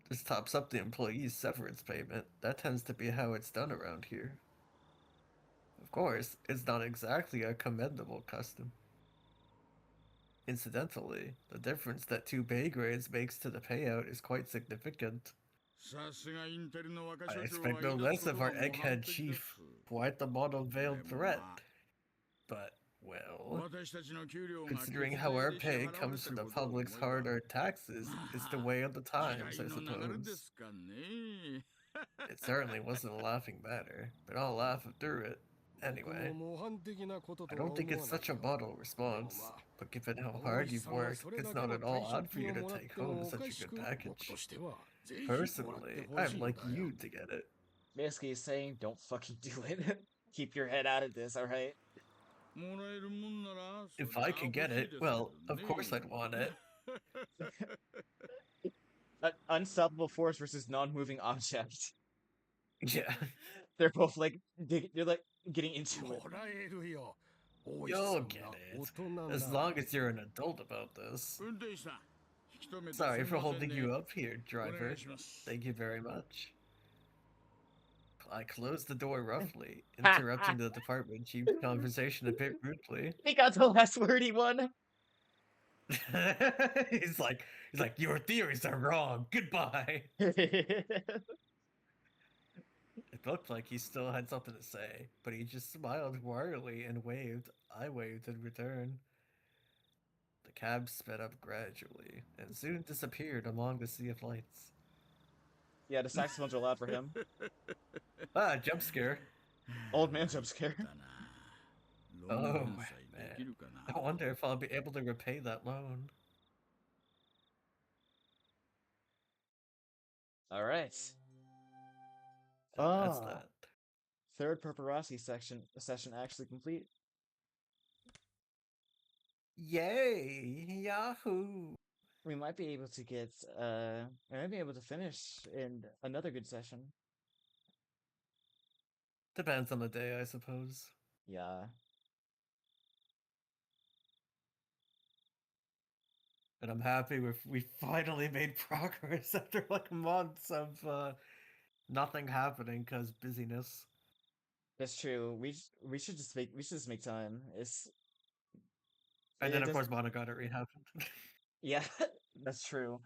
This tops up the employee's severance payment. That tends to be how it's done around here. Of course, it's not exactly a commendable custom. Incidentally, the difference that 2 pay grades makes to the payout is quite significant. さすがインテリの若 I 社長は expect no 言い出 less すこ of と our が模範 egghead 的 chief. です Quite the model で veiled も threat. まあ But, well, 私たちの給料が considering 血 how 税 our で支 pay 払われ comes て from る the ことを思え public's ば hard-earned taxes, it's the way of the 時 times, 代 I の流れで suppose. すかね It certainly wasn't a laughing matter, but I'll laugh through it. 僕 Anyway, も模範的なこと I とは don't 思 think わ it's ない such a よ。 model response, でもまあ but given how 大 hard 石 you've さんは worked, それ it's だけ not の at all 退 odd 職 for you 金を to もらっ take ても home お such か a し good く僕 package. としてはぜひもらって Personally, ほし I'd いんだ like よ。 you to get it. Basically, he's saying, don't fucking do it. Keep your head out of this, alright? もらえるもんならそ If りゃ I 欲し could い get です it, けど well, of ね course I'd want it. An unstoppable force versus non-moving object. Yeah. They're both like, they're like getting into it. もらえるよ。大石 You'll さん get は it. 大人なんだ。 As long as you're an adult about this. 運転手さん引き止めてす Sorry み for ません holding ね you up here, お願 driver. いします Thank you very much. I closed the door roughly, interrupting the department chief's conversation a bit rudely. He got the last wordy one. he's like, your theories are wrong. Goodbye. It looked like he still had something to say, but he just smiled warily and waved. I waved in return. The cab sped up gradually and soon disappeared among the sea of lights. Yeah, the saxophones are loud for him. Ah, jump scare. Old man jump scare. だな Oh, ローン man. 返済できるかな I wonder if I'll be able to repay that loan. Alright. And that's Ah. that. Third paparazzi session actually complete. Yay! Yahoo! We might be able to get we might be able to finish in another good session. Depends on the day, I suppose. Yeah. And I'm happy we finally made progress after like months of nothing happening because busyness. That's true. We should just make time. And it then of does- course Monogatari happened. Yeah, that's true.